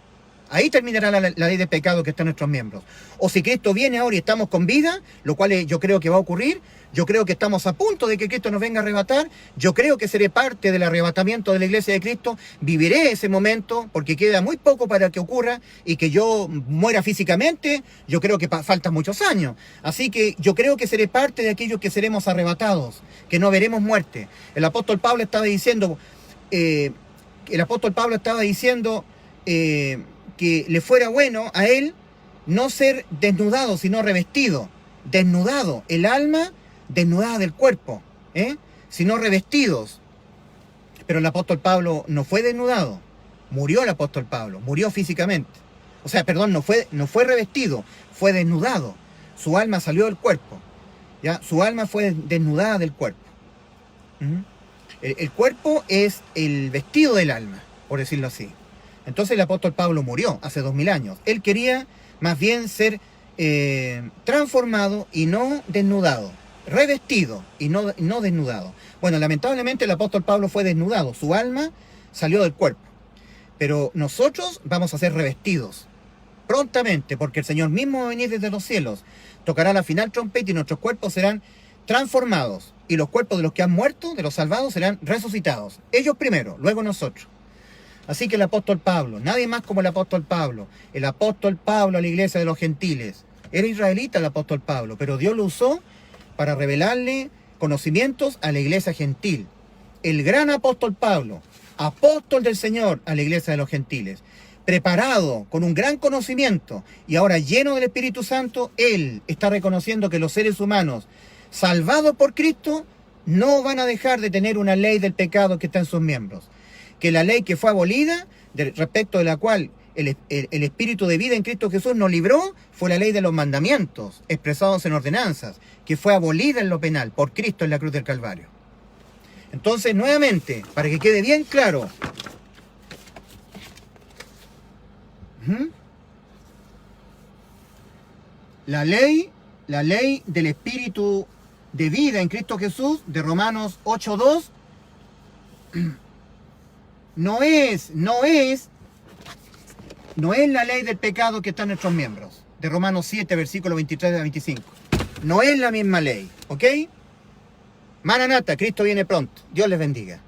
Ahí terminará la ley del pecado que está en nuestros miembros. O si Cristo viene ahora y estamos con vida, lo cual yo creo que va a ocurrir, yo creo que estamos a punto de que Cristo nos venga a arrebatar, yo creo que seré parte del arrebatamiento de la iglesia de Cristo, viviré ese momento porque queda muy poco para que ocurra y que yo muera físicamente, yo creo que faltan muchos años. Así que yo creo que seré parte de aquellos que seremos arrebatados, que no veremos muerte. El apóstol Pablo estaba diciendo, que le fuera bueno a él no ser desnudado, sino revestido. Desnudado, el alma desnudada del cuerpo, sino revestidos. Pero el apóstol Pablo no fue desnudado, murió el apóstol Pablo, murió físicamente. O sea, perdón, no fue revestido, fue desnudado. Su alma salió del cuerpo, ¿ya? Su alma fue desnudada del cuerpo. El cuerpo es el vestido del alma, por decirlo así. Entonces el apóstol Pablo murió hace 2000 años. Él quería más bien ser transformado y no desnudado, revestido y no desnudado. Bueno, lamentablemente el apóstol Pablo fue desnudado, su alma salió del cuerpo. Pero nosotros vamos a ser revestidos prontamente, porque el Señor mismo va a venir desde los cielos, tocará la final trompeta y nuestros cuerpos serán transformados. Y los cuerpos de los que han muerto, de los salvados, serán resucitados. Ellos primero, luego nosotros. Así que el apóstol Pablo, nadie más como el apóstol Pablo a la iglesia de los gentiles. Era israelita el apóstol Pablo, pero Dios lo usó para revelarle conocimientos a la iglesia gentil. El gran apóstol Pablo, apóstol del Señor a la iglesia de los gentiles, preparado con un gran conocimiento y ahora lleno del Espíritu Santo, él está reconociendo que los seres humanos salvados por Cristo no van a dejar de tener una ley del pecado que está en sus miembros. Que la ley que fue abolida, respecto de la cual el Espíritu de vida en Cristo Jesús nos libró, fue la ley de los mandamientos, expresados en ordenanzas, que fue abolida en lo penal por Cristo en la cruz del Calvario. Entonces, nuevamente, para que quede bien claro, la ley del Espíritu de vida en Cristo Jesús, de Romanos 8:2, no es la ley del pecado que está en nuestros miembros, de Romanos 7, versículos 23 a 25. No es la misma ley, ¿ok? Maranata, Cristo viene pronto. Dios les bendiga.